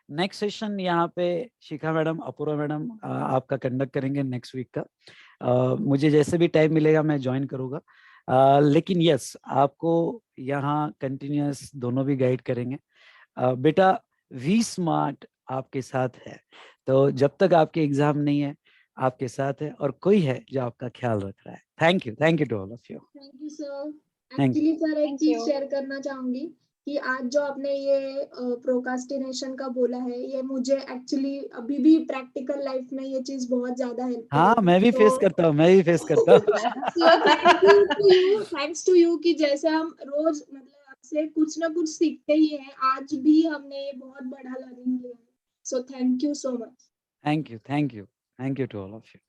नेक्स्ट सेशन यहाँ पे शिखा मैडम, अपूर्वा मैडम आपका कंडक्ट करेंगे नेक्स्ट वीक का। मुझे जैसे भी टाइम मिलेगा मैं ज्वाइन करूँगा। लेकिन यस आपको यहाँ कंटिन्यूस दोनों भी गाइड करेंगे। बेटा वी स्मार्ट आपके साथ है, तो जब तक आपके एग्जाम नहीं है आपके साथ है, और कोई है जो आपका ख्याल रख रहा है। Thank you to all of you. Thank you sir. Thank actually sir एक Thank चीज you. शेयर करना चाहूंगी कि आज जो आपने ये प्रोकास्टिनेशन का बोला है, ये मुझे एक्चुअली अभी भी प्रैक्टिकल लाइफ में ये चीज बहुत ज्यादा हेल्प हाँ, मैं भी फेस करता हूँ, मैं भी फेस करता हूँ। सो थैंक्स टू यू कि जैसे हम रोज मतलब आपसे कुछ ना कुछ सीखते ही हैं, आज भी हमने ये बहुत बड़ा लर्निंग लिया है। So thank you so much. Thank you to all of you.